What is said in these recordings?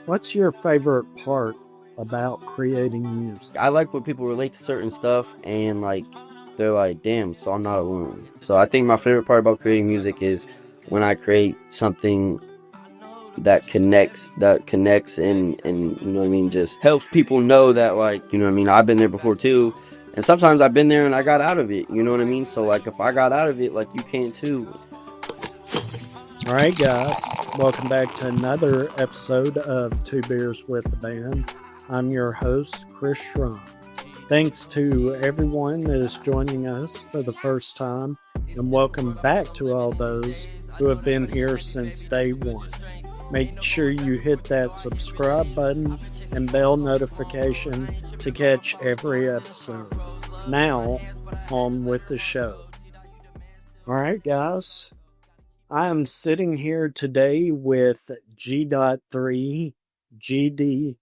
What's your favorite part about creating music? I like when people relate to certain stuff and like they're like, damn, so I'm not alone. So I think my favorite part about creating music is when I create something that connects and you know what I mean, just helps people know that, like, you know what I mean, I've been there before too. And sometimes I've been there and I got out of it, you know what I mean? So like if I got out of it, like you can too. All right, guys, welcome back to another episode of Two Beers with the Band. I'm your host, Chris Schrum. Thanks to everyone that is joining us for the first time, and welcome back to all those who have been here since day one. Make sure you hit that subscribe button and bell notification to catch every episode. Now, on with the show. All right, guys. I am sitting here today with Gdot3, Gdot3.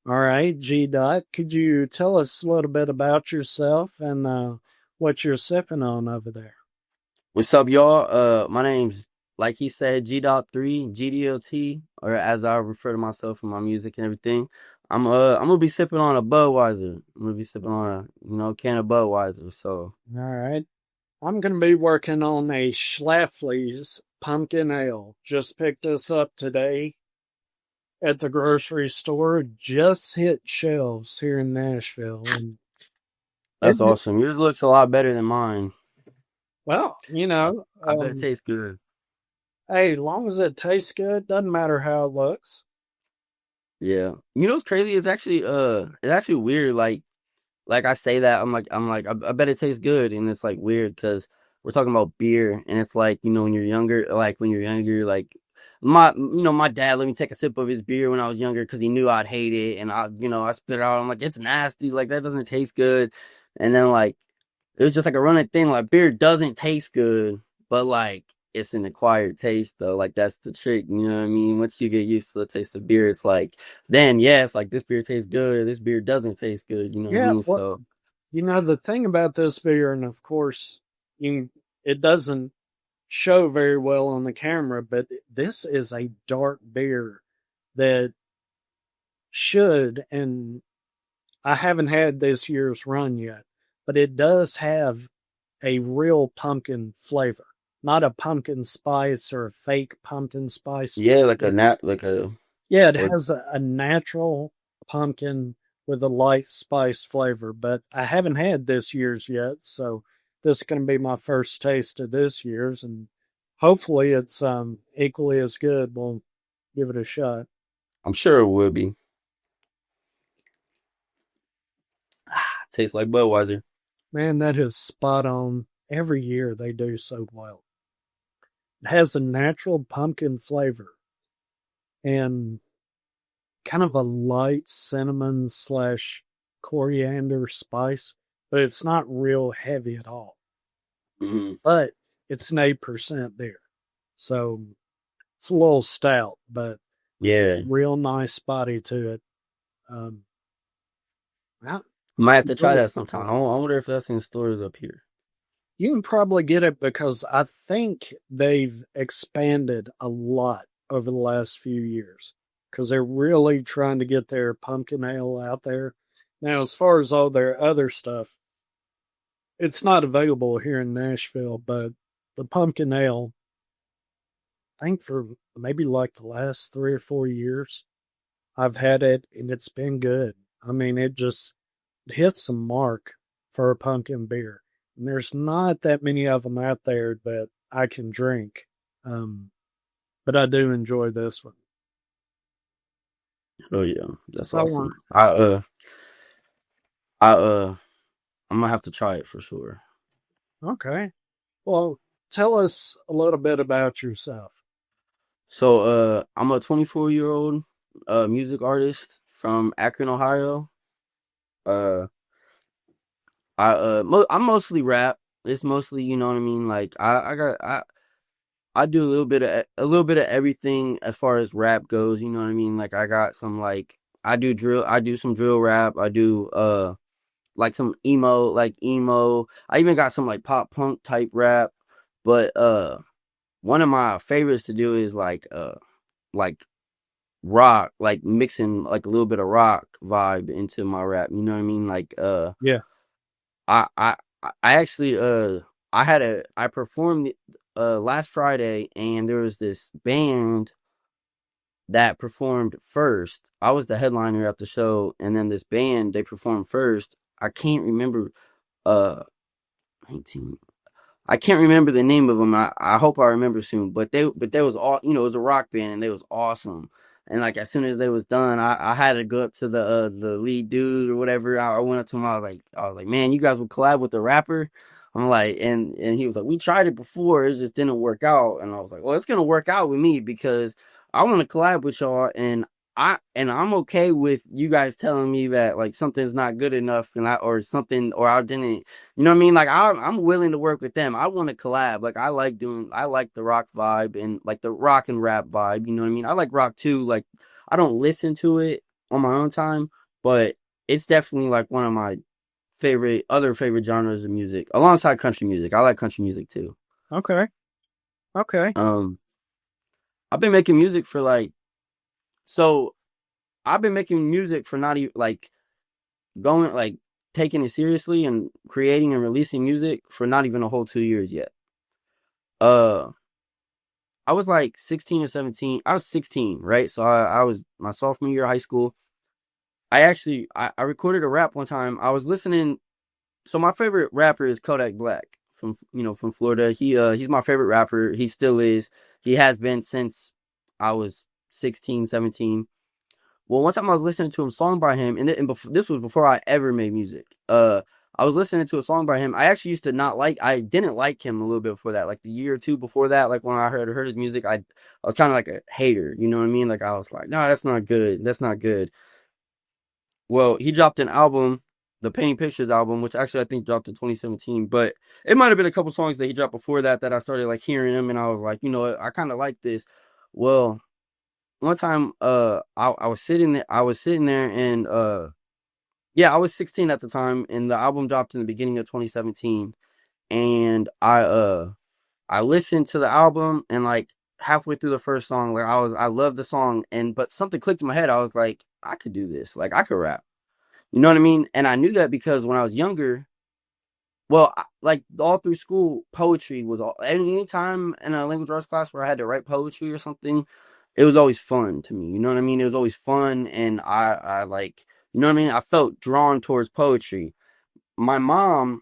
All right, Gdot, could you tell us a little bit about yourself and what you're sipping on over there? What's up, y'all? My name's, like he said, Gdot3, GDOT, or as I refer to myself in my music and everything. I'm gonna be sipping on a Budweiser. I'm gonna be sipping on a can of Budweiser. So All right. I'm going to be working on a Schlafly's pumpkin ale. Just picked this up today at the grocery store. Just hit shelves here in Nashville. And that's it, awesome. Yours looks a lot better than mine. well, I bet it tastes good. hey, long as it tastes good, doesn't matter how it looks. Yeah. You know what's crazy? It's actually weird. Like I say that I bet it tastes good, and it's like weird because we're talking about beer, and it's like, when you're younger, like my dad let me take a sip of his beer when I was younger because he knew I'd hate it, and I spit it out. I'm like, it's nasty, like that doesn't taste good, and then like it was just like a running thing, like beer doesn't taste good, but like it's an acquired taste though, like that's the trick, you know what I mean? Once you get used to the taste of beer, it's like then yeah, it's like this beer tastes good or this beer doesn't taste good, you know what I Yeah, mean? well, So the thing about this beer, and of course, it doesn't show very well on the camera, but this is a dark beer that should, and I haven't had this year's run yet, but it does have a real pumpkin flavor, not a pumpkin spice or a fake pumpkin spice yeah, like a flavor. nat like a Yeah, it or has a natural pumpkin with a light spice flavor, but I haven't had this year's yet, so this is going to be my first taste of this year's, and hopefully it's equally as good. We'll give it a shot. I'm sure it would be. Tastes like Budweiser. Man, that is spot on. Every year they do so well. It has a natural pumpkin flavor and kind of a light cinnamon slash coriander spice, but it's not real heavy at all. Hmm. But it's an 8% beer. So it's a little stout, but Yeah. real nice body to it. Um, I Might have to try really, that sometime. I wonder if that's in stores up here. you can probably get it because I think they've expanded a lot over the last few years because they're really trying to get their pumpkin ale out there. Now, as far as all their other stuff, it's not available here in Nashville, but the pumpkin ale, I think for maybe like the last 3 or 4 years, I've had it and it's been good. I mean, it just hits a mark for a pumpkin beer. And there's not that many of them out there that I can drink. Um, but I do enjoy this one. Oh yeah, that's So, awesome. I I'm gonna have to try it for sure. okay. Well, tell us a little bit about yourself. So I'm a 24-year-old music artist from Akron, Ohio. Uh I'm mostly rap. It's mostly, you know what I mean? Like I do a little bit of everything as far as rap goes, you know what I mean? Like I got some like I do some drill rap. I do like some emo. I even got some like pop punk type rap. But one of my favorites to do is like like rock, like mixing like a little bit of rock vibe into my rap. You know what I mean? Like Yeah. I I I actually I performed last Friday, and there was this band that performed first. I was the headliner at the show, and then this band, they performed first. I can't remember uh 19 I can't remember the name of them. I hope I remember soon. But they was all, it was a rock band, and they was awesome. And like as soon as they was done, I had to go up to the lead dude or whatever. I went up to him. I was like, man, you guys would collab with the rapper. I'm like, and he was like, we tried it before, it just didn't work out. And I was like, well, it's gonna work out with me because I want to collab with y'all, and I'm okay with you guys telling me that like something's not good enough, or something, or I didn't, you know what I mean? Like I'm willing to work with them. I want to collab. Like I like the rock vibe and like the rock and rap vibe. You know what I mean? I like rock too. Like I don't listen to it on my own time, but it's definitely like one of my other favorite genres of music alongside country music. I like country music too. Okay. Okay. Um, I've been making music for like, so I've been making music for not even like going like taking it seriously and creating and releasing music for not even a whole 2 years yet. Uh, I was like 16 or 17. I was 16, right? So I was my sophomore year of high school. I recorded a rap one time. I was listening. So my favorite rapper is Kodak Black from Florida. He's my favorite rapper. He still is. He has been since I was 16, 17. Well, one time I was listening to a song by him, this was before I ever made music. I was listening to a song by him. I actually used to not like. I didn't like him a little bit before that, like the year or two before that. Like when I heard his music, I was kind of like a hater. You know what I mean? Like I was like, no, that's not good. That's not good. Well, he dropped an album, the Painting Pictures album, which actually I think dropped in 2017. But it might have been a couple songs that he dropped before that I started like hearing him, and I was like, I kind of like this. Well, one time I was sitting there, and yeah, I was 16 at the time, and the album dropped in the beginning of 2017. And I listened to the album, and like halfway through the first song, like I loved the song, and but something clicked in my head. I was like, I could do this. Like I could rap. You know what I mean? And I knew that because when I was younger, well, like all through school, poetry was all. Any time in a language arts class where I had to write poetry or something, it was always fun to me. You know what I mean? It was always fun, and I like, you know what I mean? I felt drawn towards poetry. My mom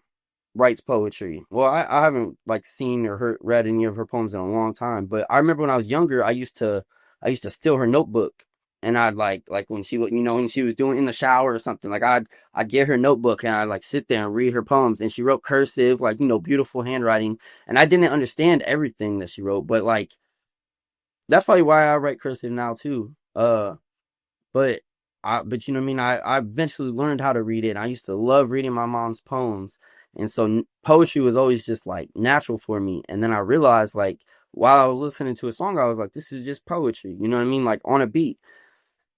writes poetry. Well, I haven't like seen or read any of her poems in a long time, but I remember when I was younger, I used to steal her notebook, and I'd like when she would, when she was doing in the shower or something, like I'd get her notebook, and I'd like sit there and read her poems, and she wrote cursive, like beautiful handwriting, and I didn't understand everything that she wrote, but like that's probably why I write cursive now too. But but you know what I mean? I eventually learned how to read it. And I used to love reading my mom's poems. And so poetry was always just like natural for me. And then I realized like while I was listening to a song, I was like, this is just poetry. You know what I mean? Like on a beat.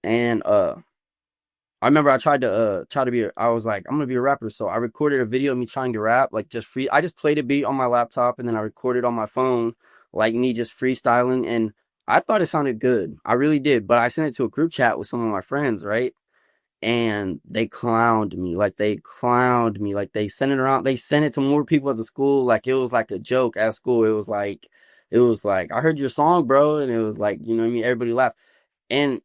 And I remember I I was like, I'm gonna be a rapper. So I recorded a video of me trying to rap, like just free. I just played a beat on my laptop, and then I recorded on my phone, like me just freestyling. And I thought it sounded good. I really did. But I sent it to a group chat with some of my friends, right? And they clowned me. Like they clowned me. Like they sent it to more people at the school. Like it was like a joke at school. It was like, I heard your song, bro. And it was like, you know what I mean? Everybody laughed. And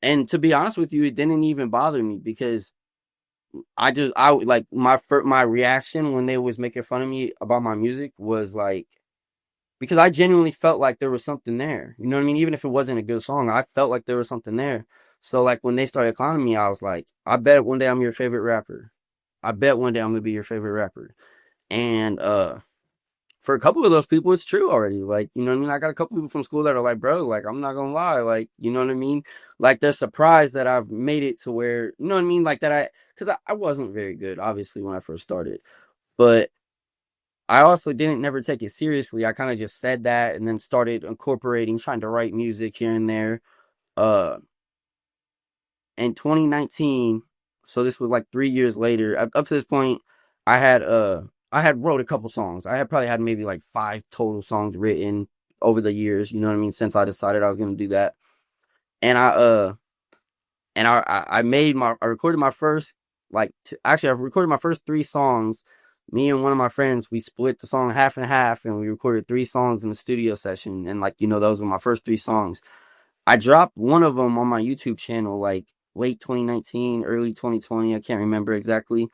and to be honest with you, it didn't even bother me because I like my reaction when they was making fun of me about my music was like, because I genuinely felt like there was something there. You know what I mean? Even if it wasn't a good song, I felt like there was something there. So like when they started clowning me, I was like, I bet one day I'm your favorite rapper. I bet one day I'm gonna be your favorite rapper. And for a couple of those people, it's true already. Like, you know what I mean? I got a couple people from school that are like, bro, like, I'm not gonna lie. Like, you know what I mean? Like, they're surprised that I've made it to where, you know what I mean? Like, because I wasn't very good, obviously, when I first started. But I also didn't never take it seriously. I kind of just said that and then started incorporating, trying to write music here and there. Uh, in 2019, so this was like 3 years later. Up to this point, I had I had wrote a couple songs. I had probably had maybe like 5 total songs written over the years. You know what I mean? Since I decided I was gonna do that, and I recorded my first actually I recorded my first 3 songs. Me and one of my friends, we split the song half and half, and we recorded 3 songs in the studio session. And those were my first 3 songs. I dropped one of them on my YouTube channel like late 2019, early 2020. I can't remember exactly.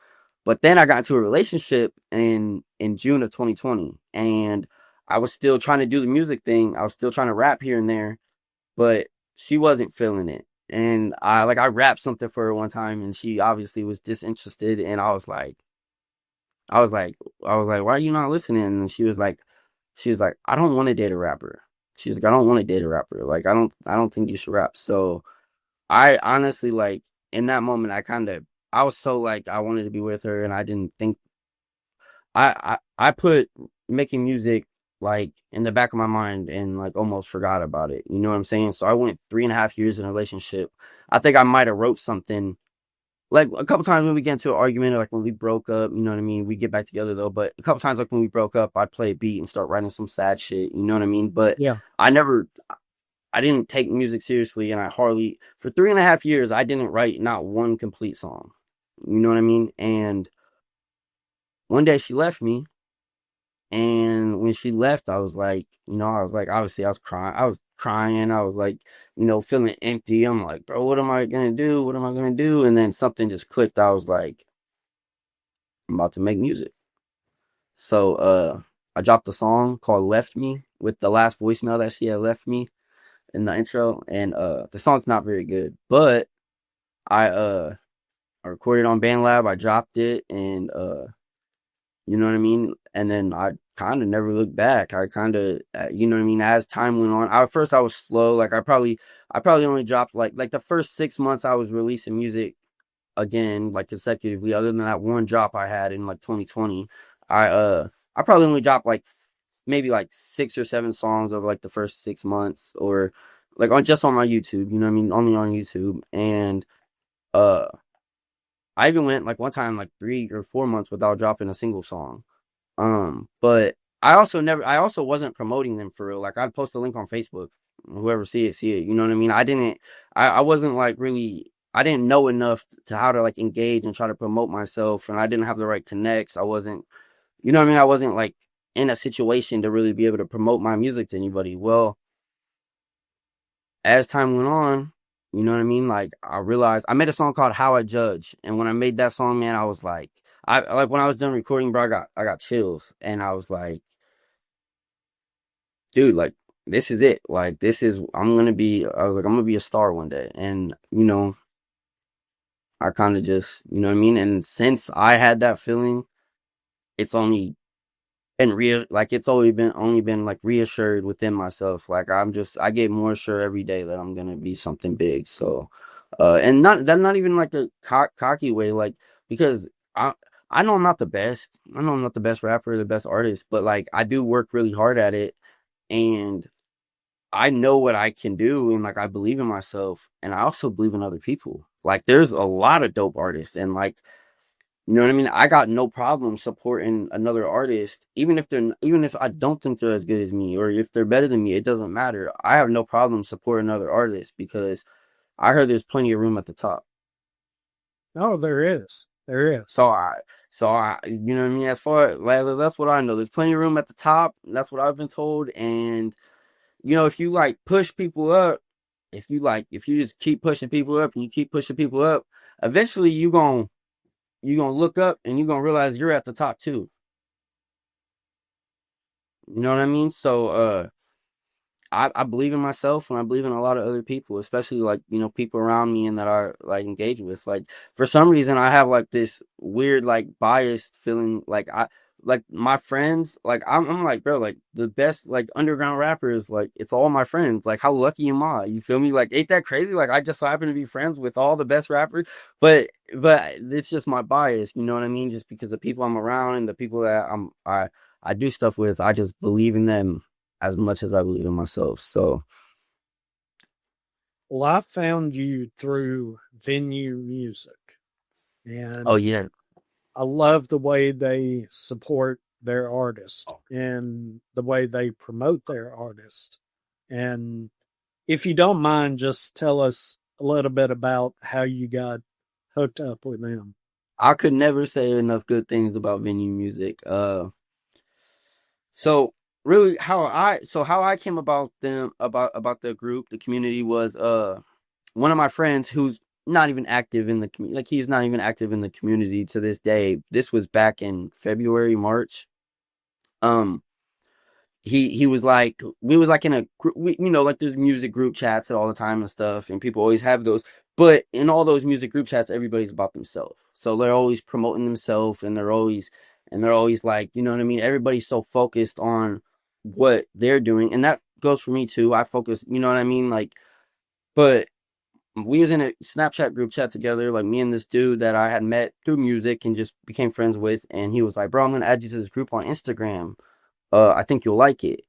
But then I got into a relationship in June of 2020, and I was still trying to do the music thing. I was still trying to rap here and there, but she wasn't feeling it. And I rapped something for her one time, and she obviously was disinterested. And I was like, why are you not listening? And she was like, I don't want to date a rapper. She's like, I don't want to date a rapper. Like, I don't think you should rap. So I honestly, like, in that moment, I was so like, I wanted to be with her, and I didn't think, I put making music like in the back of my mind and like almost forgot about it. You know what I'm saying? So I went 3.5 years in a relationship. I think I might have wrote something like a couple times when we get into an argument, or like when we broke up, you know what I mean? We get back together though, but a couple times like when we broke up, I'd play a beat and start writing some sad shit, you know what I mean? But Yeah. I never, I didn't take music seriously, and for 3.5 years, I didn't write not one complete song. You know what I mean? And one day she left me, and when she left, obviously I was crying. I was like, feeling empty. I'm like, bro, what am I gonna do? What am I gonna do? And then something just clicked. I was like, I'm about to make music. So I dropped a song called Left Me with the last voicemail that she had left me in the intro. And the song's not very good. But I I recorded on BandLab, I dropped it, and you know what I mean? And then I kind of never looked back. I kind of you know what I mean, as time went on. At first I was slow. Like I probably only dropped like the first 6 months I was releasing music again, like consecutively, other than that one drop I had in like 2020. I uh I probably only dropped like maybe like 6 or 7 songs over like the first 6 months, or like on my YouTube, you know what I mean? Only on YouTube. And uh I even went like one time like 3 or 4 months without dropping a single song. But I also wasn't promoting them for real. Like I'd post a link on Facebook. Whoever see it, see it. You know what I mean? I wasn't like really, I didn't know enough to how to like engage and try to promote myself. And I didn't have the right connects. I wasn't, you know what I mean? I wasn't like in a situation to really be able to promote my music to anybody. Well, as time went on, you know what I mean? Like I realized I made a song called How I Judge. And when I made that song, man, I was like, when I was done recording, bro, I got chills. And I was like, dude, like this is it. Like I was like, I'm gonna be a star one day. And, I kind of just, you know what I mean? And since I had that feeling, it's only been it's always been only been like reassured within myself. Like I get more sure every day that I'm gonna be something big. So, and not even like a cocky way, like, because I know I'm not the best. I know I'm not the best rapper, the best artist, but like I do work really hard at it, and I know what I can do, and like I believe in myself, and I also believe in other people. Like there's a lot of dope artists, and like, you know what I mean? I got no problem supporting another artist, even if I don't think they're as good as me, or if they're better than me, it doesn't matter. I have no problem supporting another artist, because I heard there's plenty of room at the top. Oh, there is. There is. So you know what I mean? As far like, that's what I know. There's plenty of room at the top. That's what I've been told. And if you like push people up, if you just keep pushing people up and you keep pushing people up, eventually you gonna look up and you're gonna realize you're at the top too. You know what I mean? So I believe in myself, and I believe in a lot of other people, especially like, people around me and that I like engage with. Like for some reason I have like this weird like biased feeling, like I like my friends, like I'm like, bro, like the best like underground rappers, like it's all my friends. Like how lucky am I? You feel me? Like ain't that crazy? Like I just so happen to be friends with all the best rappers, but it's just my bias, you know what I mean? Just because the people I'm around and the people that I do stuff with, I just believe in them as much as I believe in myself. So, Well, I found you through Venue Music, oh and yeah, I love the way they support their artist and the way they promote their artist. And if you don't mind, just tell us a little bit about how you got hooked up with them. I could never say enough good things about venue music. So really, how I came about them about the group, the community was one of my friends who's not even active in the community. Like he's not even active in the community to this day. This was back in February, March. Um, he was like we was like in a like there's music group chats all the time and stuff, and people always have those, but in all those music group chats everybody's about themselves, so they're always promoting themselves, and they're always like, you know what I mean, everybody's so focused on what they're doing, and that goes for me too. I focus, you know what I mean, like, but we was in a Snapchat group chat together, like me and this dude that I had met through music and just became friends with, and he was like, bro, I'm gonna add you to this group on Instagram. I think you'll like it.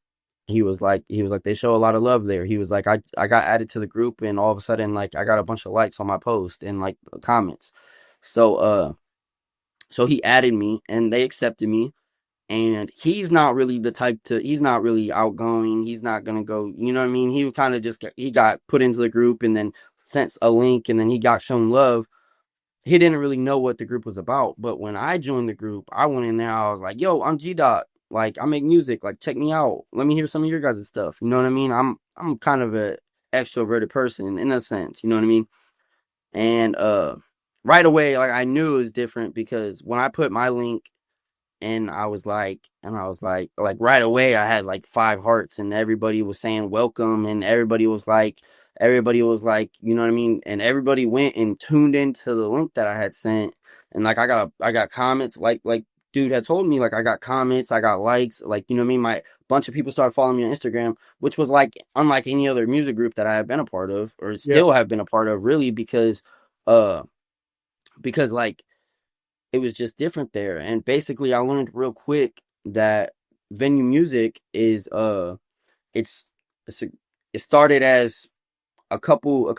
He was like, they show a lot of love there. He was like, I got added to the group, and all of a sudden, like, I got a bunch of likes on my post and like comments. So, so he added me and they accepted me. And he's not really the type he's not really outgoing. He's not gonna go, you know what I mean? He kind of just, he got put into the group and then sent a link and then he got shown love. He didn't really know what the group was about. But when I joined the group, I went in there, I was like, yo, I'm Gdot. Like, I make music. Like, check me out. Let me hear some of your guys' stuff. You know what I mean? I'm kind of a extroverted person in a sense, you know what I mean? And right away, like, I knew it was different because when I put my link, and I was like, right away, I had like 5 hearts, and everybody was saying welcome, and everybody was like, you know what I mean? And everybody went and tuned into the link that I had sent, and like I got comments, like dude had told me, like I got comments, I got likes, like, you know what I mean? My bunch of people started following me on Instagram, which was like unlike any other music group that I have been a part of or Yeah. still have been a part of, really, uh because like it was just different there. And basically I learned real quick that venue music is it's, it's a, it started as a couple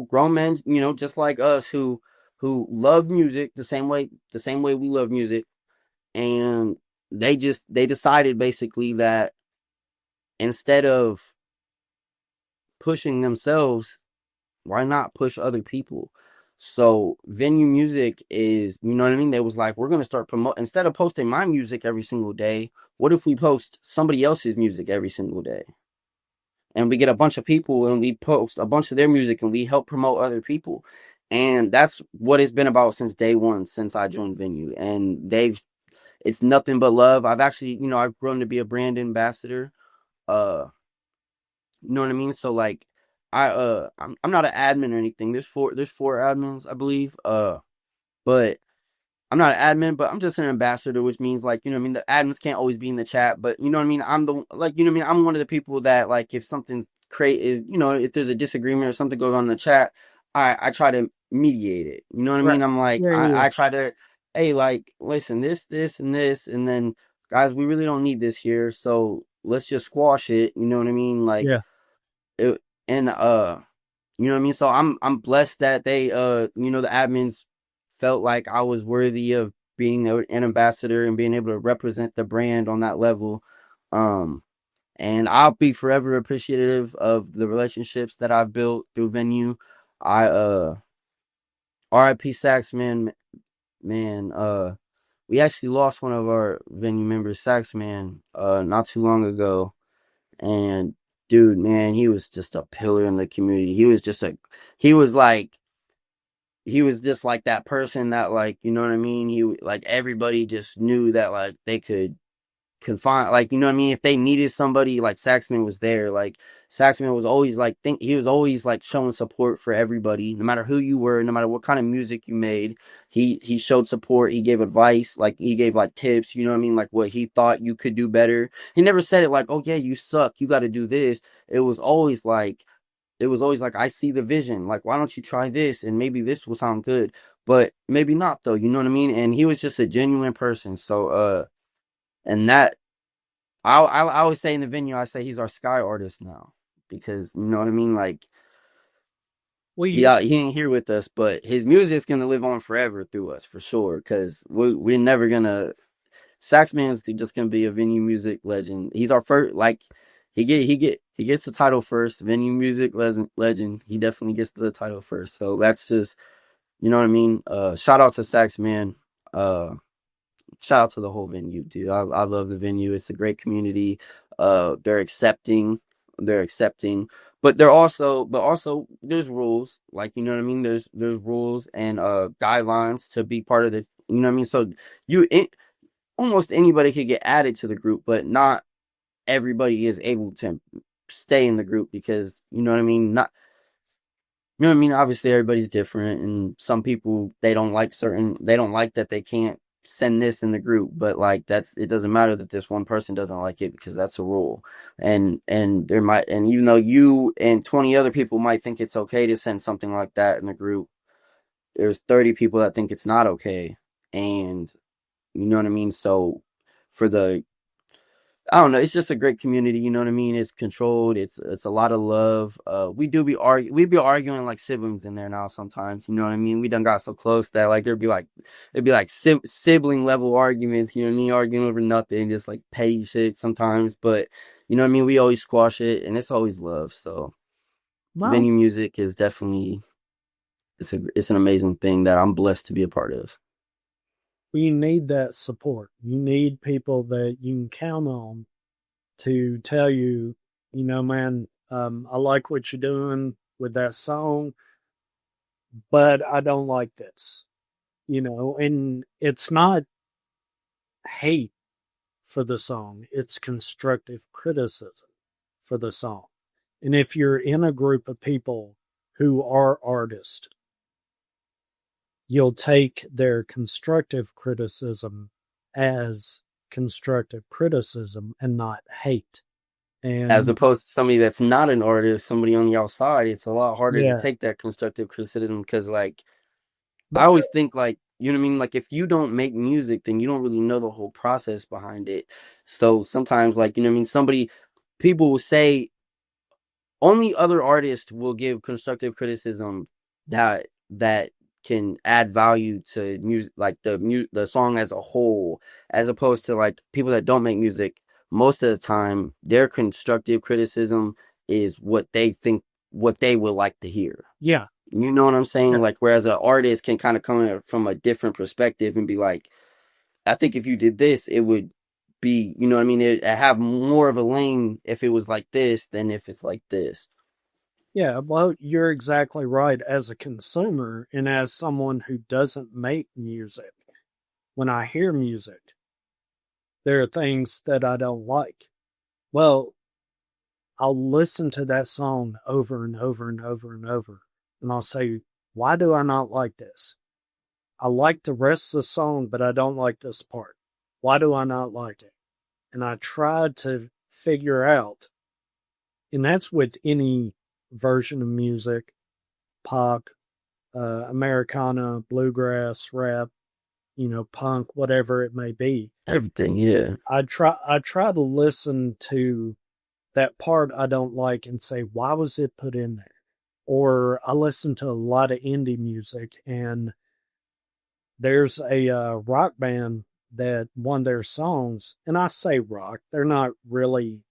grown men, just like us, who love music the same way we love music. And they decided basically that instead of pushing themselves, why not push other people? So venue music is, you know what I mean? They was like, we're gonna start promote, instead of posting my music every single day, what if we post somebody else's music every single day? And we get a bunch of people and we post a bunch of their music and we help promote other people. And that's what it's been about since day one, since I joined venue. And it's nothing but love. I've actually, I've grown to be a brand ambassador. Uh you know what I mean? So like I'm not an admin or anything. There's four admins, I believe. But I'm not an admin, but I'm just an ambassador, which means, like, you know what I mean, the admins can't always be in the chat, but you know what I mean? You know what I mean? I'm one of the people that, like, if something created, if there's a disagreement or something goes on in the chat, I try to mediate it. You know what I Right. mean? I'm like, Yeah. Yeah. I try to, hey, like, listen, this, and then, guys, we really don't need this here, so let's just squash it. You know what I mean? Like, Yeah. it, and you know what I mean? So I'm blessed that they the admins felt like I was worthy of being an ambassador and being able to represent the brand on that level. Um and I'll be forever appreciative of the relationships that I've built through venue. I RIP Sax, man, we actually lost one of our venue members, Sax Man, not too long ago. And dude, man, he was just a pillar in the community. He was like he was just like that person that, like, you know what I mean? Like, everybody just knew that, like, they could confine, like, you know what I mean? If they needed somebody, like, Saxman was there. Like, Saxman was always like, he was always like showing support for everybody, no matter who you were, no matter what kind of music you made. He showed support. He gave advice. Like, he gave like tips, you know what I mean? Like, what he thought you could do better. He never said it like, oh yeah, you suck, you got to do this. It was always like, I see the vision. Like, why don't you try this? And maybe this will sound good, but maybe not, though. You know what I mean? And he was just a genuine person. So, and that, I always say in the venue, I say he's our sky artist now, because, you know what I mean? Like, We he ain't here with us, but his music's gonna live on forever through us for sure. Cause we're never gonna, Saxman's just gonna be a venue music legend. He's our first, like, He gets the title first. Venue music legend. He definitely gets the title first. So that's just, you know what I mean. Shout out to Sax, man. Uh, Shout out to the whole venue, dude. I love the venue. It's a great community. They're accepting. They're accepting. But also there's rules. Like, you know what I mean? There's rules and guidelines to be part of the, you know what I mean? So you it, almost anybody could get added to the group, but not everybody is able to stay in the group because, you know what I mean? Not, you know what I mean? Obviously, everybody's different, and some people they don't like they don't like that they can't send this in the group. But like it doesn't matter that this one person doesn't like it because that's a rule. And there might, and even though you and 20 other people might think it's okay to send something like that in the group, there's 30 people that think it's not okay, and you know what I mean. So for the I don't know. It's just a great community. You know what I mean? It's controlled. It's a lot of love. We be arguing like siblings in there now sometimes. You know what I mean? We done got so close that like there'd be like sibling level arguments. You know what I mean? Arguing over nothing, just like petty shit sometimes. But you know what I mean? We always squash it, and it's always love. So Well, venue music is definitely it's an amazing thing that I'm blessed to be a part of. you need that support. You need people that you can count on to tell you, man, I like what you're doing with that song, but I don't like this, and it's not hate for the song, it's constructive criticism for the song. And if you're in a group of people who are artists, you'll take their constructive criticism as constructive criticism and not hate. As And opposed to somebody that's not an artist, somebody on the outside, it's a lot harder to yeah, take that constructive criticism because, like, I but always think, like, you know what I mean? Like, if you don't make music, then you don't really know the whole process behind it. So sometimes, like, you know what I mean? People will say, only other artists will give constructive criticism that can add value to music, like the song as a whole, as opposed to like people that don't make music. Most of the time, their constructive criticism is what they think, what they would like to hear. yeah, You know what I'm yeah, saying? Like, whereas an artist can kind of come in from a different perspective and be like, I think if you did this, it would be, you know what I mean? It have more of a lane if it was like this than if it's like this. yeah. Well, you're exactly right. As a consumer and as someone who doesn't make music, when I hear music, there are things that I don't like. Well, I'll listen to that song over and over and over and over, and I'll say, why do I not like this? I like the rest of the song, but I don't like this part. Why do I not like it? And I tried to figure out, and that's with any version of music, pop, Americana, bluegrass, rap, punk, whatever it may be. Everything, yeah. I try to listen to that part I don't like and say, why was it put in there? Or I listen to a lot of indie music, and there's a rock band that one of their songs, and I say rock, they're not really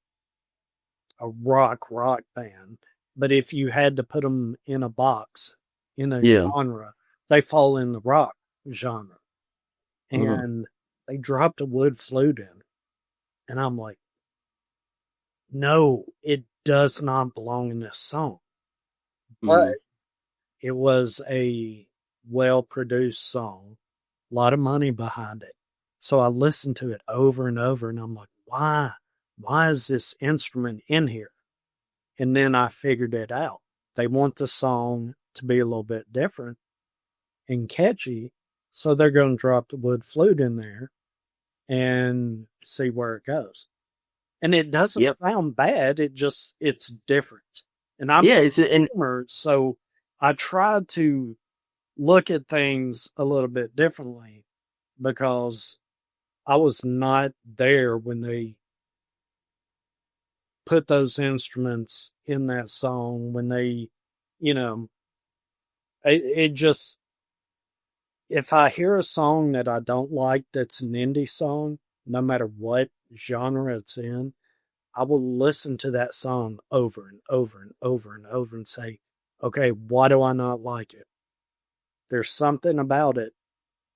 a rock band, but if you had to put them in a box, in a Yeah. genre, they fall in the rock genre. Mhm. And they dropped a wood flute in, and I'm like, no, it does not belong in this song. But Mhm. it was a well produced song, a lot of money behind it. So I listened to it over and over, and I'm like, why? Why is this instrument in here? And then I figured it out. They want the song to be a little bit different and catchy, so they're going to drop the wood flute in there and see where it goes. And it doesn't Yep. sound bad. It's different. And I'm Yeah, a it's and consumer, so I try to look at things a little bit differently because I was not there when they put those instruments in that song, when they, you know, it just, if I hear a song that I don't like that's an indie song, no matter what genre it's in, I will listen to that song over and over and over and over and say, okay, why do I not like it? There's something about it.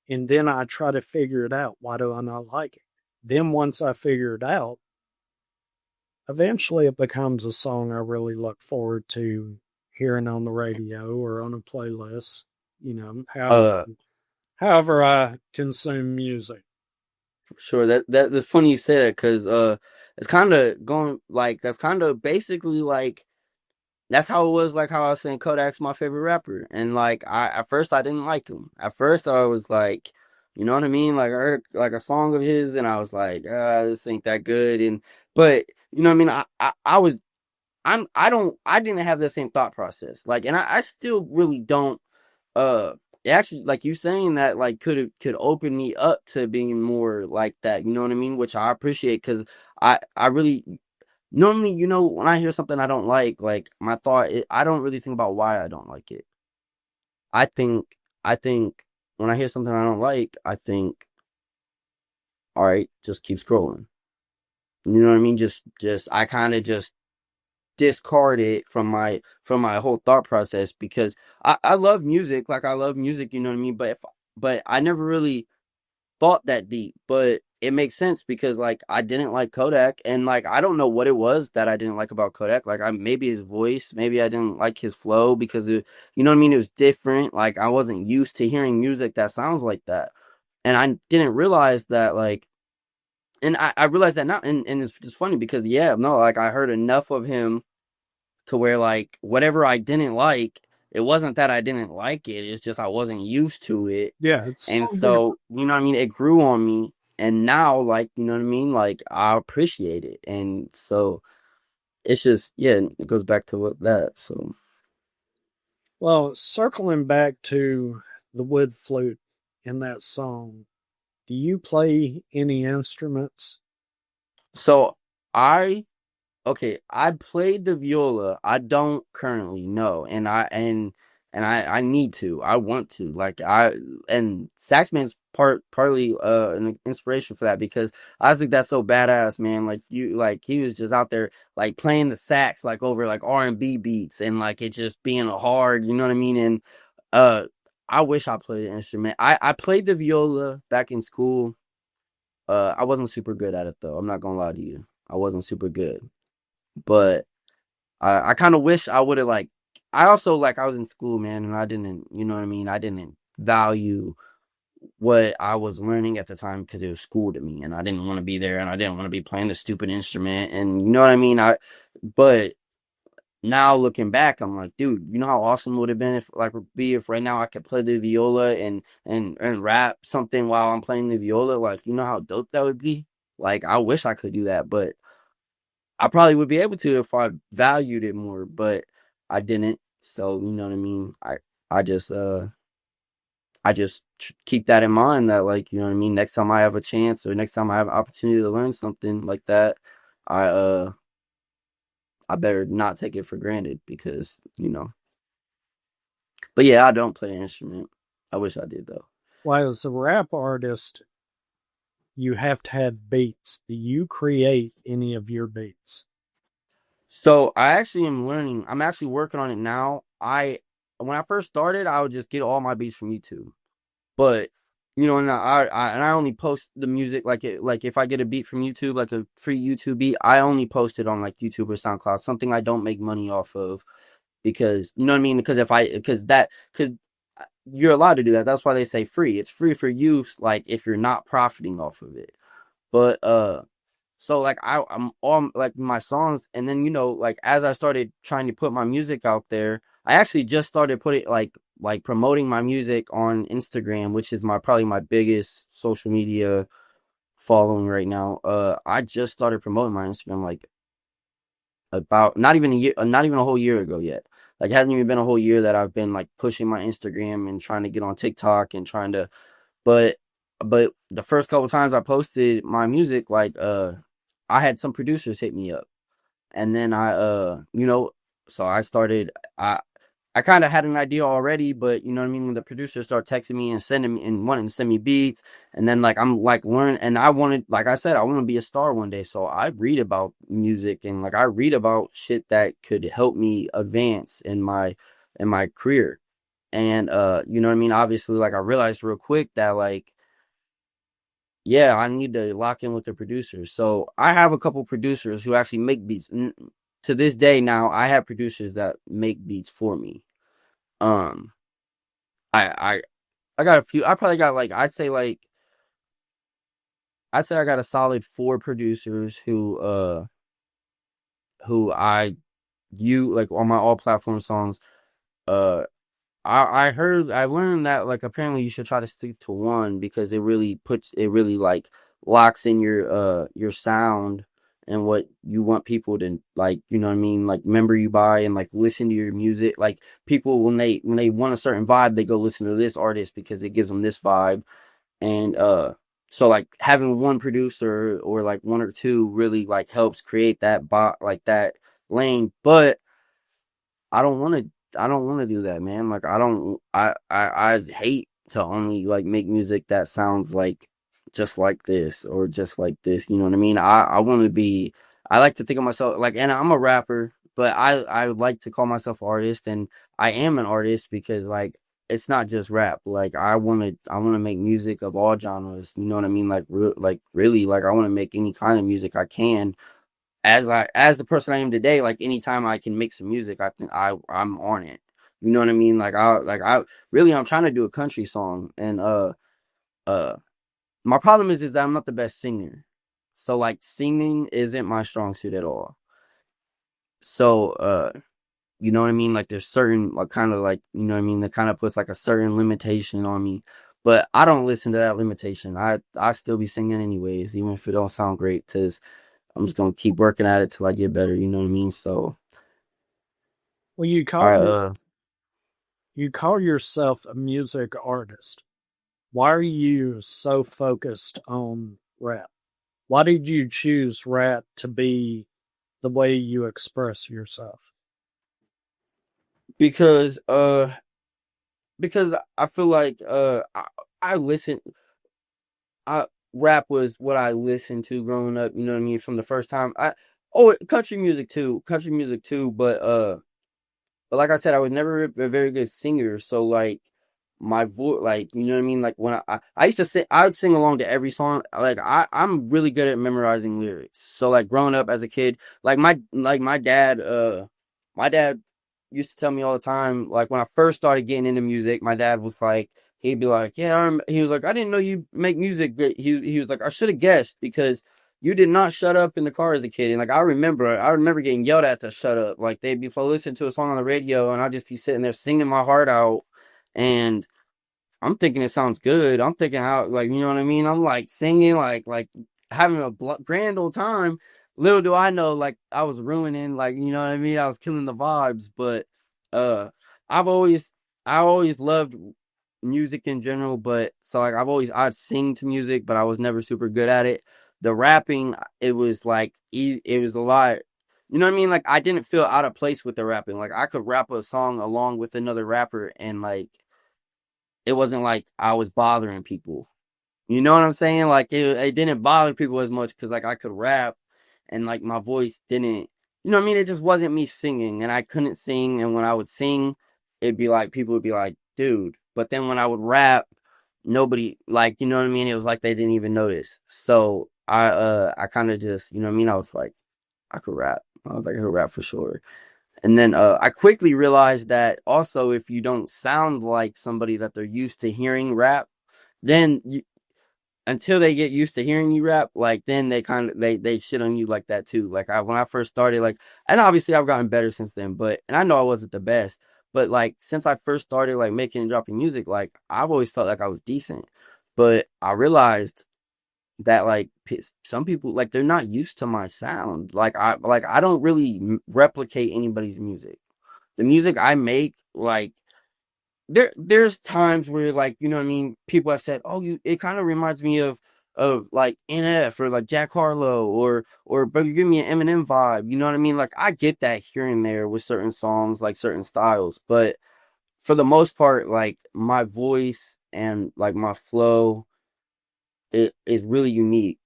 And then I try to figure it out. Why do I not like it? Then once I figure it out, eventually it becomes a song I really look forward to hearing on the radio or on a playlist, Uh, however I consume music. sure. That's funny you say that because it's kind of going like that's kind of basically like that's how it was. Like how I was saying, Kodak's my favorite rapper, and like I at first I didn't like him. At first I was like, you know what I mean? Like I heard like a song of his, and I was like, this ain't that good. And but you know what I mean? I was I didn't have the same thought process. Like, and I still really don't. uh Actually, like you saying that like could open me up to being more like that, you know what I mean, which I appreciate because I really normally, when I hear something I don't like my thought I don't really think about why I don't like it. I think when I hear something I don't like, I think, all right, just keep scrolling, you know what I mean, just I kind of just discard it from my whole thought process because I love music, like I love music, you know what I mean, but I never really thought that deep. But it makes sense because like I didn't like Kodak, and like I don't know what it was that I didn't like about Kodak. Like I maybe his voice, maybe I didn't like his flow because you know what I mean, it was different. Like I wasn't used to hearing music that sounds like that. And I didn't realize that like and I realized that now, and it's just funny because yeah, no, like I heard enough of him to where like whatever I didn't like, it wasn't that I didn't like it. It's just I wasn't used to it. Yeah, it's And so different. so, you know what I mean? It grew on me. And now, like, you know what I mean? Like, I appreciate it. And so it's just, yeah, it goes back to what that. So, Well, circling back to the wood flute in that song, do you play any instruments? so I okay, I played the viola. I don't currently know, and I need to. I want to. Like and Saxman's partly an inspiration for that because I think that's so badass, man. Like he was just out there like playing the sax like over like R&B beats and like it just being a hard, you know what I mean? And uh I wish I played an instrument. I played the viola back in school. I wasn't super good at it though. I'm not gonna lie to you. I wasn't super good. But I kind of wish I would have like. I also like I was in school, man, and I didn't, you know what I mean. I didn't value what I was learning at the time because it was school to me, and I didn't want to be there, and I didn't want to be playing the stupid instrument, and you know what I mean. But now looking back, I'm like, dude, you know how awesome it would have been if right now I could play the viola and rap something while I'm playing the viola, like you know how dope that would be. Like I wish I could do that, but I probably would be able to if I valued it more, but I didn't. So, you know what I mean? I just keep that in mind that like, you know what I mean, next time I have a chance or next time I have an opportunity to learn something like that, I uh I better not take it for granted because, you know. But yeah, I don't play an instrument. I wish I did though. Well, as a rap artist, you have to have beats. Do you create any of your beats? So I actually am learning. I'm actually working on it now. I when I first started, I would just get all my beats from YouTube. But you know, and I only post the music like if I get a beat from YouTube, like a free YouTube beat, I only post it on like YouTube or SoundCloud, something I don't make money off of because you know what I mean. Because you're allowed to do that. That's why they say free. It's free for use, like if you're not profiting off of it. But so like I'm on like my songs, and then like as I started trying to put my music out there, I actually just started putting like promoting my music on Instagram, which is my probably my biggest social media following right now. I just started promoting my Instagram like about not even a year, not even a whole year ago yet. Like it hasn't even been a whole year that I've been like pushing my Instagram and trying to get on TikTok and trying to but the first couple times I posted my music, like I had some producers hit me up. And then I so I started I kind of had an idea already, but you know what I mean. When the producers start texting me and sending me and wanting to send me beats, and then like I'm like learn, and I wanted, like I said, I want to be a star one day. So I read about music and like I read about shit that could help me advance in my career. And you know what I mean. Obviously, like I realized real quick that like yeah, I need to lock in with the producers. So I have a couple producers who actually make beats. To this day now, I have producers that make beats for me. Um, I I I got a few. I probably got like I'd say I got a solid four producers who I you like on my all platform songs. Uh, I learned that like apparently you should try to stick to one because it really like locks in your sound and what you want people to like, you know what I mean, like remember you by and like listen to your music. Like people when they want a certain vibe, they go listen to this artist because it gives them this vibe. And so like having one producer or like one or two really like helps create that like that lane. But I don't want to. I don't want to do that, man. Like I don't. I hate to only like make music that sounds like just like this or just like this. You know what I mean? I want to be. I like to think of myself like, and I'm a rapper, but I like to call myself an artist, and I am an artist because like it's not just rap. Like I want to make music of all genres. You know what I mean? Like like really, like I want to make any kind of music I can as the person I am today, like anytime I can make some music, I think I'm on it. You know what I mean? I really I'm trying to do a country song and uh my problem is that I'm not the best singer. So like singing isn't my strong suit at all. So you know what I mean? Like there's certain like kind of like you know what I mean that kind of puts like a certain limitation on me. But I don't listen to that limitation. I still be singing anyways, even if it don't sound great, because I'm just gonna keep working at it till I get better. You know what I mean? So Well, I you call yourself a music artist. Why are you so focused on rap? Why did you choose rap to be the way you express yourself? because because I feel like I listen I rap was what I listened to growing up, you know what I mean, from the first time. I oh country music too, but like I said, I was never a very good singer. So like my voice, like you know what I mean. Like when I used to sing, I would sing along to every song. Like I'm really good at memorizing lyrics. So like growing up as a kid, like my dad used to tell me all the time. Like when I first started getting into music, my dad was like, he'd be like, yeah, he was like, I didn't know you make music, but he was like, I should have guessed because you did not shut up in the car as a kid. And like I remember getting yelled at to shut up. Like they'd be listening to a song on the radio and I'd just be sitting there singing my heart out. And I'm thinking it sounds good. I'm thinking how like you know what I mean? I'm like singing like having a grand old time. Little do I know like I was ruining like you know what I mean? I was killing the vibes, but uh I've always I always loved music in general, but so like I'd sing to music, but I was never super good at it. The rapping, it was like it was a lot. You know what I mean? Like I didn't feel out of place with the rapping. Like I could rap a song along with another rapper, and like it wasn't like I was bothering people. You know what I'm saying? Like it didn't bother people as much because like I could rap, and like my voice didn't. You know what I mean? It just wasn't me singing, and I couldn't sing. And when I would sing, it'd be like people would be like, "Dude." But then when I would rap, nobody like you know what I mean. It was like they didn't even notice. So I kind of just you know what I mean. I was like I could rap. I was like I could rap for sure. And then I quickly realized that also if you don't sound like somebody that they're used to hearing rap, then until they get used to hearing you rap, like then they kind of they shit on you like that too. Like when I first started, like and obviously I've gotten better since then, but and I know I wasn't the best, but like since I first started like making and dropping music, like I've always felt like I was decent, but I realized that like some people like they're not used to my sound. Like I don't really replicate anybody's music. The music I make, like there's times where like you know what I mean. People have said, "Oh, you," it kind of reminds me of of like NF or like Jack Harlow or but you give me an Eminem vibe, you know what I mean? Like I get that here and there with certain songs, like certain styles, but for the most part, like my voice and like my flow, it is really unique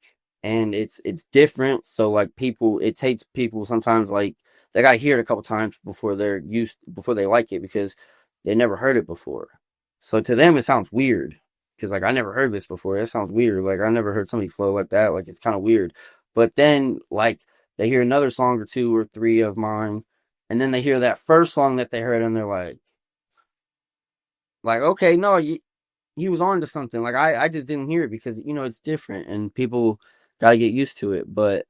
and it's different. So like people, it takes people sometimes like they gotta hear it a couple times before they like it because they never heard it before. So to them it sounds weird because like I never heard this before. It sounds weird. Like I never heard somebody flow like that. Like it's kind of weird. But then like they hear another song or two or three of mine, and then they hear that first song that they heard and they're like okay, no, he was on to something. Like I just didn't hear it because it's different and people gotta get used to it. But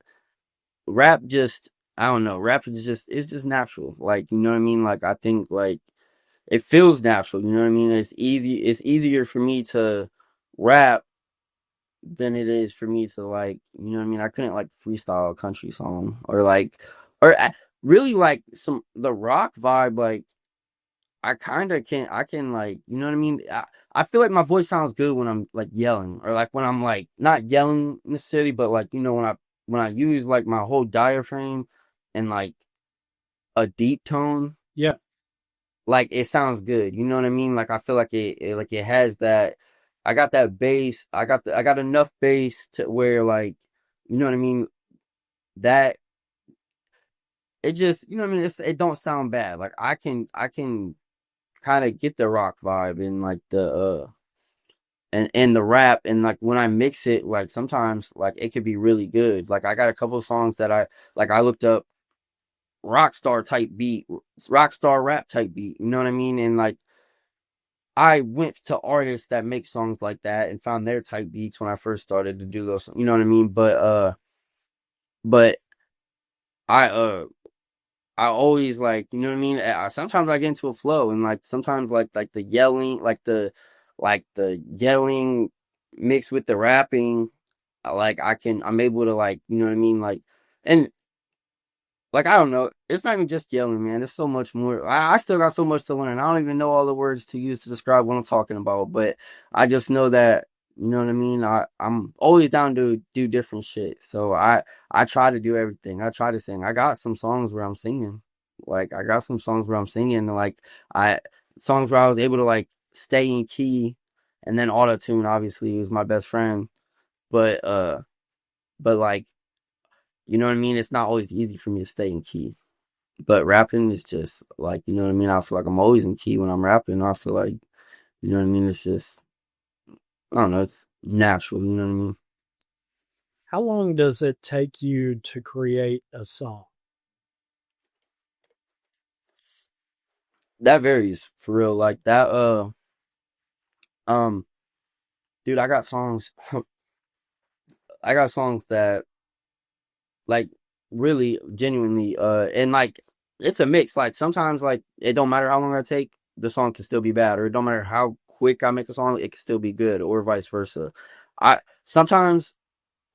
rap just I don't know. Rap is just it's just natural. Like you know what I mean? Like I think like it feels natural, you know what I mean? It's easier for me to rap than it is for me to like you know what I mean? I couldn't like freestyle a country song or like or really like some the rock vibe like I kind of can, I can like, you know what I mean? I feel like my voice sounds good when I'm like yelling or like when I'm like not yelling necessarily, but like, when I use like my whole diaphragm and like a deep tone, Yeah. like it sounds good. You know what I mean? Like I feel like like it has that, I got that bass. I got enough bass to where like, you know what I mean? That it just, you know what I mean? It don't sound bad. Like I can kind of get the rock vibe and like the and the rap and like when I mix it like sometimes like it could be really good. Like I got a couple of songs that I looked up rock star type beat, rock star rap type beat, you know what I mean? And like I went to artists that make songs like that and found their type beats when I first started to do those, you know what I mean? But I I always like, you know what I mean? Sometimes I get into a flow and like sometimes like the yelling, like the yelling mixed with the rapping, like I'm able to like, you know what I mean? Like and like I don't know, it's not even just yelling, man. It's so much more. I still got so much to learn. I don't even know all the words to use to describe what I'm talking about, but I just know that you know what I mean. I'm always down to do different shit. So I try to do everything. I try to sing. I got some songs where I'm singing. Like I got some songs where I'm singing, and like I songs where I was able to like stay in key, and then auto tune obviously was my best friend. But like you know what I mean. It's not always easy for me to stay in key. But rapping is just like, you know what I mean? I feel like I'm always in key when I'm rapping. I feel like, you know what I mean? It's just, I don't know, it's natural, you know what I mean? How long does it take you to create a song? That varies for real. Like that, um, dude, I got songs that like really genuinely, and like it's a mix. Like sometimes like it don't matter how long I take, the song can still be bad, or it don't matter how quick I make a song, it can still be good, or vice versa. Sometimes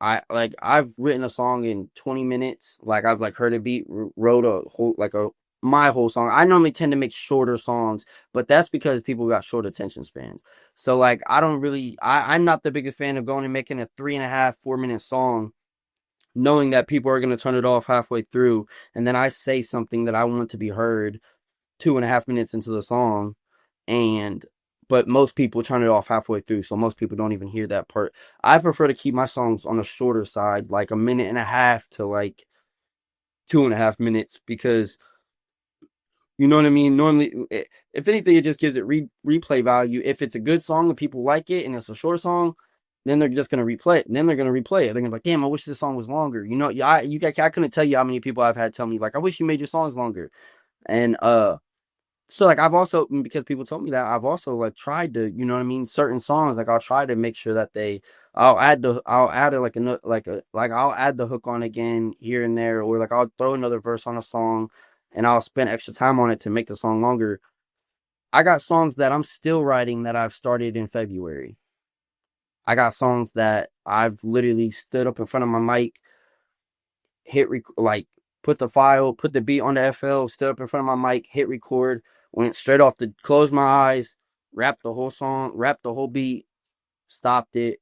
I've written a song in 20 minutes. Like I've like heard a beat, wrote a whole like a my whole song. I normally tend to make shorter songs, but that's because people got short attention spans. So like I don't really I'm not the biggest fan of going and making a 3.5, 4 minute song, knowing that people are gonna turn it off halfway through, and then I say something that I want to be heard 2.5 minutes into the song, and but most people turn it off halfway through, so most people don't even hear that part. I prefer to keep my songs on the shorter side, like a minute and a half to like 2.5 minutes, because you know what I mean. Normally, if anything, it just gives it replay value. If it's a good song and people like it, and it's a short song, then they're just gonna replay it. And then they're gonna replay it. They're gonna be like, "Damn, I wish this song was longer." You know, I couldn't tell you how many people I've had tell me like, "I wish you made your songs longer." And so like I've also because people told me that I've also like tried to you know what I mean certain songs like I'll try to make sure that I'll add it like I'll add the hook on again here and there, or like I'll throw another verse on a song and I'll spend extra time on it to make the song longer. I got songs that I'm still writing that I've started in February. I got songs that I've literally stood up in front of my mic, like put the beat on the FL, stood up in front of my mic, hit record, went straight off the closed my eyes, rapped the whole song, rapped the whole beat, stopped it,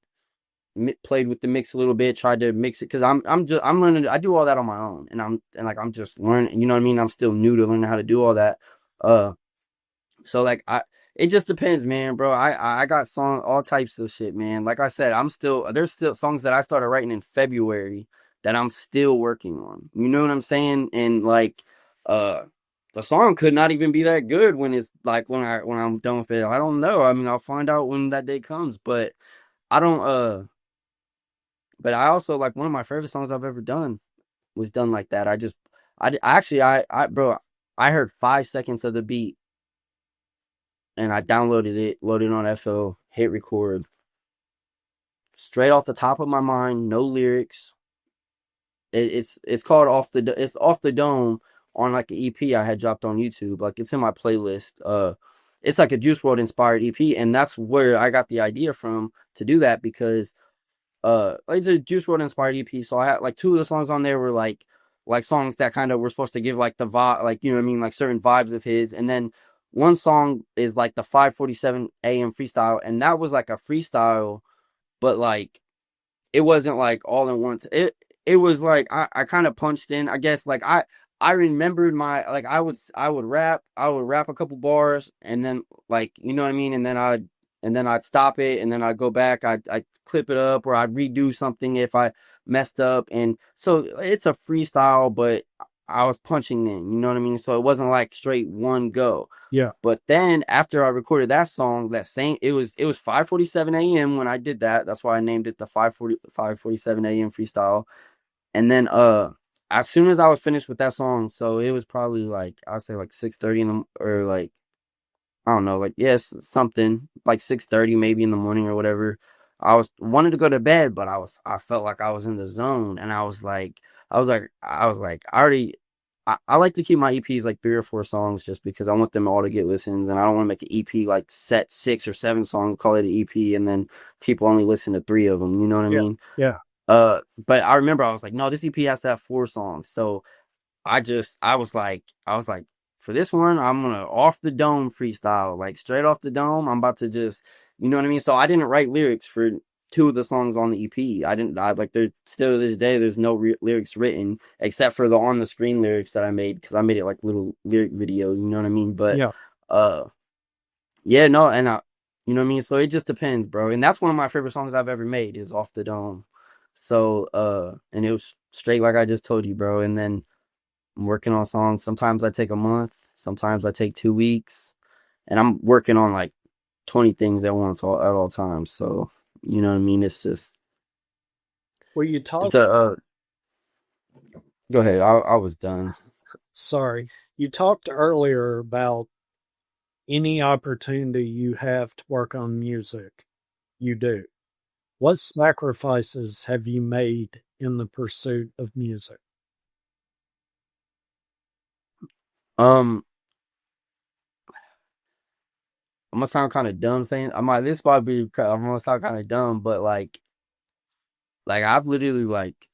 played with the mix a little bit, tried to mix it because I'm learning. I do all that on my own, and I'm just learning. You know what I mean? I'm still new to learning how to do all that. Uh, so like it just depends, man, bro. I got all types of shit, man. Like I said, there's still songs that I started writing in February that I'm still working on. You know what I'm saying? And like, uh, the song could not even be that good when it's like when I'm done with it. I don't know. I mean, I'll find out when that day comes, but I don't. But I also like one of my favorite songs I've ever done was done like that. Bro, I heard 5 seconds of the beat and I downloaded it, loaded it on FL, hit record, straight off the top of my mind, no lyrics. It's called it's off the dome on like an EP I had dropped on YouTube. Like it's in my playlist. It's like a Juice WRLD inspired EP, and that's where I got the idea from to do that because it's a Juice WRLD inspired EP. So I had like two of the songs on there were like songs that kind of were supposed to give like the vibe, like you know what I mean, like certain vibes of his. And then one song is like the 5:47 a.m. freestyle, and that was like a freestyle, but like it wasn't like all in once. It was like I kind of punched in. I guess like I remembered my like I would rap a couple bars and then like you know what I mean and then I'd stop it and then I'd go back I'd clip it up or I'd redo something if I messed up and so it's a freestyle but I was punching in, you know what I mean? So it wasn't like straight one go. Yeah. But then after I recorded that song, it was 5:47 a.m. when I did that. That's why I named it the 5:47 a.m. freestyle. And then as soon as I was finished with that song, so it was probably like I'd say like 6:30 in the or like I don't know, like yes, something like 6:30 maybe in the morning or whatever. I was wanted to go to bed, but I felt like I was in the zone and I was like I already I like to keep my EPs like 3 or 4 songs just because I want them all to get listens and I don't want to make an EP like set 6 or 7 songs, call it an EP, and then people only listen to 3 of them. You know what I Yeah. mean? Yeah. But I remember I was like, no, this EP has to have 4 songs. So I was like, for this one, I'm gonna off the dome freestyle, like straight off the dome. I'm about to just, you know what I mean? So I didn't write lyrics for 2 of the songs on the EP. I like, there's still to this day, there's no lyrics written except for the on the screen lyrics that I made because I made it like little lyric video, you know what I mean? But, Yeah. uh, yeah, no, you know what I mean? So it just depends, bro. And that's one of my favorite songs I've ever made is Off the Dome. So, and it was straight like I just told you, bro. And then, I'm working on songs. Sometimes I take a month, sometimes I take 2 weeks, and I'm working on like 20 things at once at all times. So, you know what I mean? It's just, Well, it's a, go ahead. I was done. sorry, you talked earlier about any opportunity you have to work on music, you do. What sacrifices have you made in the pursuit of music? Um, I'm gonna sound kind of dumb saying, this probably, I'm gonna sound kind of dumb, but like I've literally like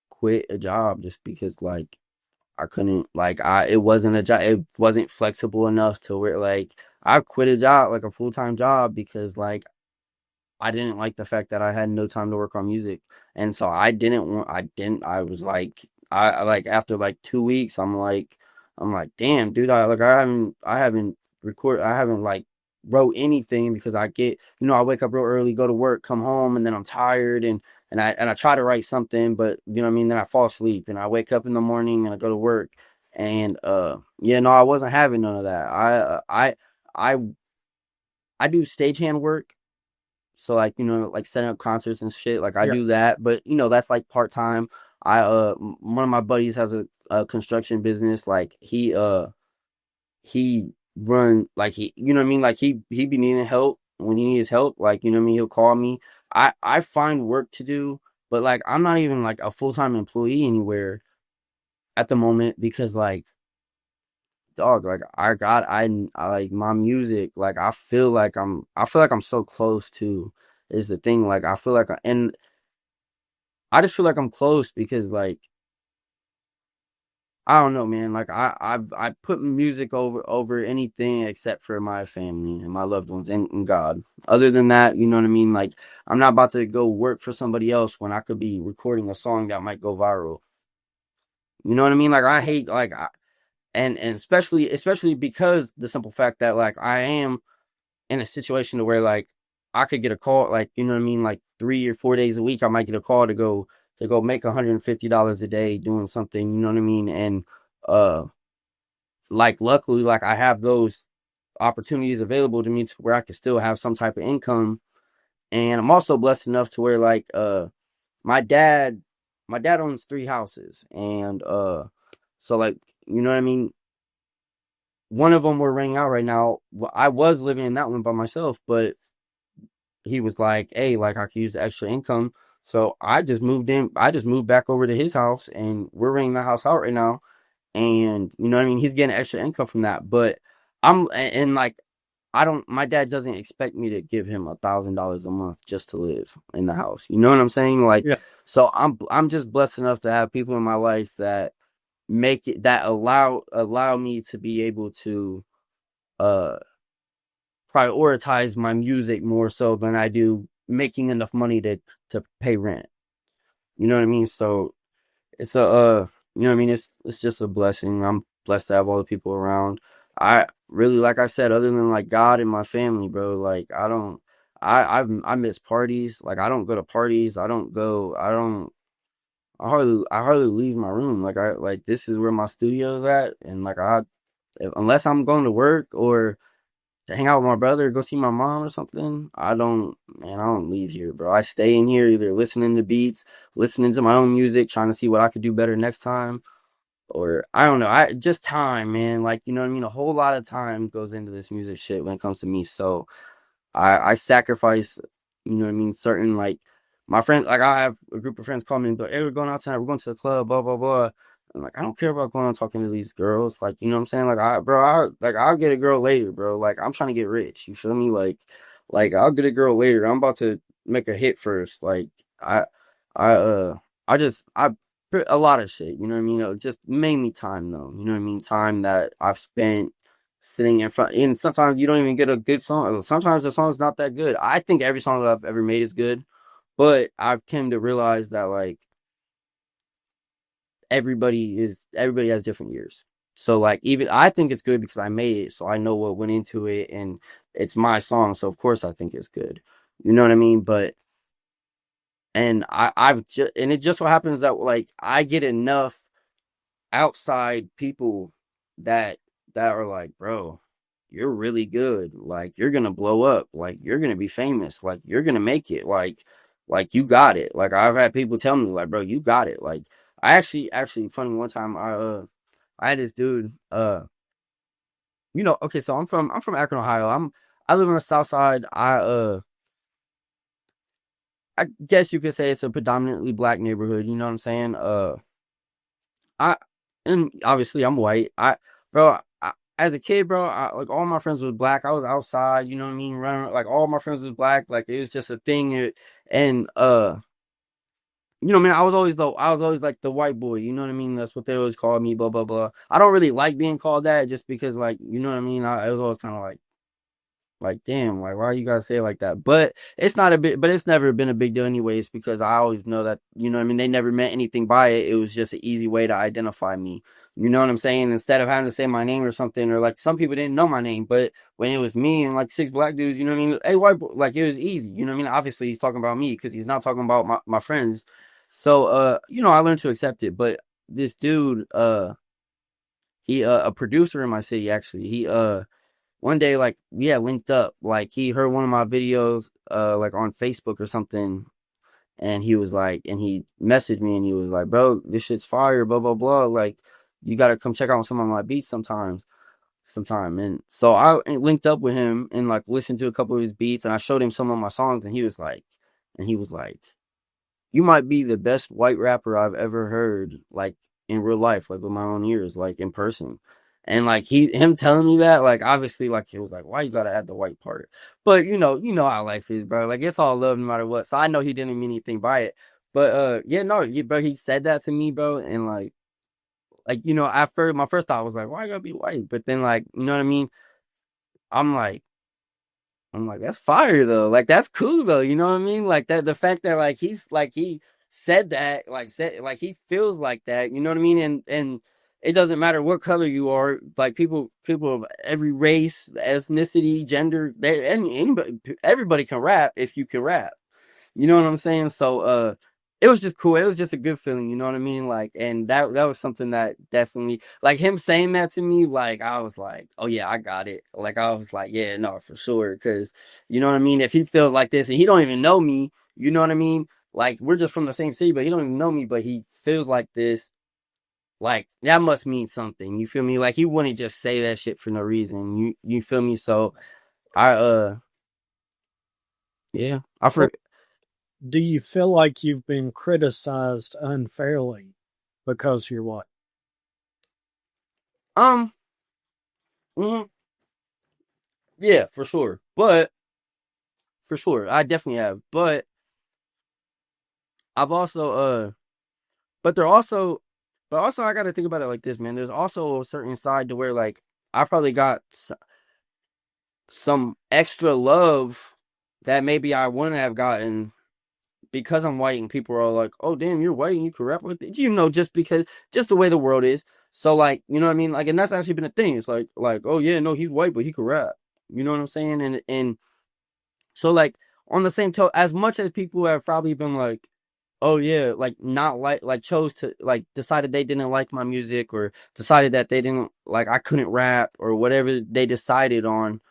quit a job just because like I couldn't it wasn't a job, it wasn't flexible enough to where like I quit a job like a full-time job because like I didn't like the fact that I had no time to work on music. And so I was like like after like 2 weeks I'm like damn dude I haven't like wrote anything because I get I wake up real early, go to work, come home, and then I'm tired and I try to write something, but you know what I mean, then I fall asleep and I wake up in the morning and I go to work and yeah, no, I wasn't having none of that. I I do stagehand work, so like like setting up concerts and shit, like I Yeah. do that, but that's like part time. One of my buddies has a construction business. Like he run like he you know what I mean, like he be needing help when he needs help. Like you know what I mean, he'll call me. I find work to do, but like I'm not even like a full time employee anywhere at the moment because like dog, like I like my music, like I feel like I'm so close to is the thing. Like I feel like and I just feel like I'm close because like I don't know, man. Like I put music over anything except for my family and my loved ones and God. Other than that, you know what I mean? Like I'm not about to go work for somebody else when I could be recording a song that might go viral. You know what I mean? Like I hate like and especially because the simple fact that like I am in a situation to where like I could get a call, like you know what I mean, like 3 or 4 days a week I might get a call to go make $150 a day doing something, you know what I mean? And uh like luckily like I have those opportunities available to me to where I can still have some type of income. And I'm also blessed enough to where like my dad my dad owns 3 houses, and so like you know what I mean, one of them we're renting out right now. Well, I was living in that one by myself, but he was like, "Hey, like I could use the extra income." So I just moved in. I just moved back over to his house, and we're renting the house out right now. And you know what I mean? He's getting extra income from that. But and like I don't. My dad doesn't expect me to give him $1,000 a month just to live in the house. You know what I'm saying? Like, Yeah. so I'm just blessed enough to have people in my life that make it that allow me to be able to uh prioritize my music more so than I do making enough money to pay rent. You know what I mean? So it's a you know what I mean, it's just a blessing. I'm blessed to have all the people around. I really, like I said, other than like God and my family, bro, like I don't I miss parties. Like I don't go to parties. I hardly leave my room. Like I like this is where my studio's at, and like unless I'm going to work or to hang out with my brother, go see my mom or something, I don't leave here, bro. I stay in here either listening to beats, listening to my own music, trying to see what I could do better next time, or I don't know. I just time, man. Like, you know what I mean? A whole lot of time goes into this music shit when it comes to me. So I sacrifice, you know what I mean, certain like my friends, like I have a group of friends call me and be like, "Hey, we're going out tonight, we're going to the club, blah blah blah." I'm like, I don't care about going out talking to these girls. Like, you know what I'm saying? Like I'll get a girl later, bro. Like I'm trying to get rich. You feel me? Like I'll get a girl later. I'm about to make a hit first. Like I I I put a lot of shit, you know what I mean? Just mainly time though. You know what I mean? Time that I've spent sitting in front, and sometimes you don't even get a good song. Sometimes the song's not that good. I think every song that I've ever made is good, but I've come to realize that like everybody has different ears. So like even I think it's good because I made it, so I know what went into it, and it's my song, so of course I think it's good. You know what I mean? But and I've just and it just so happens that like I get enough outside people that are like, bro, you're really good. Like you're gonna blow up. Like you're gonna be famous. Like you're gonna make it. Like you got it. Like I've had people tell me, like, bro, you got it. Like I actually funny one time I had this dude okay, so I'm from Akron, Ohio. I live on the south side. I guess you could say it's a predominantly black neighborhood, you know what I'm saying? I and obviously I'm white. Bro, as a kid, bro, like all my friends was black. I was outside, you know what I mean, running like all my friends was black. Like it was just a thing. And you know, man, I was always like the white boy. You know what I mean? That's what they always called me. Blah blah blah. I don't really like being called that just because, like, you know what I mean. I was always kind of like, damn, like, why you guys say it like that? But it's never been a big deal anyways, because I always know that, you know what I mean, they never meant anything by it. It was just an easy way to identify me. You know what I'm saying? Instead of having to say my name or something, or like some people didn't know my name, but when it was me and like 6 black dudes, you know what I mean? Hey, white boy, like it was easy. You know what I mean? Obviously he's talking about me because he's not talking about my friends. So, I learned to accept it. But this dude, he, a producer in my city, actually, he, one day, like, yeah, linked up. Like, he heard one of my videos, like on Facebook or something, and he was like, and he messaged me, and he was like, "Bro, this shit's fire, blah blah blah. Like, you gotta come check out some of my beats sometime." And so I linked up with him and like listened to a couple of his beats, and I showed him some of my songs, and he was like, you might be the best white rapper I've ever heard, like in real life, like with my own ears, like in person. And like him telling me that, like obviously, like it was like, why you gotta add the white part? But you know how life is, bro. Like it's all love no matter what. So I know he didn't mean anything by it. But yeah, no, bro, he said that to me, bro, and like like, at first, my first thought was like, why you gotta be white? But then, like, you know what I mean? I'm like, that's fire though. Like, that's cool though. You know what I mean? Like that, the fact that like he said that, like said, like he feels like that. You know what I mean? And it doesn't matter what color you are. Like people of every race, ethnicity, gender, anybody, everybody can rap if you can rap. You know what I'm saying? So it was just cool. It was just a good feeling, you know what I mean? Like, and that was something that definitely, like, him saying that to me, like, I was like, oh yeah, I got it. Like, I was like, yeah, no, for sure. Cause you know what I mean? If he feels like this and he don't even know me, you know what I mean? Like, we're just from the same city, but he don't even know me, but he feels like this. Like, that must mean something. You feel me? Like, he wouldn't just say that shit for no reason. You feel me? So I yeah, I for Well, do you feel like you've been criticized unfairly because you're white? um. mhm, Yeah, for sure. But for sure, I definitely have. But I've also but they're also but also I got to think about it like this, man. There's also a certain side to where like I probably got some extra love that maybe I wouldn't have gotten because I'm white and people are all like, "Oh, damn, you're white and you can rap with it." Just because just the way the world is. So like, you know what I mean? Like, and that's actually been a thing. It's like, "Oh yeah, no, he's white but he can rap." You know what I'm saying? And so like on the same token, as much as people have probably been like, oh yeah, like not like chose to like decided they didn't like my music or decided that they didn't like I couldn't rap or whatever they decided on.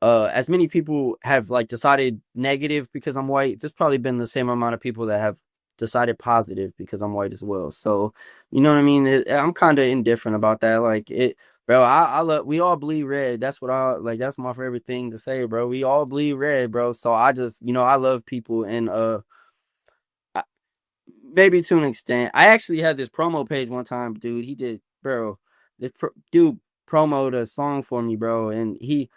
As many people have like decided negative because I'm white, there's probably been the same amount of people that have decided positive because I'm white as well. So, you know what I mean? I'm kind of indifferent about that. Like it, bro. I love. We all bleed red. That's what I like. That's my favorite thing to say, bro. We all bleed red, bro. So I just, I love people and I- maybe to an extent. I actually had this promo page one time, dude. He did, bro. Dude promoted a song for me, bro, and he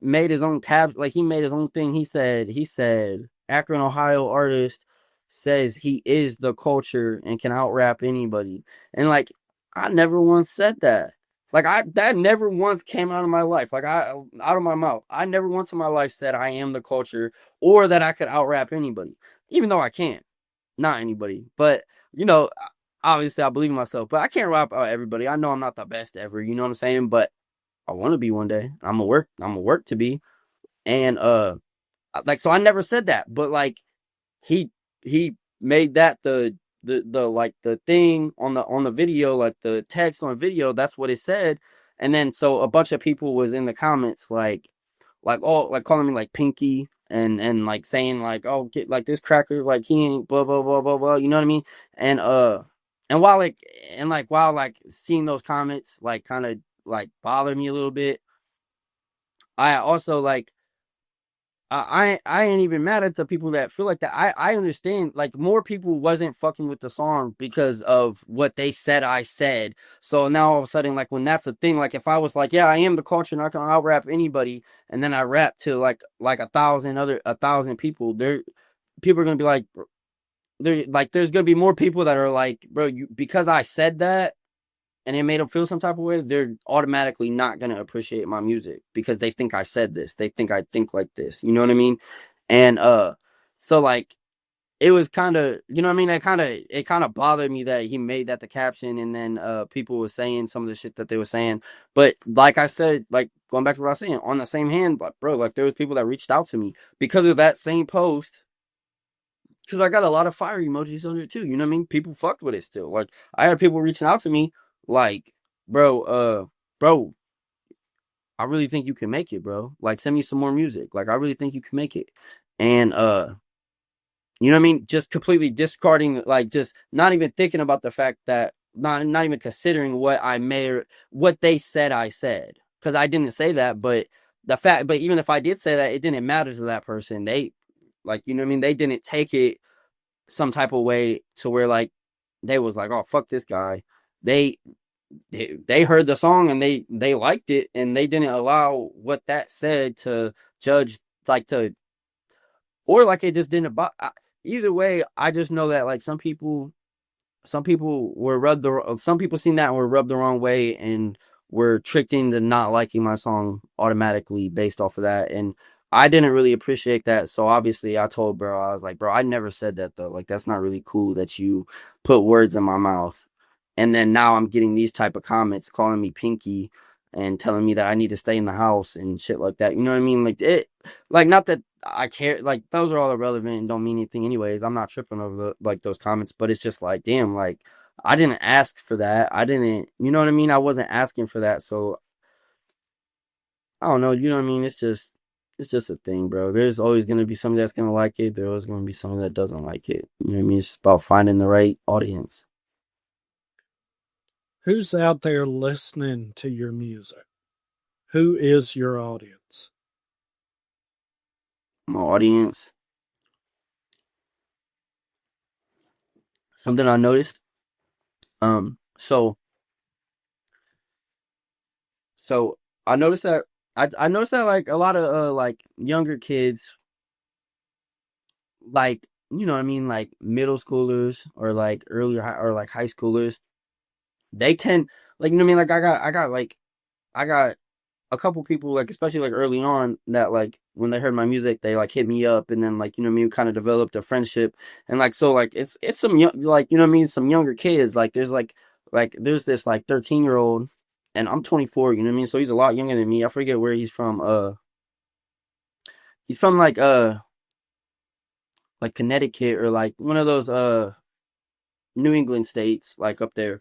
made his own tab, like he made his own thing. He said Akron, Ohio artist says he is the culture and can out rap anybody. And like I never once said that. Like that never once came out of my life. Like I out of my mouth. I never once in my life said I am the culture or that I could out rap anybody. Even though I can't. Not anybody. But you know, obviously I believe in myself. But I can't rap out everybody. I know I'm not the best ever, you know what I'm saying? But I want to be one day. I'm gonna work to be. And like so I never said that, but like he he made that the like the thing on the video, like the text on video, that's what it said. And then so a bunch of people was in the comments like all like calling me like Pinky and like saying like, oh, get like this cracker, like he ain't blah blah blah blah blah, you know what I mean? And and while like seeing those comments like kind of like bothered me a little bit, I also like I ain't even mad at the people that feel like that. I understand like more people wasn't fucking with the song because of what they said I said. So now all of a sudden like when that's a thing, like if I was like, yeah, I am the culture and I can out rap anybody, and then I rap to like a thousand people, people are gonna be like there's gonna be more people that are like, bro, you because I said that and it made them feel some type of way, they're automatically not gonna appreciate my music because they think I said this. They think I think like this. You know what I mean? And so like it was kind of, you know what I mean? It kind of bothered me that he made that the caption, and then people were saying some of the shit that they were saying. But like I said, like going back to what I was saying, on the same hand, but bro, like there was people that reached out to me because of that same post. Because I got a lot of fire emojis on it too. You know what I mean? People fucked with it still. Like I had people reaching out to me like, bro, bro, I really think you can make it, bro. Like send me some more music. Like I really think you can make it. And you know what I mean? Just completely discarding, like just not even thinking about the fact that not even considering what they said I said. Because I didn't say that, but even if I did say that, it didn't matter to that person. They like, you know what I mean? They didn't take it some type of way to where like they was like, oh fuck this guy. They they heard the song and they liked it, and they didn't allow what that said to judge, like to, or like it just didn't. Either way, I just know that like some people some people seen that and were rubbed the wrong way and were tricked into not liking my song automatically based off of that. And I didn't really appreciate that. So obviously I told bro, I was like, bro, I never said that though. Like that's not really cool that you put words in my mouth. And then now I'm getting these type of comments calling me pinky and telling me that I need to stay in the house and shit like that. You know what I mean? Like not that I care. Like those are all irrelevant and don't mean anything anyways. I'm not tripping over those comments, but it's just like, damn, like I didn't ask for that. I didn't, you know what I mean? I wasn't asking for that. So I don't know. You know what I mean? It's just a thing, bro. There's always going to be somebody that's going to like it. There's always going to be somebody that doesn't like it. You know what I mean? It's about finding the right audience. Who's out there listening to your music? Who is your audience? My audience. Something I noticed. Um, so so I noticed that I noticed that like a lot of like younger kids, like you know what I mean, like middle schoolers or like or like high schoolers, they tend like you know what I mean, like I got a couple people like especially like early on that like when they heard my music they like hit me up and then like you know what I mean kind of developed a friendship and like so like it's some young like you know what I mean some younger kids like there's this like 13-year-old and I'm 24, you know what I mean, so he's a lot younger than me. I forget where he's from. He's from like Connecticut or like one of those New England states like up there.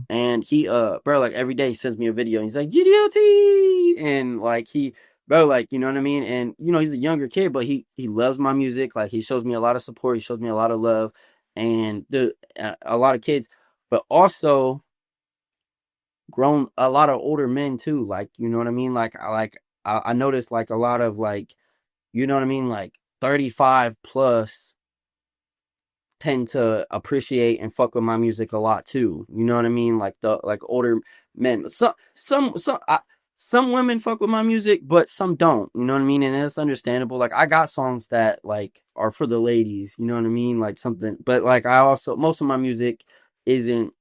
And he bro like every day he sends me a video and he's like Gdot3 and like he bro like you know what I mean, and you know he's a younger kid but he loves my music, like he shows me a lot of support, he shows me a lot of love, and a lot of kids, but also grown a lot of older men too, like you know what I mean, I noticed like a lot of like you know what I mean, like 35 plus tend to appreciate and fuck with my music a lot too. You know what I mean? Like the like older men. Some women fuck with my music, but some don't. You know what I mean? And it's understandable. Like I got songs that like are for the ladies. You know what I mean? Like something, but like I also most of my music isn't.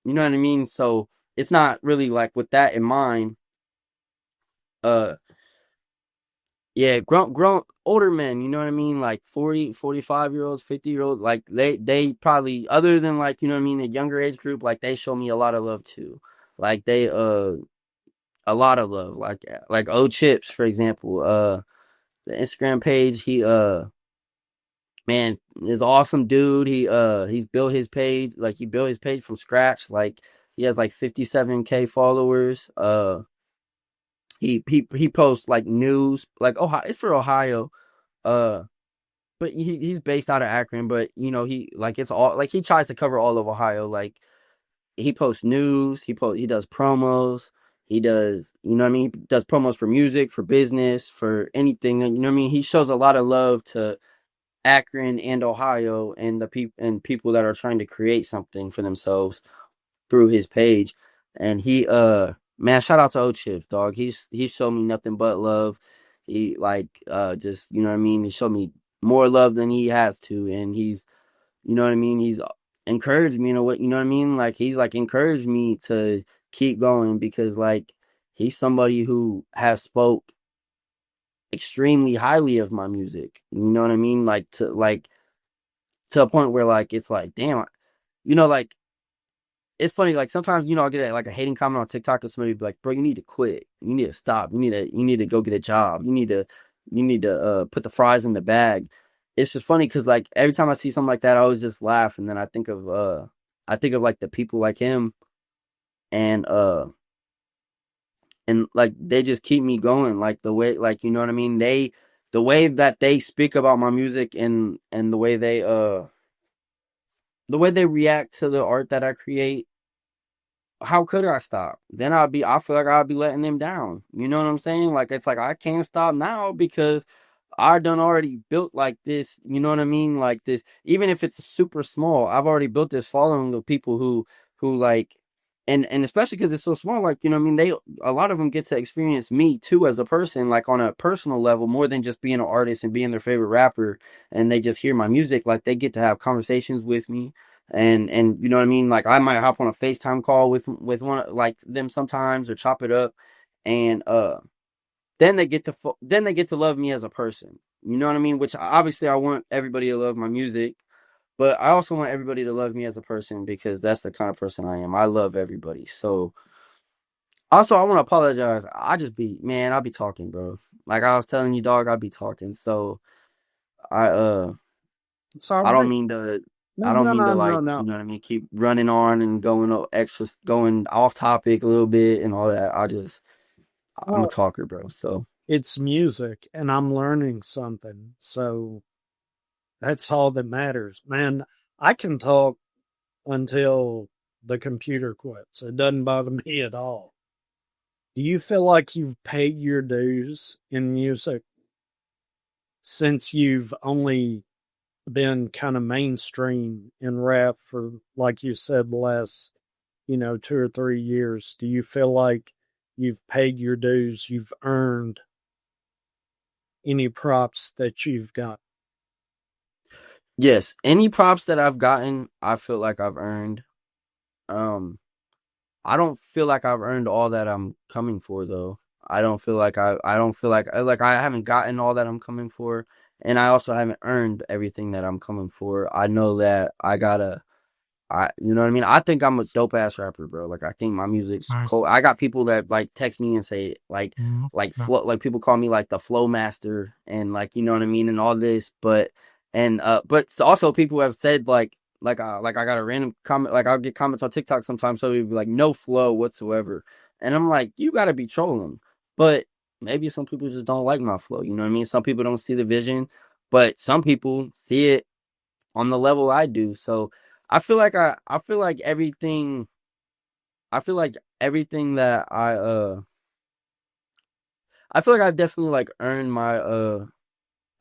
You know what I mean? So it's not really like with that in mind. Uh, Yeah, grown older men, you know what I mean? Like 40, 45 year olds, 50-year olds, like they probably other than like, you know what I mean, the younger age group, like they show me a lot of love too. Like they a lot of love. Like O Chips, for example, the Instagram page, he man, is awesome dude. He's built his page, like he built his page from scratch. Like he has like 57K followers. He posts like news, like Ohio, it's for Ohio. Uh but he's based out of Akron, but you know, he like it's all like he tries to cover all of Ohio. Like he posts news, he does promos, he does you know what I mean, he does promos for music, for business, for anything. You know what I mean? He shows a lot of love to Akron and Ohio and people that are trying to create something for themselves through his page. And he man, shout out to O Chips, dog. He showed me nothing but love. He like just you know what I mean, he showed me more love than he has to, and he's you know what I mean, he's encouraged me in a way, you know what I mean? Like he's like encouraged me to keep going because like he's somebody who has spoke extremely highly of my music. You know what I mean? Like to a point where like it's like damn, you know, like it's funny, like sometimes you know I get like a hating comment on TikTok or somebody be like, "Bro, you need to quit. You need to stop. You need to go get a job. You need to put the fries in the bag." It's just funny because like every time I see something like that, I always just laugh, and then I think of like the people like him, and like they just keep me going, like the way like you know what I mean. The way that they speak about my music and the way they react to the art that I create, how could I stop? Then I feel like I'd be letting them down. You know what I'm saying? Like, it's like, I can't stop now because I done already built like this, you know what I mean? Like this, even if it's super small, I've already built this following of people who like, and especially because it's so small, like, you know what I mean? A lot of them get to experience me too as a person, like on a personal level, more than just being an artist and being their favorite rapper. And they just hear my music. Like they get to have conversations with me and you know what I mean. Like I might hop on a FaceTime call with one like them sometimes or chop it up, and then then they get to love me as a person. You know what I mean? Which obviously I want everybody to love my music, but I also want everybody to love me as a person because that's the kind of person I am. I love everybody. So also I want to apologize. I'll be talking, bro. Like I was telling you, dog, I'll be talking. So I It's all I don't right. mean to No, I don't no, mean to no, no, like, you no. know what I mean, keep running on and going off topic a little bit and all that. I'm a Well, talker, bro. So it's music and I'm learning something. So that's all that matters. Man, I can talk until the computer quits. It doesn't bother me at all. Do you feel like you've paid your dues in music since you've only been kind of mainstream in rap for, like you said, the last, 2 or 3 years? Do you feel like you've paid your dues? You've earned any props that you've got? yes, any props that I've gotten, I feel like I've earned. Um, I don't feel like I've earned all that I'm coming for though. I don't feel like I haven't gotten all that I'm coming for, and I also haven't earned everything that I'm coming for. I know that you know what I mean? I think I'm a dope ass rapper, bro. Like I think my music's Nice. cool. I got people that like text me and say like Yeah. flow, like people call me like the flow master and like, you know what I mean, and all this, but also people have said like I got a random comment, like I'll get comments on TikTok sometimes, so it'd be like no flow whatsoever, and I'm like, you got to be trolling, but maybe some people just don't like my flow. You know what I mean? Some people don't see the vision, but some people see it on the level I do. So I feel like everything that I feel like I've definitely like earned my all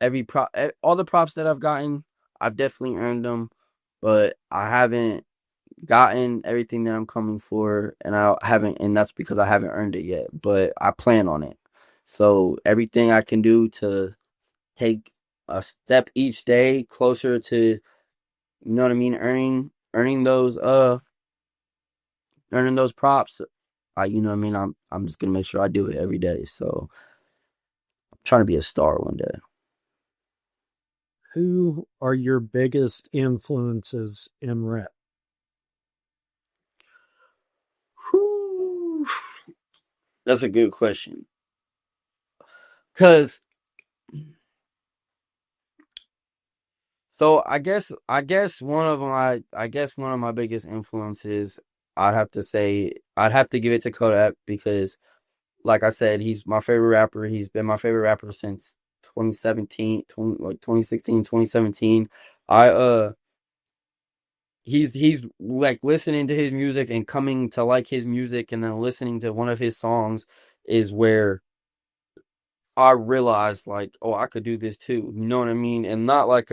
the props that I've gotten. I've definitely earned them, but I haven't gotten everything that I'm coming for, and I haven't, and that's because I haven't earned it yet. But I plan on it. So everything I can do to take a step each day closer to, you know what I mean, earning those props. You know what I mean. I'm just gonna make sure I do it every day. So I'm trying to be a star one day. Who are your biggest influences in rap? Whew. That's a good question. Cause so I guess one of my biggest influences, I'd have to give it to Kodak because like I said, he's my favorite rapper. He's been my favorite rapper since 2017, 2016, 2017. I he's like listening to his music and coming to like his music and then listening to one of his songs is where I realized like, oh, I could do this too. You know what I mean? And not like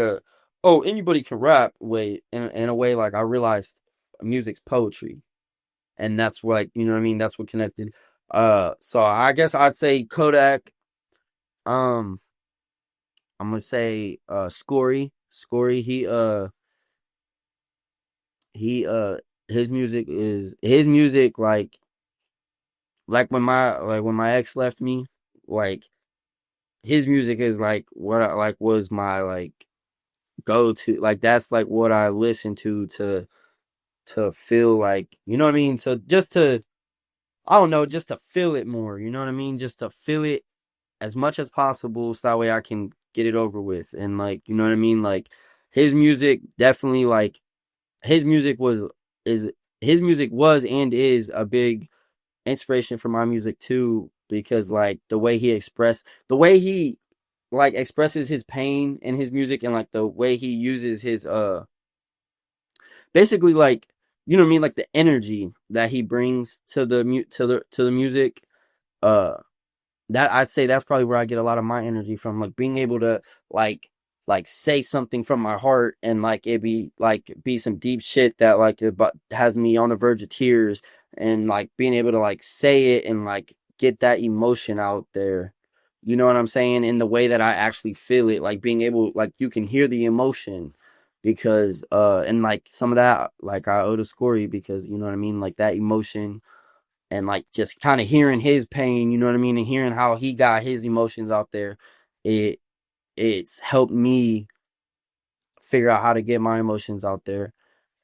oh, anybody can rap way in a way. Like I realized music's poetry, and that's what, you know what I mean. That's what connected. So I guess I'd say Kodak. Um, I'm gonna say Scory. Scory. He his music like when my ex left me, like his music is like what I like was my like go to, like that's like what I listen to feel like, you know what I mean, so just to, I don't know, just to feel it more, you know what I mean, just to feel it as much as possible so that way I can get it over with, and like, you know what I mean, like his music definitely like his music was is his music was and is a big inspiration for my music too, because like the way he like expresses his pain in his music, and like the way he uses his basically like, you know what I mean, like the energy that he brings to the music, uh that I'd say that's probably where I get a lot of my energy from, like being able to like say something from my heart, and like it be some deep shit that like it but has me on the verge of tears, and like being able to like say it and like get that emotion out there, you know what I'm saying, in the way that I actually feel it, like being able, like you can hear the emotion, because and like some of that like I owe to Scory because you know what I mean, like that emotion and like just kind of hearing his pain, you know what I mean, and hearing how he got his emotions out there, it it's helped me figure out how to get my emotions out there.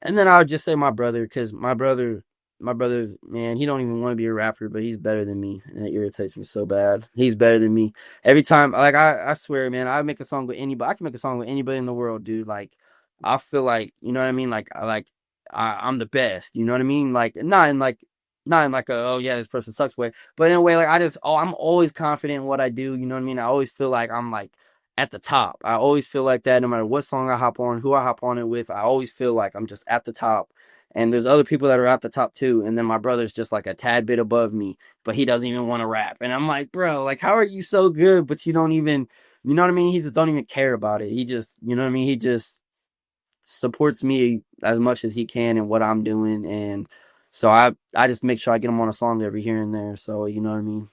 And then I would just say my brother, because my brother, man, he don't even want to be a rapper, but he's better than me, and it irritates me so bad. He's better than me every time. Like I swear, man, I make a song with anybody. I can make a song with anybody in the world, dude. Like I feel like you know what I mean. I'm the best. You know what I mean? Like not in like a oh yeah this person sucks way, but in a way like I'm always confident in what I do. You know what I mean? I always feel like I'm like at the top. I always feel like that no matter what song I hop on, who I hop on it with. I always feel like I'm just at the top. And there's other people that are at the top too. And then my brother's just like a tad bit above me, but he doesn't even want to rap. And I'm like, bro, like, how are you so good, but you don't even, you know what I mean? He just don't even care about it. He just, you know what I mean? He just supports me as much as he can in what I'm doing. And so I just make sure I get him on a song every here and there. So, you know what I mean?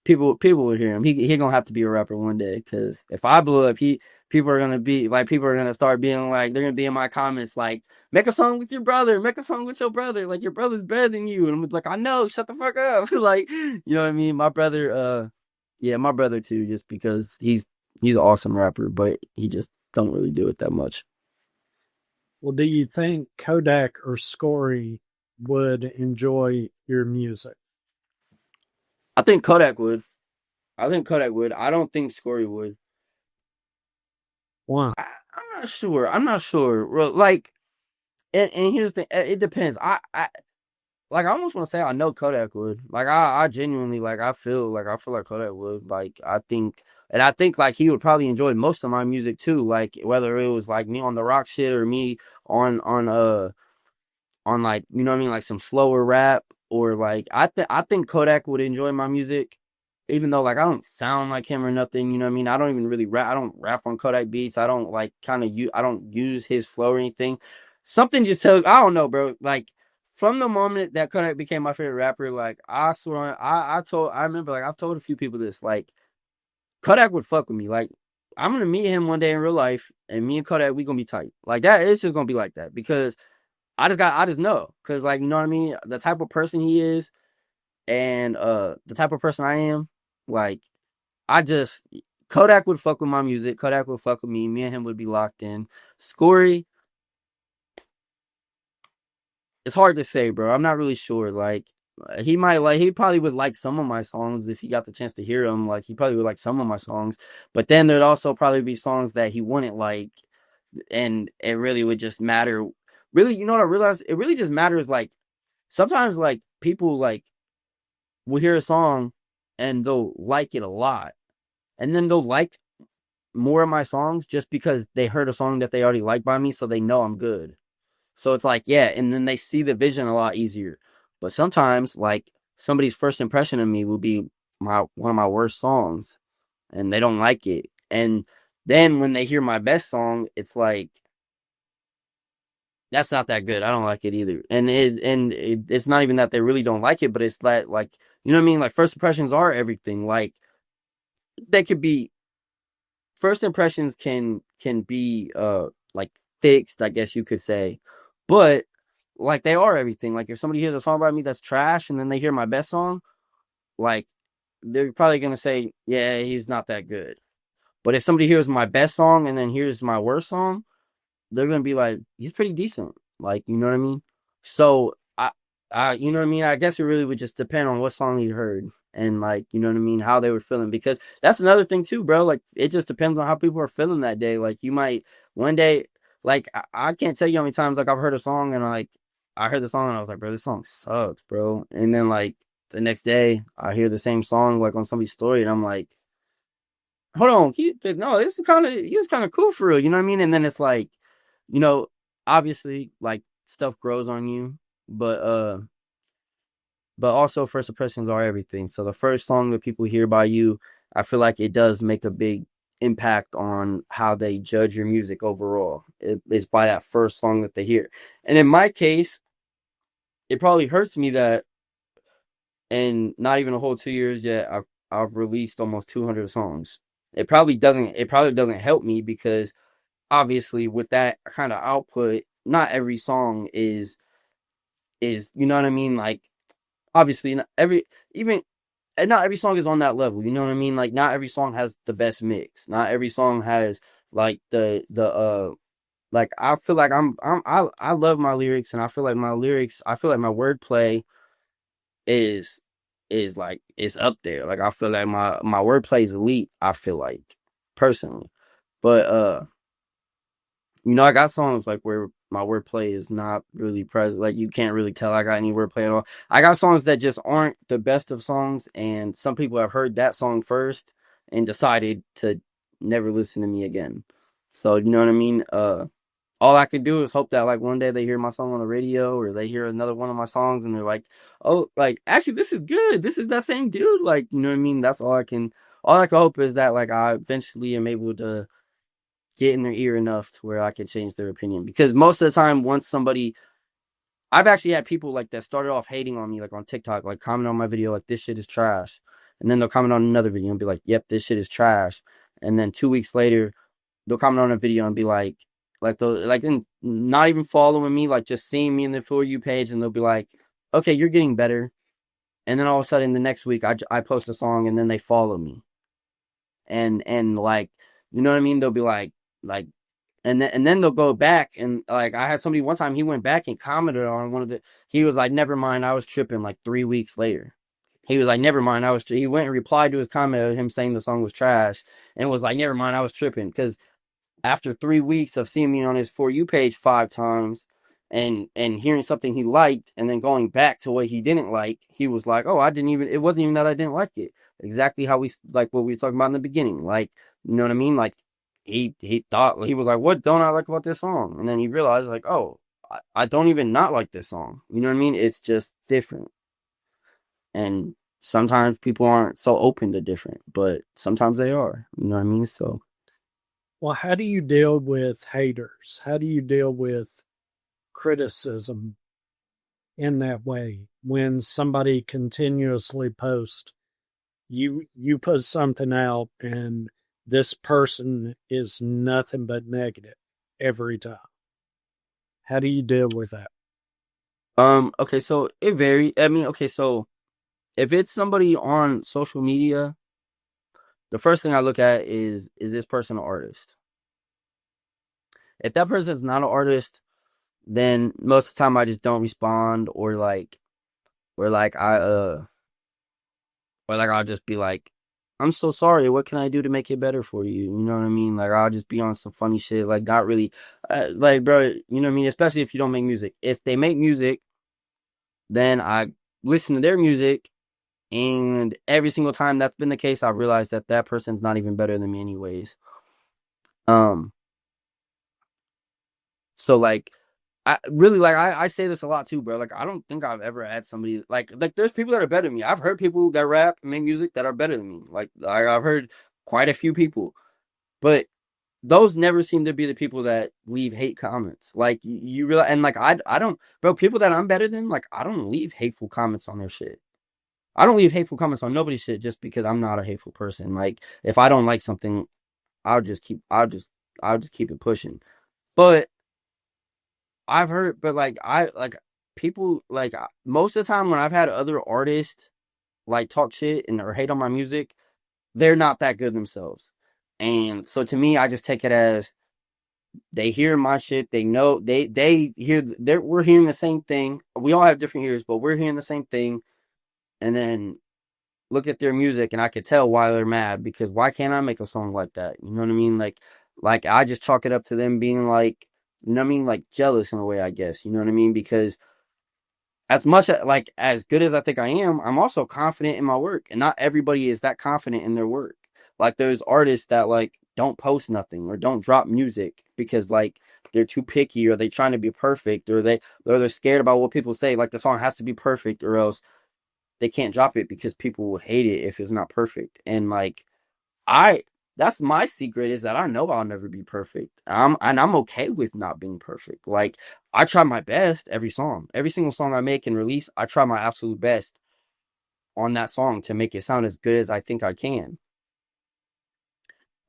People will hear him. He gonna have to be a rapper one day. Because if I blew up, people are gonna start being like they're gonna be in my comments like make a song with your brother, make a song with your brother. Like your brother's better than you, and I'm like I know, shut the fuck up. Like you know what I mean. My brother, yeah, my brother too. Just because he's an awesome rapper, but he just don't really do it that much. Well, do you think Kodak or Scory would enjoy your music? I think Kodak would. I think Kodak would. I don't think Scory would. Why? I'm not sure. I'm not sure. Well, like, and here's the thing. It depends. I almost want to say I know Kodak would. Like I genuinely like I feel like Kodak would. Like I think like he would probably enjoy most of my music too. Like whether it was like me on the rock shit or me on like you know what I mean like some slower rap or like I think Kodak would enjoy my music even though like I don't sound like him or nothing, you know what I mean? I don't even really rap. I don't rap on Kodak beats. I don't like I don't use his flow or anything. Something just tells I don't know, bro. Like from the moment that Kodak became my favorite rapper, like I swear I remember like I've told a few people this, like Kodak would fuck with me. Like I'm gonna meet him one day in real life and me and Kodak we gonna be tight. Like that it's just gonna be like that because I just know because like you know what I mean the type of person he is and the type of person I am like I just Kodak would fuck with my music. Kodak would fuck with me. Me and him would be locked in. Scory, it's hard to say, bro. I'm not really sure. Like he probably would like some of my songs if he got the chance to hear them. Like he probably would like some of my songs, but then there'd also probably be songs that he wouldn't like, and it really would just matter. Really, you know what I realized? It really just matters. Like sometimes, like people like will hear a song and they'll like it a lot, and then they'll like more of my songs just because they heard a song that they already like by me, so they know I'm good. So it's like, yeah, and then they see the vision a lot easier. But sometimes, like somebody's first impression of me will be my one of my worst songs, and they don't like it. And then when they hear my best song, it's like that's not that good. I don't like it either. It's not even that they really don't like it, but it's that like you know what I mean. Like first impressions are everything. Like they could be first impressions can be like fixed, I guess you could say. But like they are everything. Like if somebody hears a song about me that's trash and then they hear my best song, like they're probably gonna say, yeah, he's not that good. But if somebody hears my best song and then hears my worst song, they're gonna be like, he's pretty decent. Like, you know what I mean? So you know what I mean? I guess it really would just depend on what song you heard and like, you know what I mean, how they were feeling. Because that's another thing too, bro. Like it just depends on how people are feeling that day. Like you might one day, like I can't tell you how many times like I've heard a song and like I heard the song and I was like, bro, this song sucks, bro. And then like the next day I hear the same song like on somebody's story and I'm like, hold on, no, this is kind of he was kind of cool for real, you know what I mean? And then it's like, you know, obviously like stuff grows on you, but but also first impressions are everything. So the first song that people hear by you, I feel like it does make a big impact on how they judge your music overall. It's by that first song that they hear. And in my case, it probably hurts me that in not even a whole 2 years yet, I've released almost 200 songs. It probably doesn't help me because obviously with that kind of output, not every song is you know what I mean? Like obviously not every even and not every song is on that level, you know what I mean? Like not every song has the best mix. Not every song has like the like I feel like I love my lyrics, and I feel like I feel like my wordplay is like is up there. Like I feel like my wordplay is elite, I feel like personally. But I got songs like where my wordplay is not really present. Like you can't really tell I got any wordplay at all. I got songs that just aren't the best of songs, and some people have heard that song first and decided to never listen to me again. So you know what I mean? All I can do is hope that like one day they hear my song on the radio, or they hear another one of my songs and they're like, "Oh, like actually this is good. This is that same dude." Like, you know what I mean? That's all I can hope is that like I eventually am able to get in their ear enough to where I can change their opinion. Because most of the time, once somebody, I've actually had people like that started off hating on me, like on TikTok, like comment on my video, like this shit is trash, and then they'll comment on another video and be like, "Yep, this shit is trash," and then 2 weeks later, they'll comment on a video and be like they'll like not even following me, like just seeing me in the For You page, and they'll be like, "Okay, you're getting better," and then all of a sudden the next week I post a song and then they follow me, and like you know what I mean? They'll be like and then they'll go back, and like I had somebody one time, he went back and commented on one of the, he was like, "Never mind, I was tripping," like 3 weeks later. He was like, "Never mind, he went and replied to his comment of him saying the song was trash, and was like, "Never mind, I was tripping," because after 3 weeks of seeing me on his For You page 5 times and hearing something he liked and then going back to what he didn't like, he was like, "Oh, it wasn't even that I didn't like it." Exactly how we, like what we were talking about in the beginning. Like, you know what I mean? Like, he thought, he was like, "What don't I like about this song?" And then he realized, like, "Oh, I don't even not like this song." You know what I mean? It's just different. And sometimes people aren't so open to different, but sometimes they are. You know what I mean? So, Well, how do you deal with haters? How do you deal with criticism in that way when somebody continuously posts, you put something out and this person is nothing but negative every time? How do you deal with that? okay, so it varies. I mean, okay, so if it's somebody on social media, the first thing I look at is this person an artist? If that person is not an artist, then most of the time I just don't respond, or like I'll just be like, "I'm so sorry. What can I do to make it better for you?" You know what I mean? Like I'll just be on some funny shit, like not really, like bro. You know what I mean? Especially if you don't make music. If they make music, then I listen to their music. And every single time that's been the case, I've realized that that person's not even better than me, anyways. Um, so like, I really like I say this a lot too, bro. Like, I don't think I've ever had somebody like there's people that are better than me. I've heard people that rap and make music that are better than me. Like, I've heard quite a few people, but those never seem to be the people that leave hate comments. Like, you realize, and like I don't, bro. People that I'm better than, like, I don't leave hateful comments on their shit. I don't leave hateful comments on nobody's shit just because I'm not a hateful person. Like, if I don't like something, I'll just keep I'll just keep it pushing. But I've heard, but like people like most of the time when I've had other artists like talk shit and or hate on my music, they're not that good themselves. And so to me, I just take it as they hear my shit, they know they hear, we're hearing the same thing. We all have different ears, but we're hearing the same thing. And then look at their music and I could tell why they're mad, because why can't I make a song like that? You know what I mean? Like I just chalk it up to them being like, you know what I mean? Like jealous in a way, I guess. You know what I mean? Because as much like as good as I think I am, I'm also confident in my work, and not everybody is that confident in their work. Like those artists that like don't post nothing or don't drop music because like they're too picky, or they trying to be perfect, or they're scared about what people say. Like the song has to be perfect or else they can't drop it because people will hate it if it's not perfect. And like I that's my secret, is that I know I'll never be perfect. I'm okay with not being perfect. Like I try my best every song. Every single song I make and release, I try my absolute best on that song to make it sound as good as I think I can.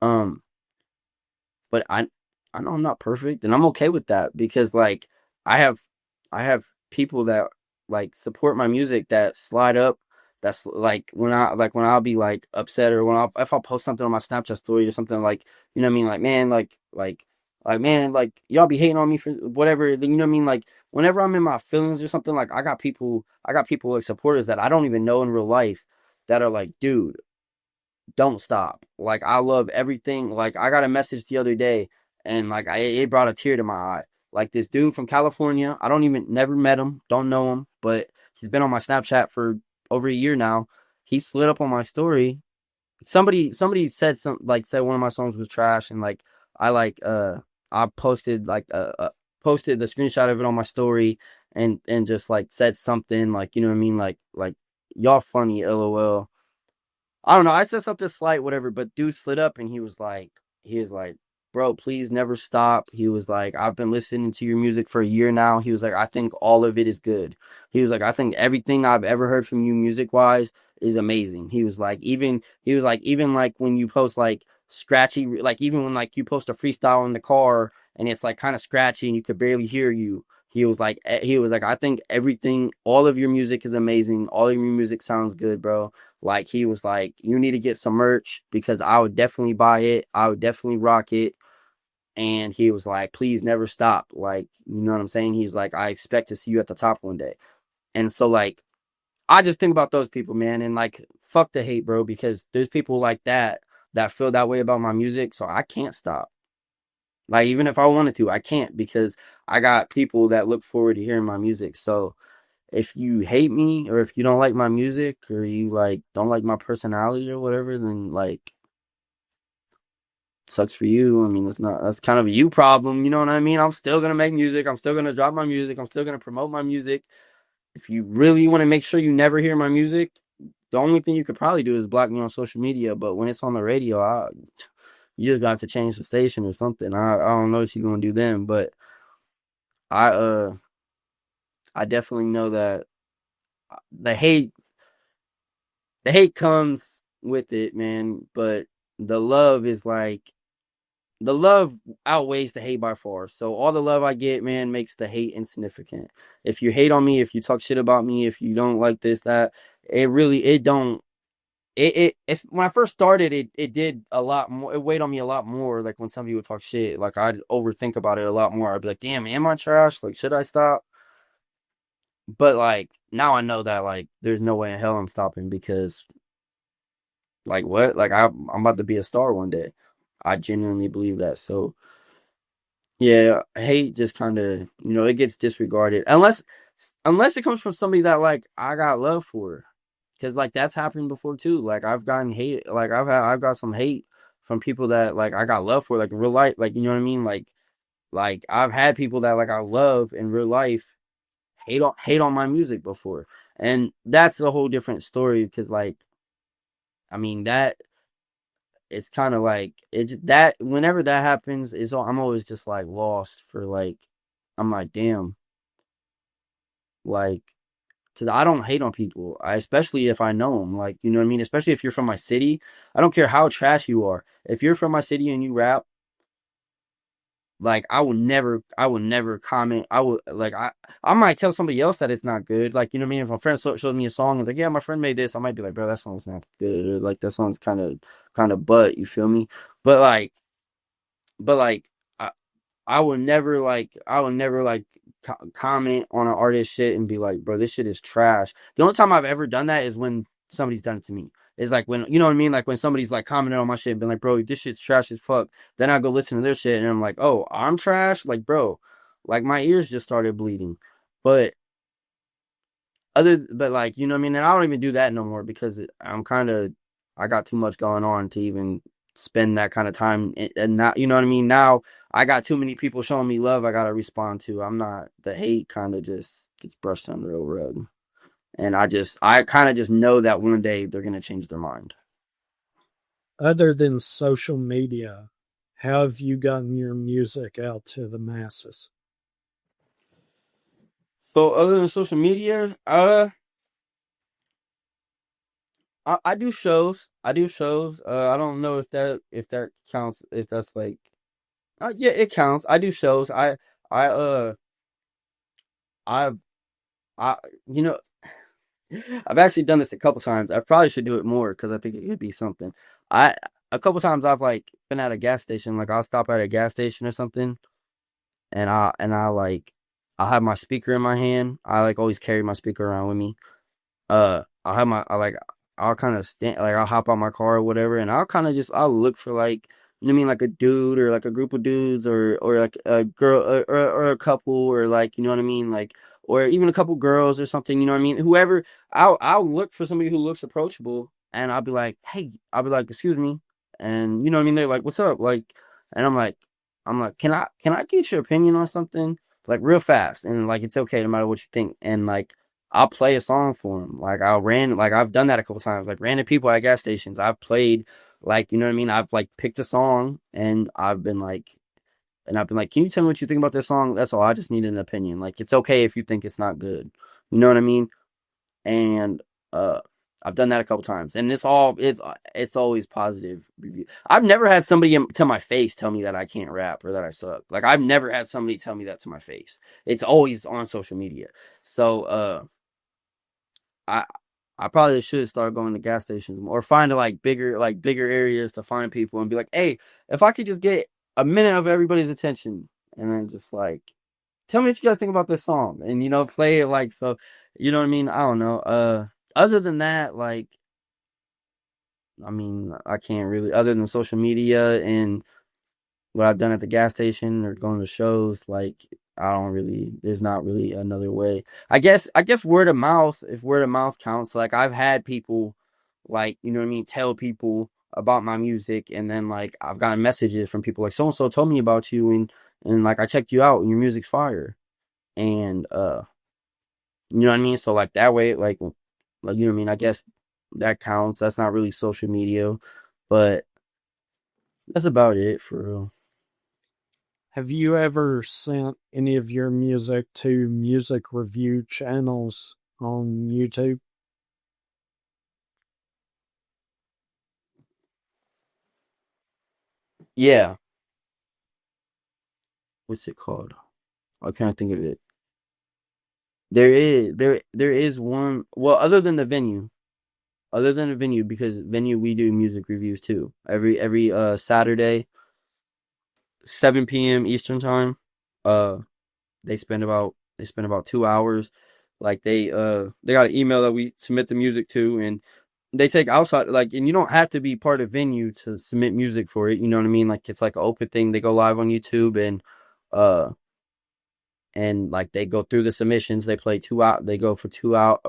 Um but I know I'm not perfect, and I'm okay with that because like I have I have people that like support my music that slide up. That's like when I'll be like upset or when I'll post something on my Snapchat story or something like you know what I mean like man like man like y'all be hating on me for whatever you know what I mean like whenever I'm in my feelings or something like I got people like supporters that I don't even know in real life that are like dude don't stop. Like I love everything. Like I got a message the other day, and like it brought a tear to my eye. Like this dude from California, I don't even never met him, don't know him, but he's been on my Snapchat for over a year now. He slid up on my story. Somebody said said one of my songs was trash, and like I like I posted posted the screenshot of it on my story, and just like said something like you know what I mean like y'all funny, lol. I don't know. I said something slight, whatever, but dude slid up and he was like, bro, please never stop. He was like, I've been listening to your music for a year now. He was like, I think all of it is good. He was like, I think everything I've ever heard from you music wise is amazing. He was like, even like when you post like scratchy, like even when like you post a freestyle in the car and it's like kind of scratchy and you could barely hear you. He was like, I think everything, all of your music is amazing. All of your music sounds good, bro. Like he was like, you need to get some merch because I would definitely buy it. I would definitely rock it. And he was like, please never stop. Like, you know what I'm saying? He's like, I expect to see you at the top one day. And so like, I just think about those people, man, and like, fuck the hate, bro, because there's people like that that feel that way about my music. So I can't stop. Like, even if I wanted to, I can't because I got people that look forward to hearing my music. So if you hate me or if you don't like my music or you like don't like my personality or whatever, then like sucks for you. I mean, that's kind of a you problem, you know what I mean? I'm still gonna make music, I'm still gonna drop my music, I'm still gonna promote my music. If you really want to make sure you never hear my music, the only thing you could probably do is block me on social media. But when it's on the radio, you just got to change the station or something. I don't know what you're gonna do then, but I I definitely know that the hate the hate comes with it, man, but the love is like the love outweighs the hate by far. So all the love I get, man, makes the hate insignificant. If you hate on me, if you talk shit about me, if you don't like this, that, it don't it's when I first started it did a lot more it weighed on me a lot more like when somebody would talk shit. Like I'd overthink about it a lot more. I'd be like, damn, am I trash? Like should I stop? But like now I know that like there's no way in hell I'm stopping because like what? Like I'm about to be a star one day. I genuinely believe that. So yeah, hate just kind of it gets disregarded unless it comes from somebody that like I got love for, because like that's happened before too. Like I've gotten hate, like I've got some hate from people that like I got love for, like in real life, like you know what I mean, like I've had people that like I love in real life hate on my music before, and that's a whole different story because like I mean that it's kind of like that whenever that happens is I'm always just like lost for like I'm like damn like because I don't hate on people, especially if I know them, like you know what I mean, especially if you're from my city. I don't care how trash you are, if you're from my city and you rap, like I will never comment. I would like I might tell somebody else that it's not good, like you know what I mean. If a friend showed me a song and like yeah my friend made this, I might be like bro that song's not good, or like that song's kind of butt, you feel me, but like but like I would never like comment on an artist shit and be like, bro, this shit is trash. The only time I've ever done that is when somebody's done it to me. It's like when you know what I mean, like when somebody's like commenting on my shit and been like, bro, this shit's trash as fuck. Then I go listen to their shit and I'm like, oh, I'm trash, like bro, like my ears just started bleeding. But but like you know what I mean, and I don't even do that no more because I got too much going on to even spend that kind of time and now you know what I mean. Now I got too many people showing me love I gotta respond to. I'm not the hate kind of just gets brushed under the rug, and I kind of just know that one day they're gonna change their mind. Other than social media, how have you gotten your music out to the masses? So other than social media, I do shows. I do shows. I don't know if that counts, if that's like Yeah, it counts. I do shows. I I've I you know I've actually done this a couple times. I probably should do it more because I think it could be something. I a couple times I've like been at a gas station, like I'll stop at a gas station or something, and I like I'll have my speaker in my hand. I like always carry my speaker around with me. I'll have my I like I'll kind of stand like I'll hop out my car or whatever, and I'll kind of just I'll look for like you know what I mean like a dude or like a group of dudes or like a girl or a couple or like you know what I mean like or even a couple girls or something you know what I mean whoever I'll look for somebody who looks approachable and I'll be like hey I'll be like excuse me and you know what I mean they're like what's up like and I'm like can I get your opinion on something like real fast and like it's okay no matter what you think and like I'll play a song for them. Like I've done that a couple times. Like random people at gas stations. I've played, like you know what I mean. I've like picked a song and I've been like, can you tell me what you think about this song? That's all. I just need an opinion. Like it's okay if you think it's not good. You know what I mean? And uh, I've done that a couple times, and it's always positive review. I've never had somebody to my face tell me that I can't rap or that I suck. Like I've never had somebody tell me that to my face. It's always on social media. So I I probably should start going to gas stations more, or find bigger areas to find people and be like, hey, if I could just get a minute of everybody's attention, and then just like tell me what you guys think about this song, and play it like so, you know what I mean? I don't know. Other than that, like, I mean, I can't really, other than social media and what I've done at the gas station or going to shows, like I don't really there's not really another way. I guess word of mouth, if word of mouth counts, like I've had people like, you know what I mean, tell people about my music and then like I've gotten messages from people like so and so told me about you and like I checked you out and your music's fire. And you know what I mean? So like that way like you know what I mean? I guess that counts. That's not really social media, but that's about it for real. Have you ever sent any of your music to music review channels on YouTube? Yeah. What's it called? I can't think of it. There is one. Well, other than the venue, because venue we do music reviews too. Every Saturday, 7 p.m. Eastern time. Uh, they spend about 2 hours. Like they got an email that we submit the music to, and they take outside like, and you don't have to be part of venue to submit music for it. You know what I mean? Like it's like an open thing. They go live on YouTube uh and like they go through the submissions. They play 2 out. They go for 2 out,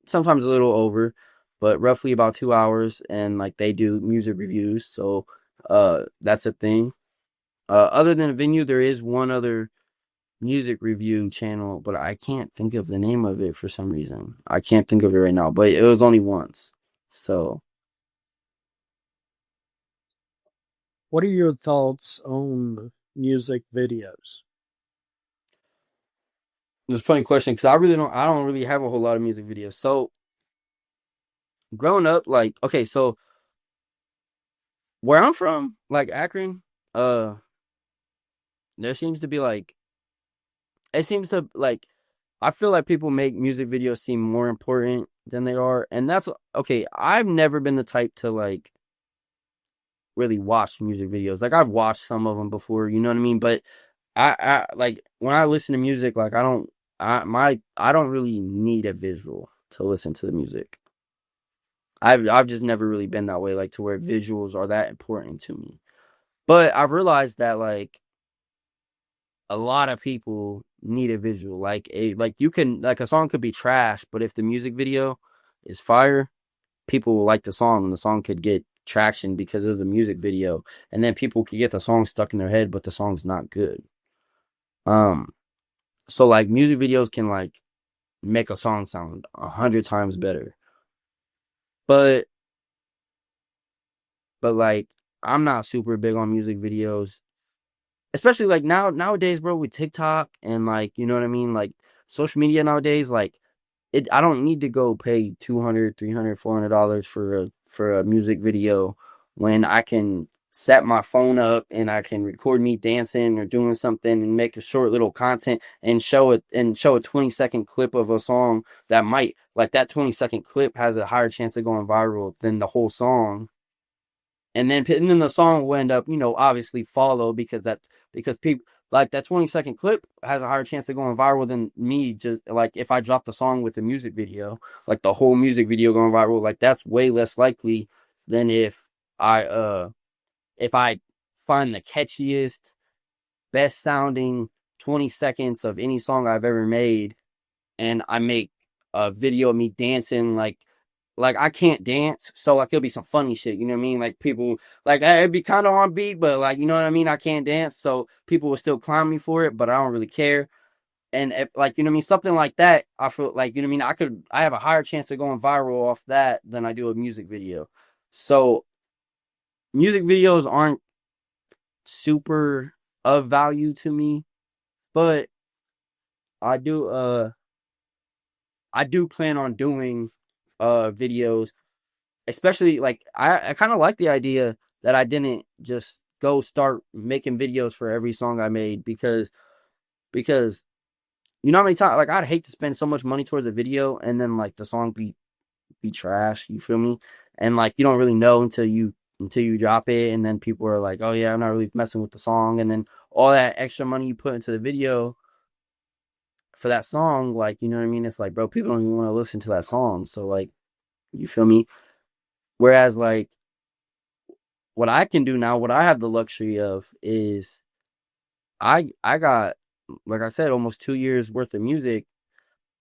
sometimes a little over, but roughly about 2 hours. And like they do music reviews. So that's a thing. Other than a venue, there is one other music review channel, but I can't think of the name of it for some reason. I can't think of it right now, but it was only once. So What are your thoughts on music videos? it's a funny question because I don't really have a whole lot of music videos. So growing up, like okay, so where I'm from, like Akron, uh there seems to be like it seems to like I feel like people make music videos seem more important than they are, and that's okay. I've never been the type to like really watch music videos. Like I've watched some of them before, you know what I mean? But I like when I listen to music, like I don't really need a visual to listen to the music. I've just never really been that way, like to where visuals are that important to me. But I've realized that like a lot of people need a visual. Like you can like a song could be trash, but if the music video is fire, people will like the song and the song could get traction because of the music video. And then people could get the song stuck in their head, but the song's not good. Um so like music videos can like make a song sound 100 times better. But like I'm not super big on music videos. Especially like nowadays, bro, with TikTok and like you know what I mean, like social media nowadays, like I don't need to go pay 200, 300, $400 for a music video when I can set my phone up and I can record me dancing or doing something and make a short little content and show a 20-second clip of a song that might, like, that 20-second clip has a higher chance of going viral than the whole song. And then the song will end up, obviously follow, because people, like, that 20-second clip has a higher chance of going viral than me, just like if I drop the song with the music video, like the whole music video going viral, like that's way less likely than I uh if I find the catchiest, best sounding 20 seconds of any song I've ever made, and I make a video of me dancing, like I can't dance, so like it'll be some funny shit, you know what I mean? Like people, like it'd be kind of on beat, but like, you know what I mean? I can't dance, so people will still clown me for it, but I don't really care. And if, like, you know what I mean, something like that, I feel like, you know what I mean, I have a higher chance of going viral off that than I do a music video. So music videos aren't super of value to me, but I do I do plan on doing videos, especially like I kind of like the idea that I didn't just go start making videos for every song I made, because you know how many times, like, I'd hate to spend so much money towards a video and then like the song be trash, you feel me? And like you don't really know until you drop it, and then people are like, "Oh yeah, I'm not really messing with the song." And then all that extra money you put into the video for that song, like, you know what I mean? It's like, bro, people don't even want to listen to that song. So like, you feel me? Whereas like what I can do now, what I have the luxury of is I got, like I said, almost 2 years worth of music.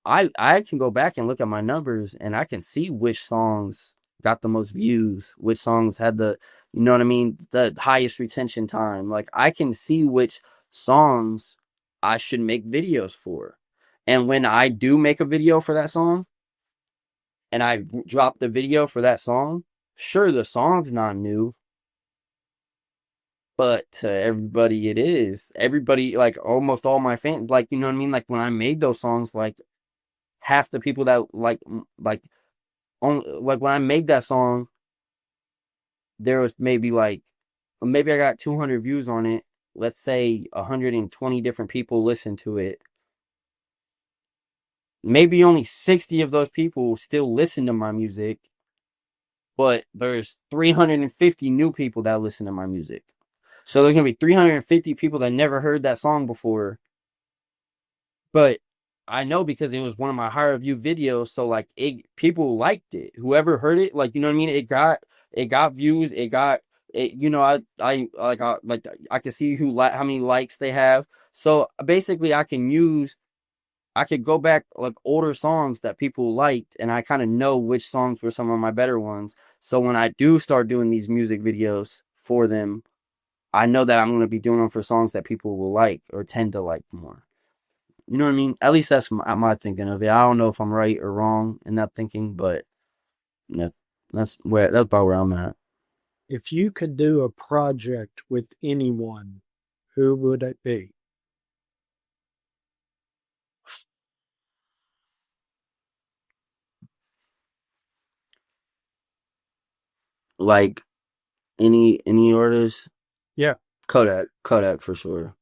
I can go back and look at my numbers and I can see which songs got the most views, which songs had the, you know what I mean, the highest retention time. Like I can see which songs I should make videos for. And when I do make a video for that song and I drop the video for that song, sure, the song's not new, but to everybody it is. Everybody, like almost all my fans, like, you know what I mean? Like when I made those songs, like half the people that like on, like when I made that song, there was maybe I got 200 views on it. Let's say 120 different people listened to it. Maybe only 60 of those people still listen to my music, but there's 350 new people that listen to my music. So there's going to be 350 people that never heard that song before. But I know because it was one of my higher view videos, so like people liked it. Whoever heard it, like, you know what I mean, it got views, it got it. I can see how many likes they have. So basically, I could go back like older songs that people liked, and I kind of know which songs were some of my better ones. So when I do start doing these music videos for them, I know that I'm going to be doing them for songs that people will like or tend to like more. You know what I mean? At least that's my thinking of it. I don't know if I'm right or wrong in that thinking, but yeah, that's about where I'm at. If you could do a project with anyone, who would it be? Like any artist, Yeah. Kodak for sure.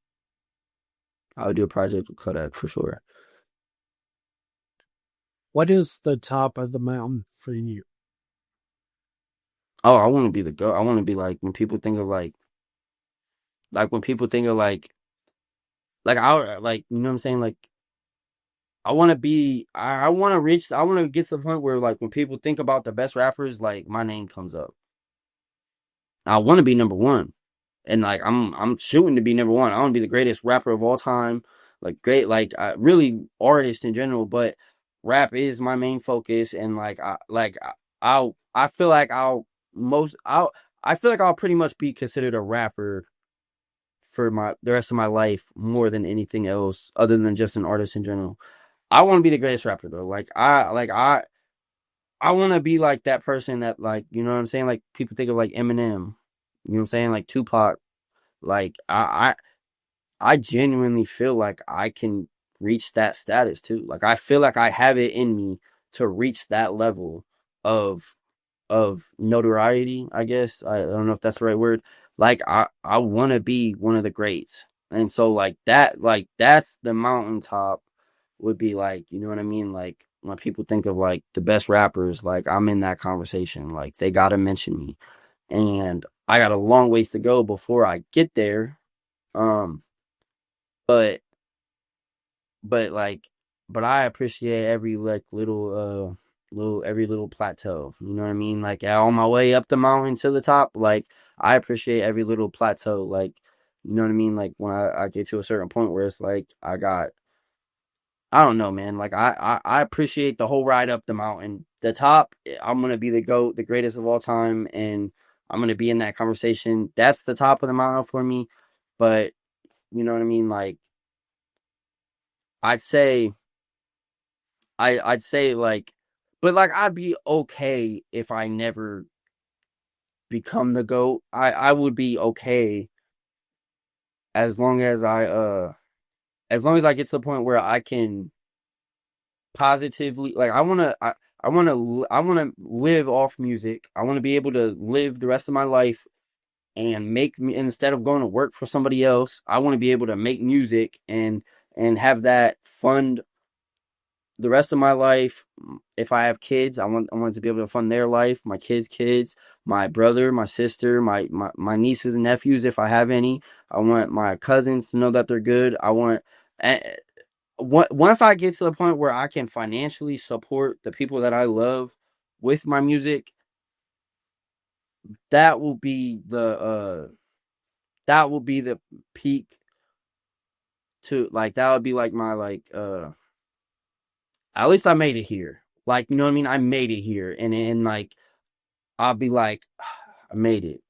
I would do a project with Kodak for sure. What is the top of the mountain for you? Oh, I want to be the girl. I want to be like when people think of like when people think of like I like, you know what I'm saying, like I want to be I want to reach I want to get to the point where like when people think about the best rappers, like my name comes up. I want to be number one. And like I'm shooting to be number one. I want to be the greatest rapper of all time, like great, like really artist in general. But rap is my main focus, and I feel like I feel like I'll pretty much be considered a rapper for the rest of my life more than anything else, other than just an artist in general. I want to be the greatest rapper though. I want to be like that person that, like, you know what I'm saying, like people think of like Eminem. You know what I'm saying, like Tupac. Like I genuinely feel like I can reach that status too. Like I feel like I have it in me to reach that level of notoriety, I guess. I don't know if that's the right word. like I want to be one of the greats. And so that's the mountaintop would be like, you know what I mean? Like when people think of like the best rappers, like I'm in that conversation. Like they got to mention me. And I got a long ways to go before I get there. Um but but like but I appreciate every like every little plateau. You know what I mean? Like on my way up the mountain to the top, like I appreciate every little plateau. Like you know what I mean? Like when I get to a certain point where it's like I don't know, man. Like I appreciate the whole ride up the mountain. The top, I'm gonna be the GOAT, the greatest of all time, and I'm gonna be in that conversation. That's the top of the mountain for me. But you know what I mean? Like I'd say I'd say like but like I'd be okay if I never become the GOAT. I would be okay as long as as long as I get to the point where I can positively like I want to live off music. I want to be able to live the rest of my life and make me instead of going to work for somebody else. I want to be able to make music and have that fund the rest of my life. If I have kids, I want to be able to fund their life, my kids, my brother, my sister, my nieces and nephews if I have any. I want my cousins to know that they're good. I want eh, once I get to the point where I can financially support the people that I love with my music, that will be the peak to like that would be like my at least I made it here. Like, you know what I mean? I made it here. And like I'll be like, I made it.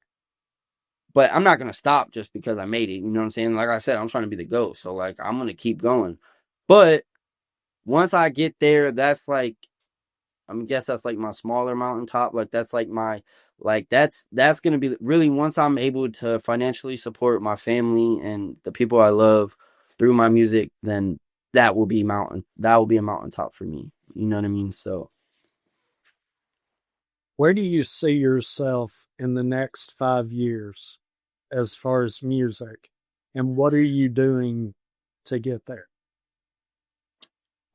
But I'm not gonna stop just because I made it. You know what I'm saying? Like I said, I'm trying to be the GOAT. So like I'm gonna keep going. But once I get there, that's like guess that's like my smaller mountaintop. Like that's like my like that's gonna be really once I'm able to financially support my family and the people I love through my music, then that will be a mountaintop for me. You know what I mean? So Where do you see yourself in the next 5 years as far as music? And what are you doing to get there?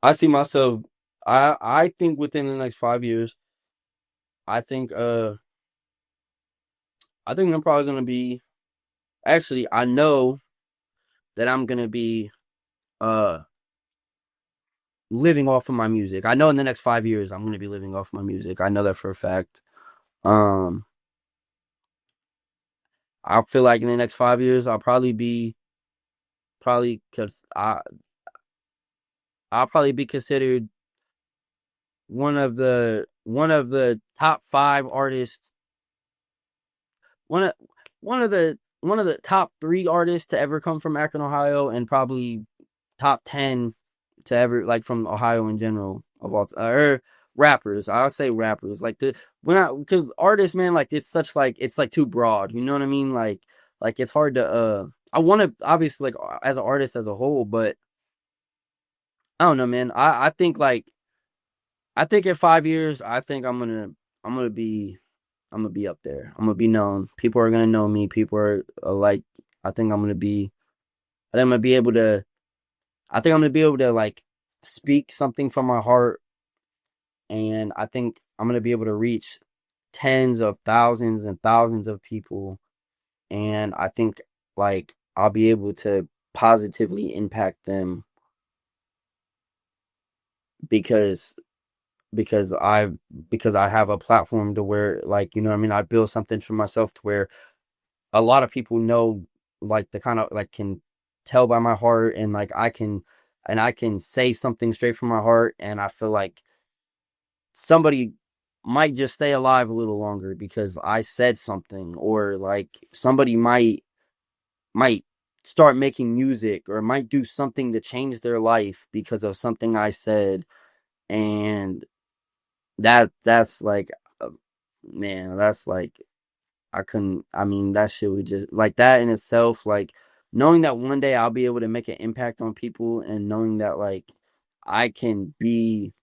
I see myself I think within the next 5 years, I think I think I'm probably gonna be actually I know that I'm gonna be uh living off of my music. I know in the next 5 years I'm gonna be living off my music. I know that for a fact. Um, I feel like in the next 5 years I'll probably be probably because I'll probably be considered one of the top 5 artists, one of one of the top 3 artists to ever come from Akron, Ohio, and probably top 10 to ever like from Ohio in general of all or rappers. I'll say rappers like the when I because artists, man, like it's such like it's like too broad. You know what I mean? Like it's hard to I want to obviously like as an artist as a whole, but I don't know, man. I think like I think in 5 years, I think I'm gonna be I'm gonna be up there. I'm gonna be known. People are gonna know me. People are like I think I'm gonna be I think I'm gonna be able to I think I'm gonna be able to like speak something from my heart, and I think I'm gonna be able to reach tens of thousands and thousands of people, and I think like I'll be able to positively impact them because because I because I have a platform to where like you know what I mean I build something for myself to where a lot of people know like the kind of like can tell by my heart and like I can say something straight from my heart and I feel like somebody might just stay alive a little longer because I said something or like somebody might start making music or might do something to change their life because of something I said and that's like uh, man that's like I mean that shit would just like that in itself like knowing that one day I'll be able to make an impact on people and knowing that like I can be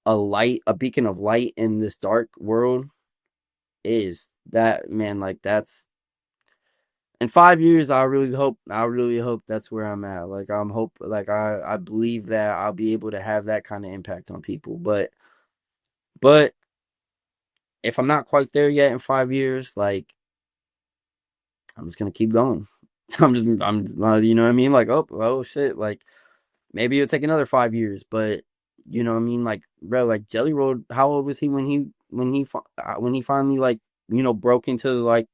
a beacon of light in this dark world is that man like in 5 years, I really hope that's where I'm at. Like I believe that I'll be able to have that kind of impact on people. But if I'm not quite there yet in 5 years, like I'm just gonna keep going. You know what I mean? Like, oh shit, like maybe it'll take another 5 years, but you know what I mean? Like, bro, like Jelly Roll, how old was he when he finally like broke into like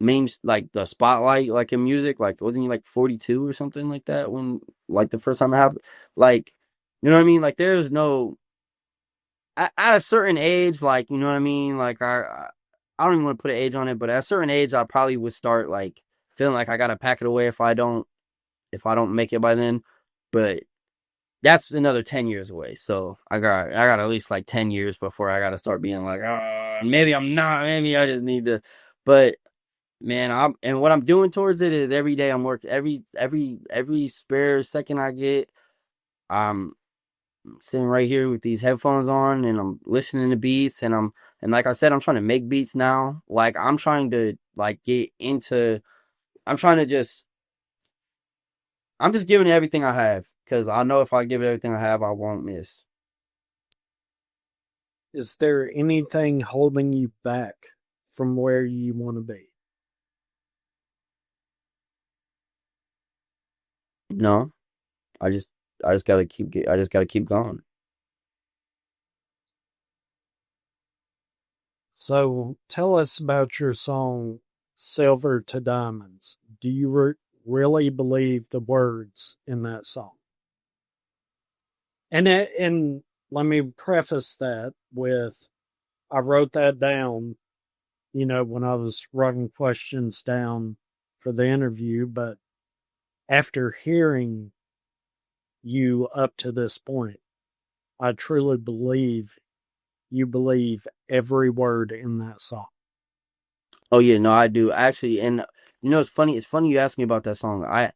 main like the spotlight like in music? Like, wasn't he like 42 or something like that when like the first time it happened? Like, you know what I mean? Like, there's no at a certain age, like you know what I mean? Like I don't even want to put an age on it, but at a certain age, I probably would start like feeling like I gotta pack it away if I don't make it by then. But that's another 10 years away. So I got at least like 10 years before I gotta start being like, maybe I'm not, maybe I just need to. But man, and what I'm doing towards it is every day I'm working every spare second I get. I'm sitting right here with these headphones on and I'm listening to beats and like I said, I'm trying to make beats now. Like I'm trying to like get into I'm trying to just I'm just giving it everything I have because I know if I give it everything I have, I won't miss. Is there anything holding you back from where you want to be? No, I just I just gotta keep going. So tell us about your song Silver to Diamonds. Do you really believe the words in that song? And let me preface that with I wrote that down, when I was writing questions down for the interview, but after hearing you up to this point, I truly believe you believe every word in that song. Oh yeah, no, I do actually, and it's funny. It's funny you asked me about that song. I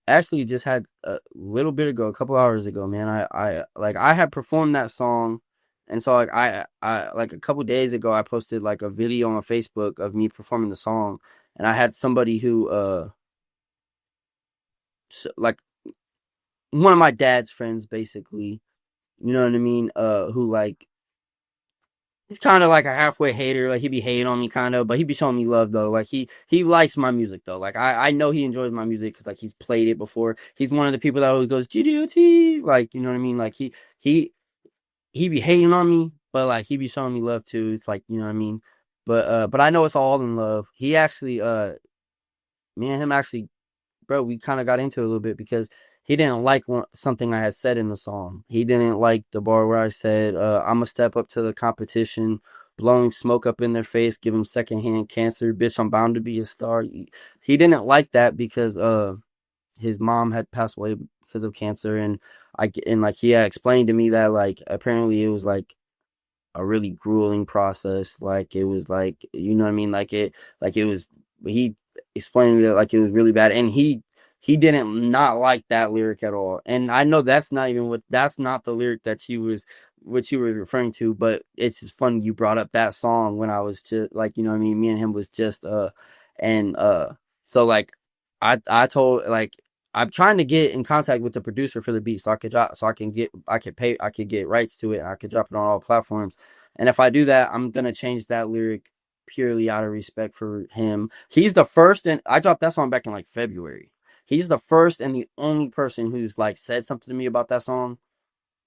actually just had a little bit ago, a couple hours ago, man. I had performed that song, and so like I like a couple days ago, I posted like a video on Facebook of me performing the song, and I had somebody who like one of my dad's friends, basically, you know what I mean, who like he's kind of like a halfway hater. Like he be hating on me, kind of, but he be showing me love though. Like he likes my music though. Like I know he enjoys my music because like he's played it before. He's one of the people that always goes Gdot3, like you know what I mean. Like he he be hating on me, but like he be showing me love too. It's like you know what I mean. But I know it's all in love. He actually me and him actually, bro, we kind of got into it a little bit because he didn't like something I had said in the song. He didn't like the bar where I said, "I'm gonna step up to the competition, blowing smoke up in their face, give them secondhand cancer, bitch. I'm bound to be a star." He didn't like that because his mom had passed away because of cancer, and like he had explained to me that like apparently it was like a really grueling process. Like it was like you know what I mean. Like it was he explained it like it was really bad, and he didn't not like that lyric at all. And I know that's not the lyric that she was what you were referring to, but it's just funny you brought up that song when I was just like you know what I mean. Me and him was just and so like I told like. I'm trying to get in contact with the producer for the beat so I could drop, so I could get rights to it. And I could drop it on all platforms. And if I do that, I'm gonna change that lyric purely out of respect for him. He's the first, and I dropped that song back in like February. He's the first and the only person who's like said something to me about that song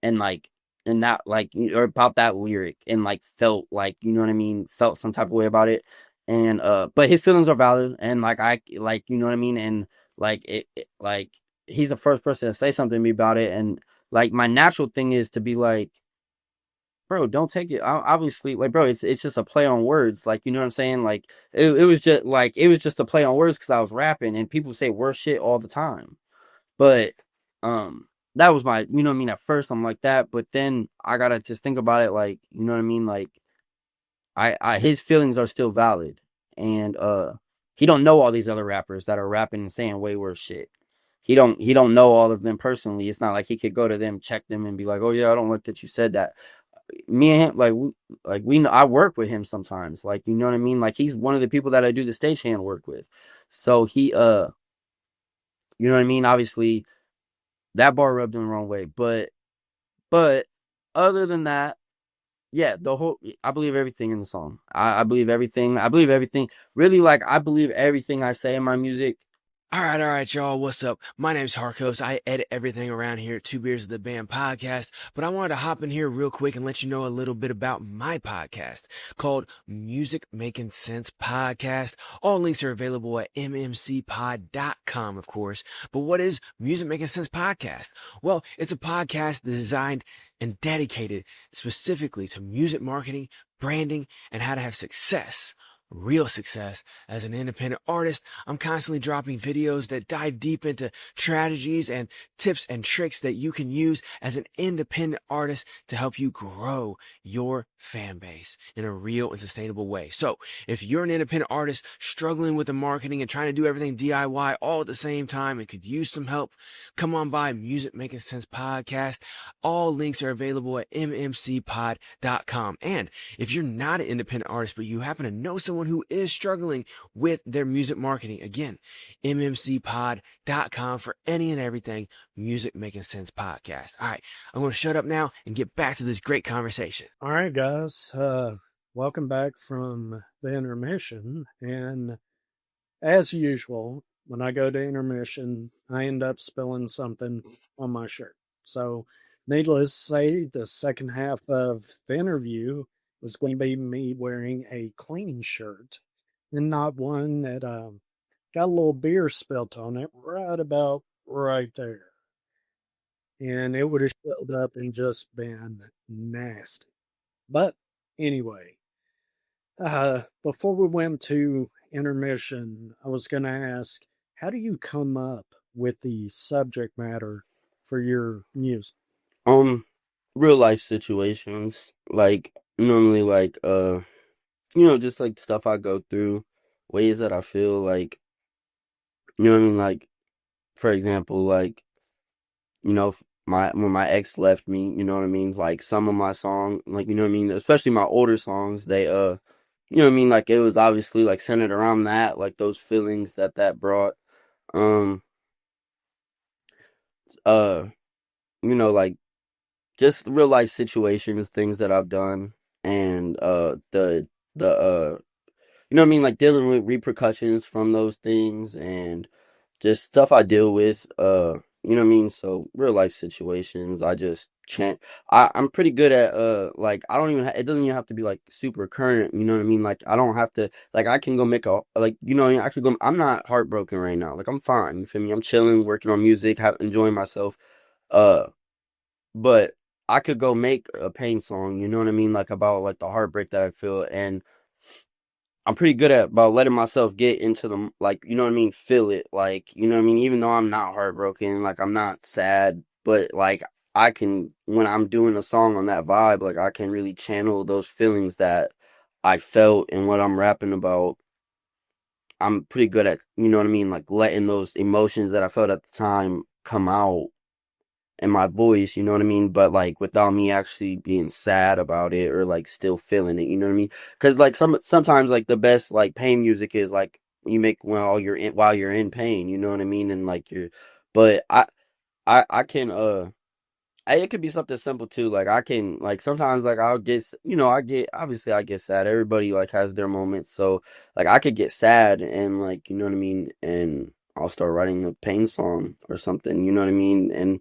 and like and that like or about that lyric and like felt like you know what I mean, felt some type of way about it. And but his feelings are valid and like I like you know what I mean and like like he's the first person to say something to me about it and like my natural thing is to be like bro, don't take it. Obviously, like, bro, it's just a play on words. Like, you know what I'm saying? Like, it was just a play on words because I was rapping, and people say worse shit all the time. But, that was my, you know what I mean. At first, I'm like that, but then I gotta just think about it. Like, you know what I mean? Like, I his feelings are still valid, and he don't know all these other rappers that are rapping and saying way worse shit. He don't know all of them personally. It's not like he could go to them, check them, and be like, oh yeah, I don't like that you said that me and him, we know I work with him sometimes. Like, you know what I mean? Like, he's one of the people that I do the stagehand work with. So he, you know what I mean? Obviously, that bar rubbed him the wrong way. But other than that, yeah, I believe everything in the song. I believe everything. I believe everything. Really, like, I believe everything I say in my music. All right, y'all. What's up? My name's Harkos. I edit everything around here at Two Beers of the Band podcast, but I wanted to hop in here real quick and let you know a little bit about my podcast called Music Making Sense Podcast. All links are available at mmcpod.com, of course. But what is Music Making Sense Podcast? Well, it's a podcast designed and dedicated specifically to music marketing, branding, and how to have success. Real success as an independent artist. I'm constantly dropping videos that dive deep into strategies and tips and tricks that you can use as an independent artist to help you grow your fan base in a real and sustainable way. So if you're an independent artist struggling with the marketing and trying to do everything DIY all at the same time and could use some help, come on by Music Making Sense Podcast. All links are available at mmcpod.com. And if you're not an independent artist, but you happen to know someone who is struggling with their music marketing, again, mmcpod.com for any and everything Music Making Sense Podcast. All right, I'm going to shut up now and get back to this great conversation. All right, guys. Welcome back from the intermission. And as usual, when I go to intermission, I end up spilling something on my shirt. So, needless to say, the second half of the interview was going to be me wearing a clean shirt and not one that got a little beer spilt on it right about right there. And it would have showed up and just been nasty. But anyway, before we went to intermission, I was going to ask, how do you come up with the subject matter for your music? Um, Real life situations, like normally, like just like stuff I go through, ways that I feel like, you know what I mean, like for example, like my when my ex left me, you know what I mean, like some of my song, like you know what I mean, especially my older songs, they you know what I mean, like it was obviously like centered around that, like those feelings that brought, um, uh, like just real life situations, things that I've done, and the you know what I mean, like dealing with repercussions from those things and just stuff I deal with, you know what I mean? So real life situations, I just chant. I'm pretty good at, like, I don't even, it doesn't even have to be like super current, you know what I mean? Like, I don't have to, like, I can go make a, like, you know, I could go, I'm not heartbroken right now. Like, I'm fine, you feel me? I'm chilling, working on music, enjoying myself. Uh, but I could go make a pain song, you know what I mean? Like, about like the heartbreak that I feel. And I'm pretty good at about letting myself get into the, like, you know what I mean, feel it, like, you know what I mean, even though I'm not heartbroken, like I'm not sad, but like I can, when I'm doing a song on that vibe, like I can really channel those feelings that I felt and what I'm rapping about. I'm pretty good at, you know what I mean, like letting those emotions that I felt at the time come out in my voice, you know what I mean? But like without me actually being sad about it or like still feeling it, you know what I mean? Because like sometimes like the best like pain music is like you make while you're in pain, you know what I mean? And like but I can it could be something simple too. Like I can like sometimes like I'll get I get obviously I get sad. Everybody like has their moments, so like I could get sad and like you know what I mean, and I'll start writing a pain song or something, you know what I mean, and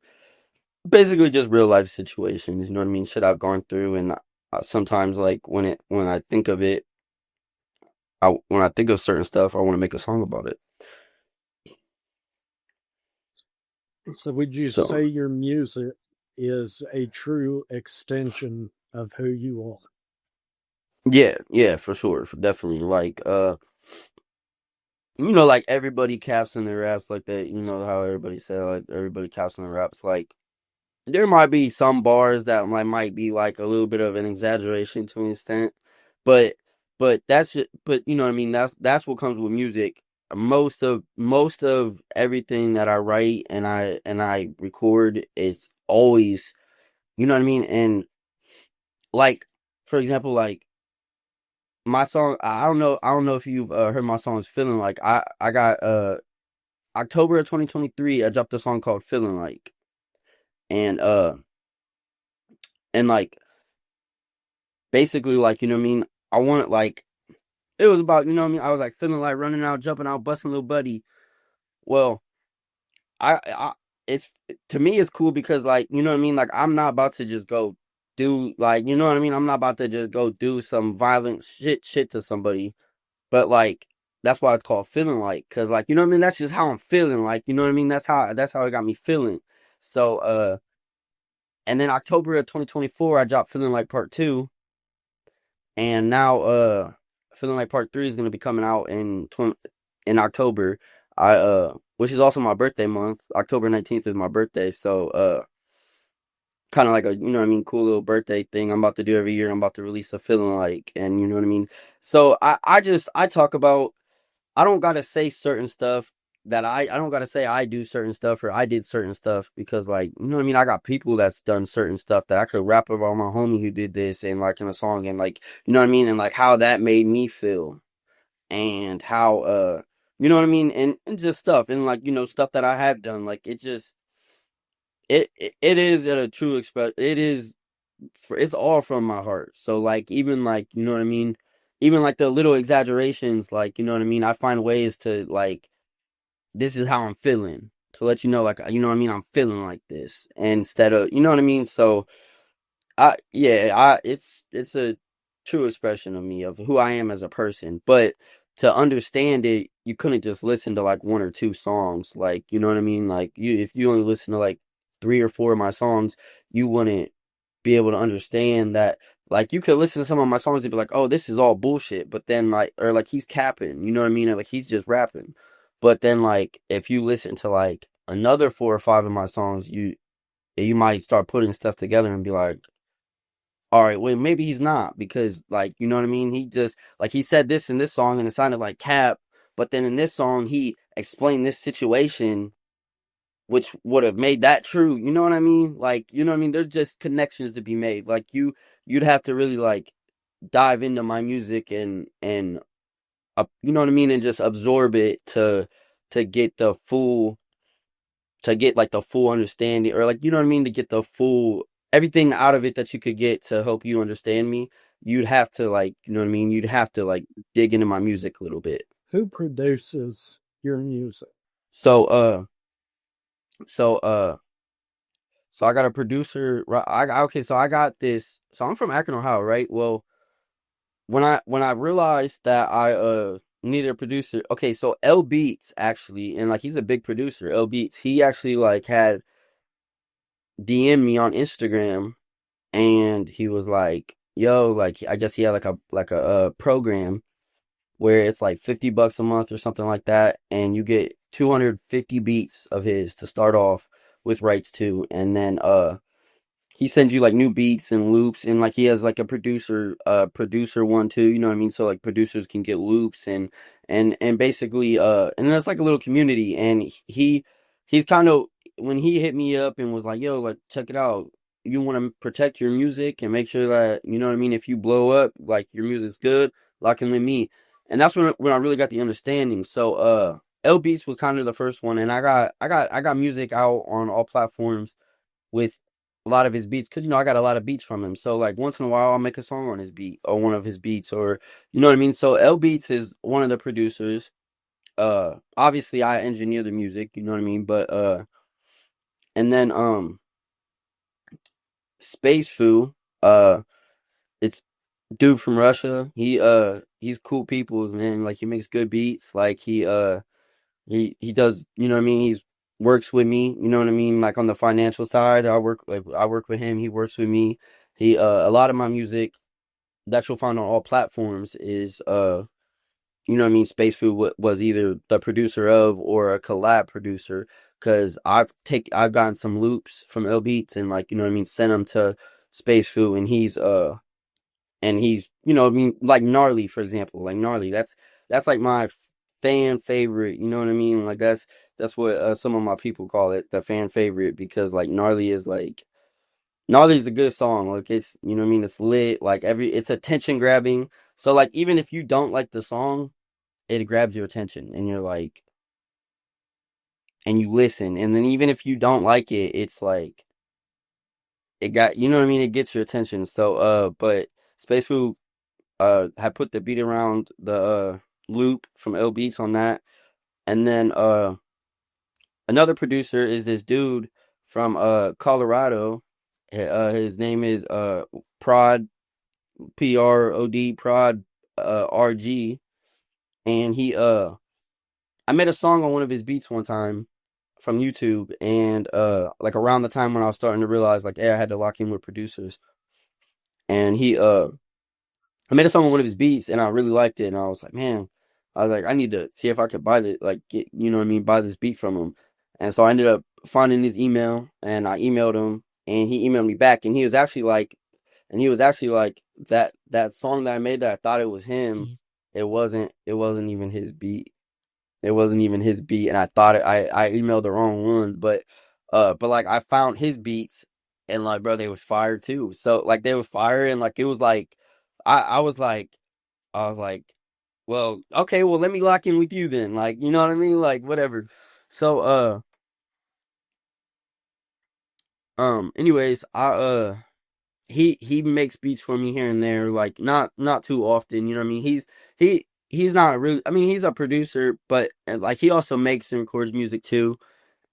basically just real life situations, you know what I mean? Shit I've gone through, and sometimes like when I think of it, when I think of certain stuff, I want to make a song about it. So, would you So say your music is a true extension of who you are? yeah, yeah, for sure, definitely. Like like everybody caps in their raps like that. You know how everybody said like everybody caps in their raps. Like there might be some bars that might be like a little bit of an exaggeration to an extent, but that's just, but you know what I mean, that's what comes with music. Most of everything that I write and I record is always, you know what I mean, and like for example, like my song. I don't know if you've heard my songs. Feeling like I got October of 2023. I dropped a song called Feeling Like, and and like basically like you know what I mean. I wanted like it was about you know what I mean. I was like feeling like running out, jumping out, busting little buddy. Well, I it's to me it's cool because like you know what I mean. Like I'm not about to just go do like you know what I mean. I'm not about to just go do some violent shit to somebody. But like that's why it's called feeling like, cause like you know what I mean. That's just how I'm feeling. Like you know what I mean. That's how it got me feeling. So and then October of 2024, I dropped Feeling Like Part 2, and now Feeling Like Part 3 is gonna be coming out in October. Which is also my birthday month. October 19th is my birthday, so kind of like a you know what I mean cool little birthday thing I'm about to do every year. I'm about to release a Feeling Like, and you know what I mean. So I talk about I don't gotta say certain stuff that I don't gotta say I do certain stuff or I did certain stuff because like you know what I mean I got people that's done certain stuff that I could rap about my homie who did this and like in a song and like you know what I mean and like how that made me feel and how you know what I mean and just stuff and like you know stuff that I have done like it just it is at a true express it is it's all from my heart. So like even like you know what I mean, even like the little exaggerations, like you know what I mean. I find ways to like this is how I'm feeling to let you know like you know what I mean. I'm feeling like this instead of you know what I mean. So I it's a true expression of me of who I am as a person. But to understand it, you couldn't just listen to like one or two songs. Like you know what I mean. Like you if you only listen to like three or four of my songs, you wouldn't be able to understand that like you could listen to some of my songs and be like, oh, this is all bullshit, but then like or like he's capping, you know what I mean? Or, like he's just rapping. But then like if you listen to like another four or five of my songs, you might start putting stuff together and be like, all right, wait, maybe he's not because like you know what I mean? He just like he said this in this song and it sounded like cap, but then in this song he explained this situation which would have made that true. You know what I mean? Like, you know what I mean? There's just connections to be made. Like you'd have to really like dive into my music and you know what I mean, and just absorb it to get the full to get like the full understanding or like you know what I mean to get the full everything out of it that you could get to help you understand me. You'd have to like you know what I mean. You'd have to like dig into my music a little bit. Who produces your music? So so So I got a producer. Okay, so I got this. So I'm from Akron, Ohio, right? Well, when I realized that I needed a producer. Okay, so L Beats actually, and like he's a big producer. L Beats, he actually like had DM me on Instagram, and he was like, "Yo, like I guess he had like a program where it's like $50 a month or something like that, and you get 250 beats of his to start off with rights to, and then he sends you like new beats and loops and like he has like a producer one too, you know what I mean? So like producers can get loops and basically and there's like a little community and he's kind of when he hit me up and was like, yo, like check it out. You want to protect your music and make sure that you know what I mean, if you blow up, like your music's good, lock in with me. And that's when I really got the understanding. So L Beats was kind of the first one and I got music out on all platforms with a lot of his beats because you know I got a lot of beats from him. So like once in a while I'll make a song on his beat or one of his beats or you know what I mean. So L Beats is one of the producers. Obviously I engineer the music, you know what I mean. But and then Space Foo, it's dude from Russia. He's cool people, man. Like he makes good beats. Like he does, you know what I mean? He's works with me, you know what I mean? Like on the financial side, I work with him, he works with me. He a lot of my music that you'll find on all platforms is you know what I mean, Space Food was either the producer of or a collab producer cuz I've gotten some loops from L Beats and like, you know what I mean, sent them to Space Food and he's you know I mean like gnarly for example like gnarly that's like my fan favorite you know what I mean like that's what some of my people call it the fan favorite because like gnarly is like Gnarly is a good song. Like it's, you know what I mean? It's lit. Like it's attention grabbing. So like even if you don't like the song, it grabs your attention and you're like, and you listen. And then even if you don't like it, it's like, it got, you know what I mean? It gets your attention. So, but Space Food, had put the beat around the, loop from L Beats on that. And then, another producer is this dude from, Colorado. His name is, Prod, Prod, Prod, RG. And I made a song on one of his beats one time from YouTube, and like around the time when I was starting to realize like, hey, I had to lock in with producers, and I made a song on one of his beats, and I really liked it, and I was like, man, I was like, I need to see if I could buy the like get, you know what I mean, buy this beat from him, and so I ended up finding his email, and I emailed him, and he emailed me back, and he was actually like that song that I made that I thought it was him, it wasn't even his beat. It wasn't even his beat, and I thought I emailed the wrong one, but like I found his beats, and like bro, they was fire too. So like they was fire, and like it was like I was like I was like, well, okay, well let me lock in with you then, like you know what I mean, like whatever. So anyways, he makes beats for me here and there, like not too often, you know what I mean. He's not really, I mean he's a producer, but like he also makes and records music too.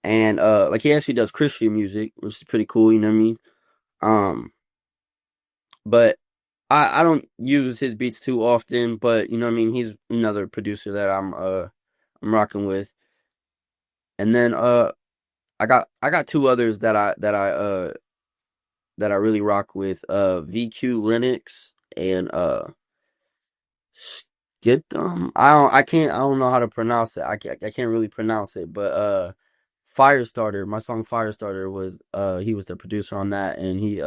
And like he actually does Christian music, which is pretty cool, you know what I mean? Um but I don't use his beats too often, but you know what I mean, he's another producer that I'm rocking with. And then I got two others that I really rock with, VQ Linux and I don't know how to pronounce it. I can't really pronounce it, but Firestarter, my song Firestarter was he was the producer on that, and he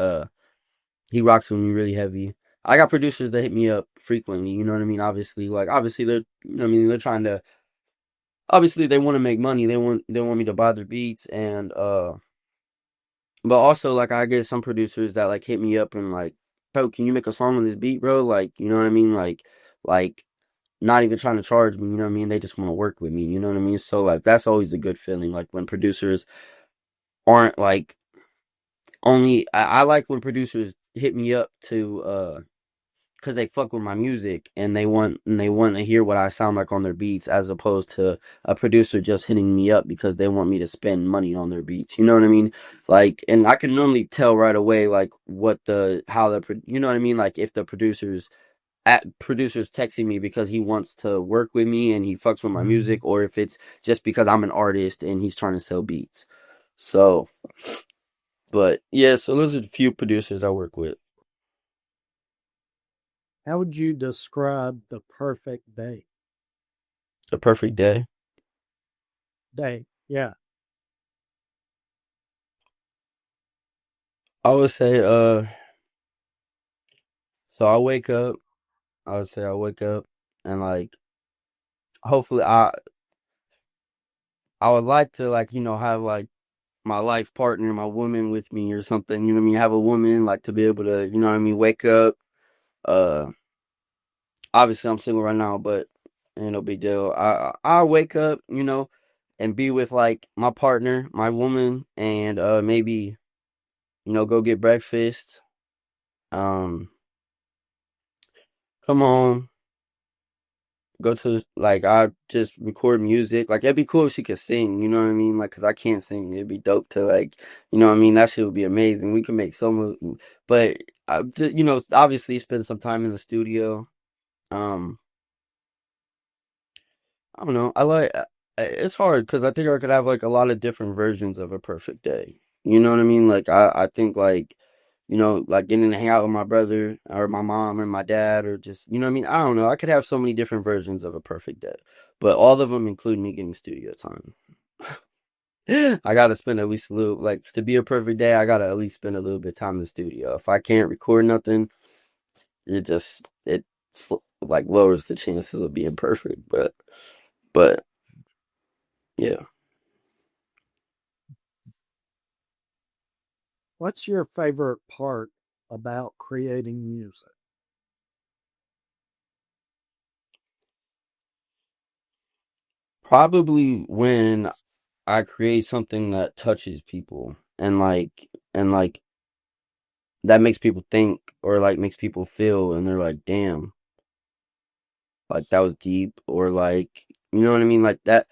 rocks with me really heavy. I got producers that hit me up frequently, you know what I mean? Obviously they're, you know what I mean, they're trying to, obviously they want to make money. They want me to buy their beats, and but also like I get some producers that like hit me up and like, bro, can you make a song on this beat, bro? Like, you know what I mean? Like not even trying to charge me, you know what I mean? They just want to work with me, you know what I mean? So like that's always a good feeling, like when producers aren't like only I like when producers hit me up to because they fuck with my music, and they want to hear what I sound like on their beats, as opposed to a producer just hitting me up because they want me to spend money on their beats, you know what I mean? Like, and I can normally tell right away like what the how the you know what I mean, like if the producers texting me because he wants to work with me and he fucks with my music, or if it's just because I'm an artist and he's trying to sell beats. So, but yeah, so those are the few producers I work with. How would you describe the perfect day? A perfect day. Day, yeah. I would say, so I wake up. I would say I wake up and like, hopefully, I would like to like have like my life partner, my woman with me or something. You know what I mean? Have a woman like to be able to, you know what I mean? Wake up. Uh, Obviously I'm single right now, but ain't no big deal. I wake up, and be with like my partner, my woman, and maybe go get breakfast. Um, Come home, go to like I just record music. Like it'd be cool if she could sing. You know what I mean? Like, cause I can't sing. It'd be dope to like, you know what I mean? That shit would be amazing. We could make but I just, obviously spend some time in the studio. Um, I don't know. It's hard because I think I could have like a lot of different versions of a perfect day. You know what I mean? Like I think like, like getting to hang out with my brother or my mom or my dad, or just, you know what I mean? I don't know. I could have so many different versions of a perfect day, but all of them include me getting studio time. I gotta spend at least a little, like to be a perfect day, I gotta at least spend a little bit of time in the studio. If I can't record nothing, it's like lowers the chances of being perfect. But yeah. What's your favorite part about creating music? Probably when I create something that touches people and that makes people think or like makes people feel and they're like, damn, like that was deep or like you know what I mean? Like that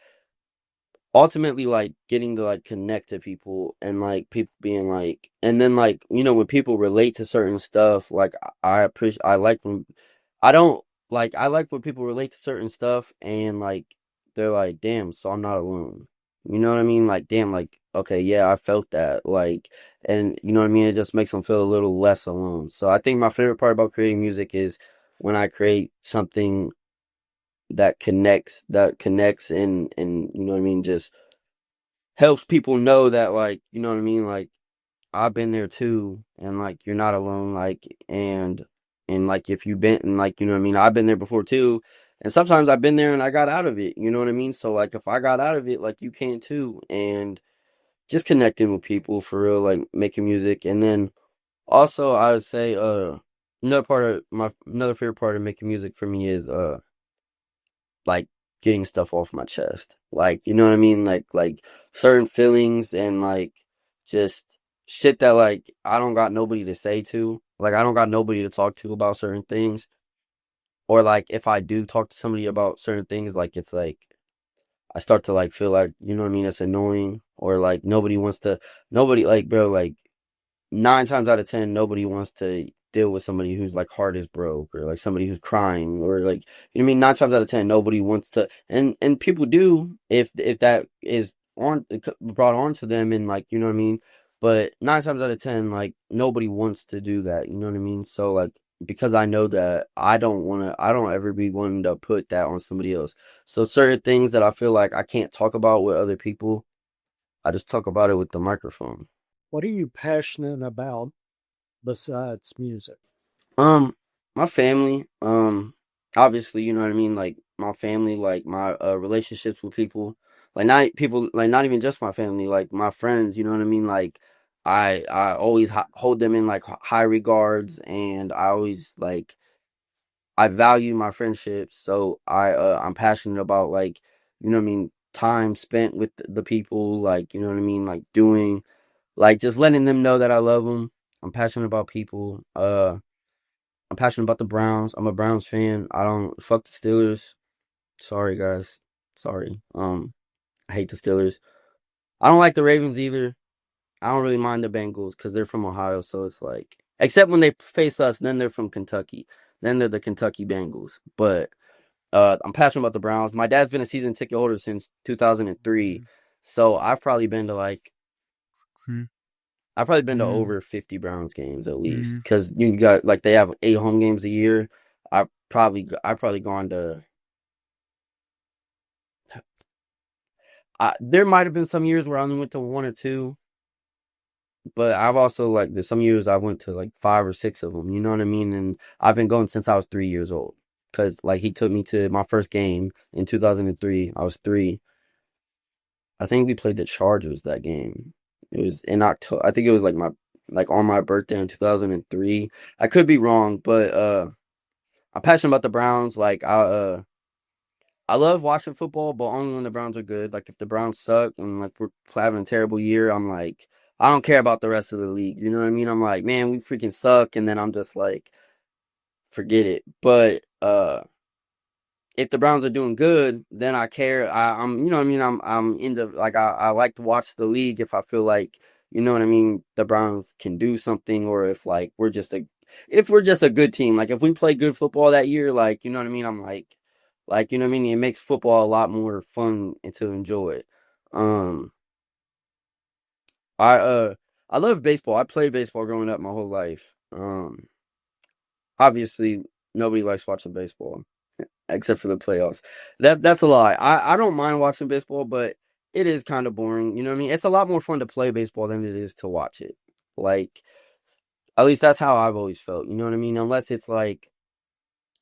ultimately like getting to like connect to people and like people being like and then like when people relate to certain stuff like I appreciate I like when I don't like I like when people relate to certain stuff and like they're like damn so I'm not alone, you know what I mean, like damn like okay yeah I felt that like and you know what I mean, it just makes them feel a little less alone. So I think my favorite part about creating music is when I create something that connects and you know what I mean just helps people know that like you know what I mean like I've been there too and like you're not alone like and like if you've been and like you know what I mean I've been there before too and sometimes I've been there and I got out of it, you know what I mean, so like if I got out of it like you can too and just connecting with people for real like making music. And then also I would say another favorite part of making music for me is like getting stuff off my chest. Like, you know what I mean? Like certain feelings and like just shit that like I don't got nobody to say to. Like I don't got nobody to talk to about certain things. Or like if I do talk to somebody about certain things, like it's like I start to like feel like, you know what I mean, it's annoying. Or like nobody like bro, like 9 times out of 10, nobody wants to deal with somebody who's like heart is broke or like somebody who's crying or like you know what I mean. 9 times out of 10, nobody wants to, and people do if that is on brought on to them and like you know what I mean. But 9 times out of 10, like nobody wants to do that. You know what I mean. So like because I know that I don't ever be wanting to put that on somebody else. So certain things that I feel like I can't talk about with other people, I just talk about it with the microphone. What are you passionate about besides music? Um, my family, obviously, you know what I mean, like my family, like my relationships with people, like not even just my family, like my friends, you know what I mean? Like I always hold them in like high regards and I always like I value my friendships. So I'm passionate about like, you know what I mean, time spent with the people, like, you know what I mean, like doing like just letting them know that I love them. I'm passionate about people. I'm passionate about the Browns. I'm a Browns fan. I don't fuck the Steelers. Sorry guys. Sorry. I hate the Steelers. I don't like the Ravens either. I don't really mind the Bengals because they're from Ohio, so it's like except when they face us, then they're from Kentucky. Then they're the Kentucky Bengals. But I'm passionate about the Browns. My dad's been a season ticket holder since 2003. So I've probably been to over 50 Browns games at least because you got like they have 8 home games a year. I probably gone to. There might have been some years where I only went to one or two, but I've also like there's some years I went to like 5 or 6 of them. You know what I mean? And I've been going since I was 3 years old because like he took me to my first game in 2003. I was 3. I think we played the Chargers that game. It was in October. I think it was like on my birthday in 2003. I could be wrong, but I'm passionate about the Browns. Like I love watching football, but only when the Browns are good. Like if the Browns suck and like we're having a terrible year, I'm like I don't care about the rest of the league. You know what I mean? I'm like, man, we freaking suck, and then I'm just like, forget it. But if the Browns are doing good, then I care. I'm you know what I mean. I'm into like I like to watch the league if I feel like you know what I mean. The Browns can do something, or if like if we're just a good team. Like if we play good football that year, like you know what I mean. I'm like you know what I mean. It makes football a lot more fun and to enjoy. Um, I I love baseball. I played baseball growing up my whole life. Obviously nobody likes watching baseball except for the playoffs. That's a lie. I don't mind watching baseball, but it is kind of boring. You know what I mean? It's a lot more fun to play baseball than it is to watch it. Like at least that's how I've always felt. You know what I mean? Unless it like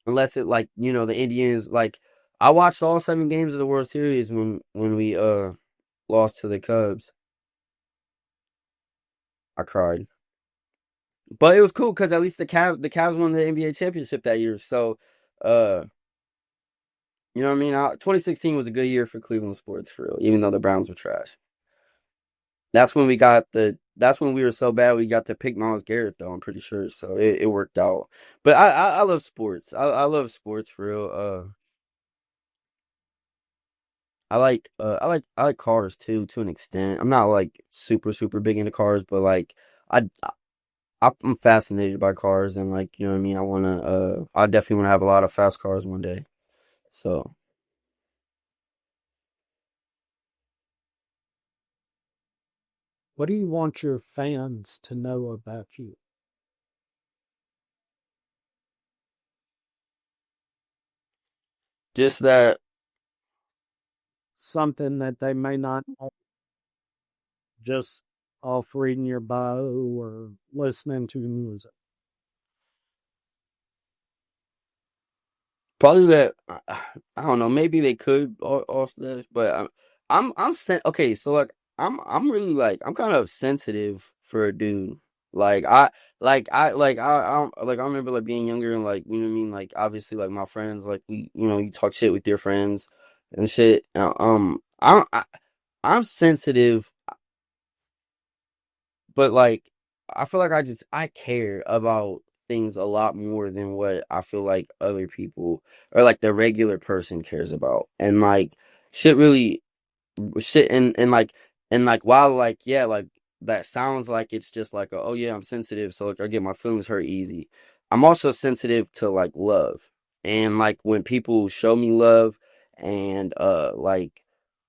the Indians. Like I watched all 7 games of the World Series when we lost to the Cubs. I cried. But it was cool because at least the Cavs won the NBA championship that year. So, uh, you know what I mean? 2016 was a good year for Cleveland sports for real, even though the Browns were trash. That's when we got the. That's when we were so bad we got to pick Miles Garrett though. I'm pretty sure, so it worked out. But I love sports. I love sports for real. I like cars too to an extent. I'm not like super big into cars, but like I I'm fascinated by cars and like you know what I mean. I definitely want to have a lot of fast cars one day. So What do you want your fans to know about you? just that Something that they may not know just off reading your bio or listening to music. probably that I don't know. Maybe they could off this, but okay. So like I'm really like I'm kind of sensitive for a dude. Like I remember like being younger and like you know what I mean. Like obviously like my friends like we you know you talk shit with your friends and shit. I'm sensitive, but like I feel like I care about things a lot more than what I feel like other people or like the regular person cares about. And like shit really shit and like while like yeah like that sounds like it's just like oh yeah I'm sensitive so like I get my feelings hurt easy. I'm also sensitive to like love and like when people show me love and like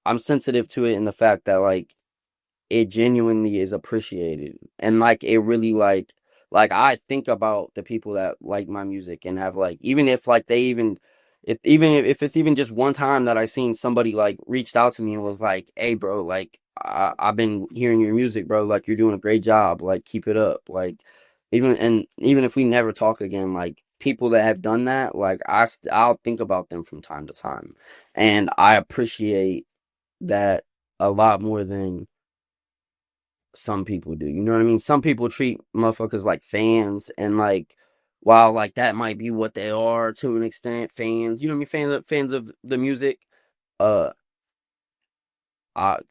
I'm sensitive to it in the fact that like it genuinely is appreciated and like it really like I think about the people that like my music and have like even if like they even if it's even just one time that I seen somebody like reached out to me and was like hey bro like I've been hearing your music bro like you're doing a great job like keep it up like even if we never talk again like people that have done that like I'll think about them from time to time and I appreciate that a lot more than some people do. You know what I mean? Some people treat motherfuckers like fans and like while like that might be what they are to an extent, fans, you know what I mean? Fans of the music. Uh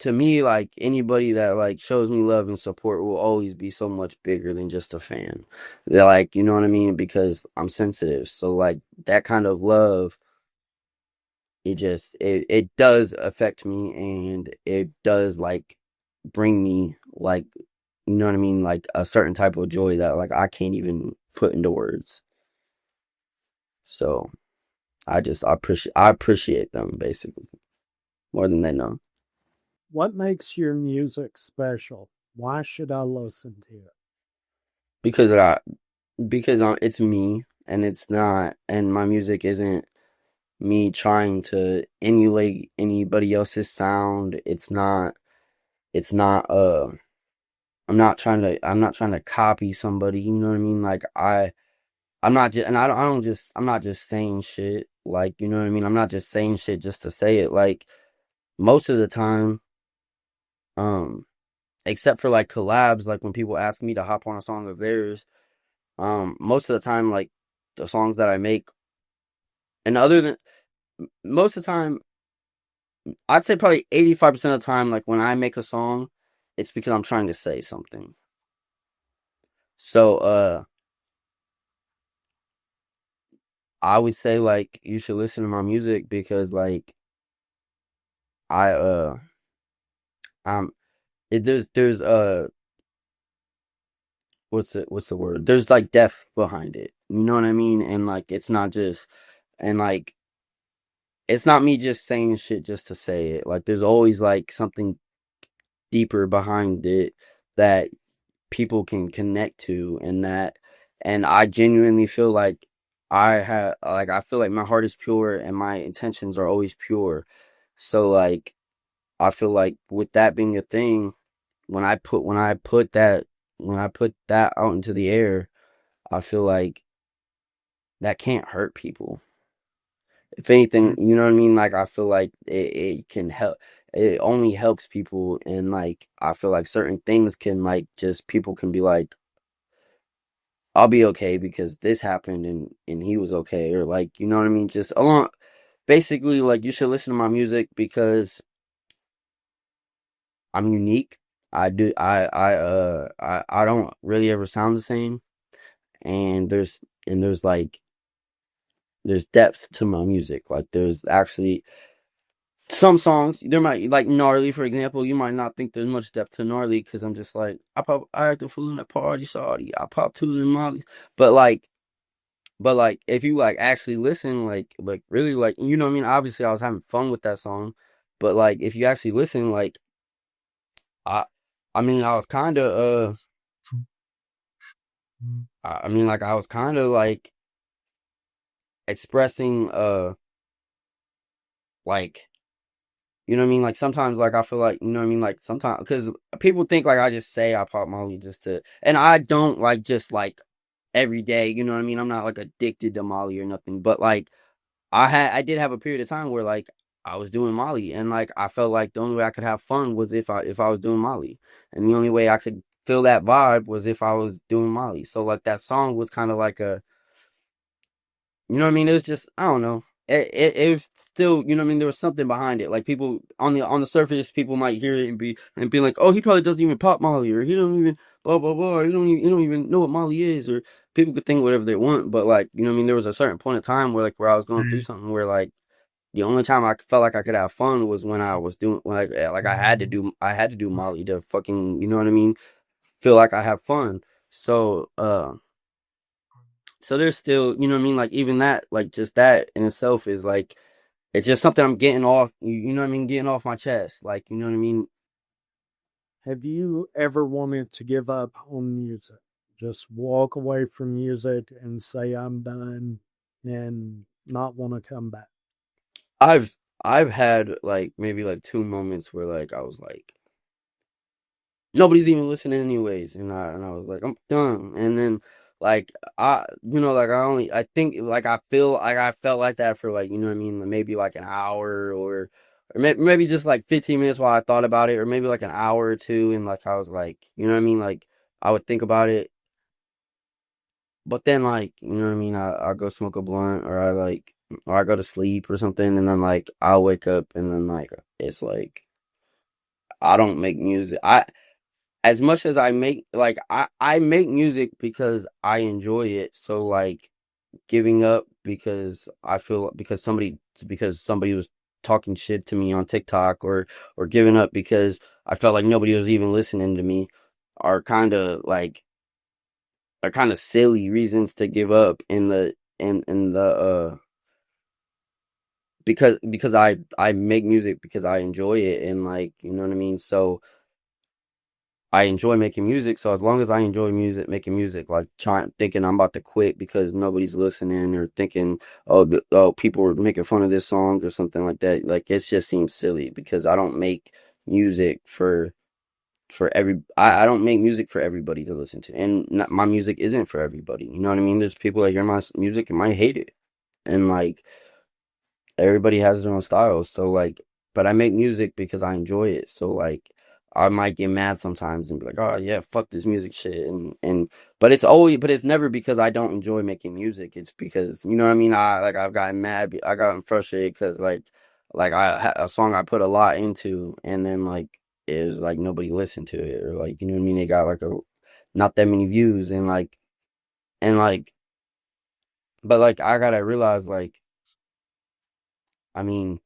to me, like anybody that like shows me love and support will always be so much bigger than just a fan. They're like, you know what I mean? Because I'm sensitive. So like that kind of love, it does affect me and it does like bring me like you know what I mean like a certain type of joy that like I can't even put into words. So I appreciate them basically more than they know What makes your music special? Why should I listen to it? because I because it's me and it's not and my music isn't me trying to emulate anybody else's sound. It's not I'm not trying to copy somebody, you know what I mean? Like I'm not just, and I don't just, I'm not just saying shit. Like, you know what I mean? I'm not just saying shit just to say it. Like, most of the time, um, except for like collabs, like when people ask me to hop on a song of theirs, most of the time, like the songs that I make, and other than most of the time, I'd say probably 85% of the time, like when I make a song, it's because I'm trying to say something. So, I would say like you should listen to my music because like I, I'm, there's what's the word? There's like depth behind it. You know what I mean? And like it's not just and like it's not me just saying shit just to say it. Like there's always like something deeper behind it that people can connect to and I genuinely feel like I feel like my heart is pure and my intentions are always pure. So like I feel like with that being a thing, when I put that out into the air, I feel like that can't hurt people. If anything, Mm. you know what I mean? Like, I feel like it can help. It only helps people. And, like, I feel like certain things can, like, just people can be like, I'll be okay because this happened and he was okay, or like, you know what I mean? Just along, basically, like, you should listen to my music because I'm unique. I don't really ever sound the same, and there's like there's depth to my music. Like, there's actually some songs there might, like gnarly, for example. You might not think there's much depth to gnarly because I'm just like, I act a fool in a party, sorry, I pop two and mollies, but like. But like, if you like actually listen, like really, like, you know what I mean? Obviously, I was having fun with that song, but like, if you actually listen, like, I, I mean, I was kind of, I mean, like, I was kind of like expressing, like, you know what I mean? Like, sometimes, like, I feel like, you know what I mean? Like, sometimes, because people think like I just say I pop Molly just to, and I don't like just like every day, you know what I mean? I'm not like addicted to Molly or nothing, but like, I did have a period of time where like I was doing Molly, and like I felt like the only way I could have fun was if I was doing Molly, and the only way I could feel that vibe was if I was doing Molly. So like that song was kind of like a, you know what I mean? It was just, I don't know. It was still, you know what I mean? There was something behind it. Like, people on the surface, people might hear it and be like, oh, he probably doesn't even pop Molly, or he don't even blah blah blah, or you don't even know what Molly is, or people could think whatever they want. But like, you know what I mean? There was a certain point of time where like where I was going through something where like the only time I felt like I could have fun was when I was doing, like I had to do Molly to fucking, you know what I mean, feel like I have fun. So so there's still, you know what I mean, like even that, like just that in itself is like, it's just something I'm getting off, you know what I mean, getting off my chest, like, you know what I mean. Have you ever wanted to give up on music? Just walk away from music and say, I'm done, and not want to come back? I've I've had like maybe like two moments where like I was like, nobody's even listening anyways, and I was like, I'm done. And then like like I think like I felt like that for like, you know what I mean, maybe like an hour, or maybe just like 15 minutes while I thought about it, or maybe like an hour or two, and like I was like, you know what I mean, like I would think about it, but then like, you know what I mean, I go smoke a blunt, or I go to sleep or something, and then like I'll wake up, and then like it's like I don't make music. I As much as I make, like, I make music because I enjoy it. So like giving up because I feel, because somebody was talking shit to me on TikTok, or giving up because I felt like nobody was even listening to me, are kind of like are kind of silly reasons to give up in the because I make music because I enjoy it, and like, you know what I mean. So I enjoy making music, so as long as I enjoy making music, like trying thinking I'm about to quit because nobody's listening, or thinking, oh, people are making fun of this song or something like that, like it just seems silly because I don't make music I don't make music for everybody to listen to, and my music isn't for everybody. You know what I mean? There's people that hear my music and might hate it, and like everybody has their own style. So like, but I make music because I enjoy it. So like, I might get mad sometimes and be like, oh yeah, fuck this music shit. But it's never because I don't enjoy making music. It's because, you know what I mean? I've gotten mad. I gotten frustrated because like a song I put a lot into, and then like, it was like nobody listened to it, or like, you know what I mean? They got like not that many views, and like, but like, I gotta realize, like, I mean,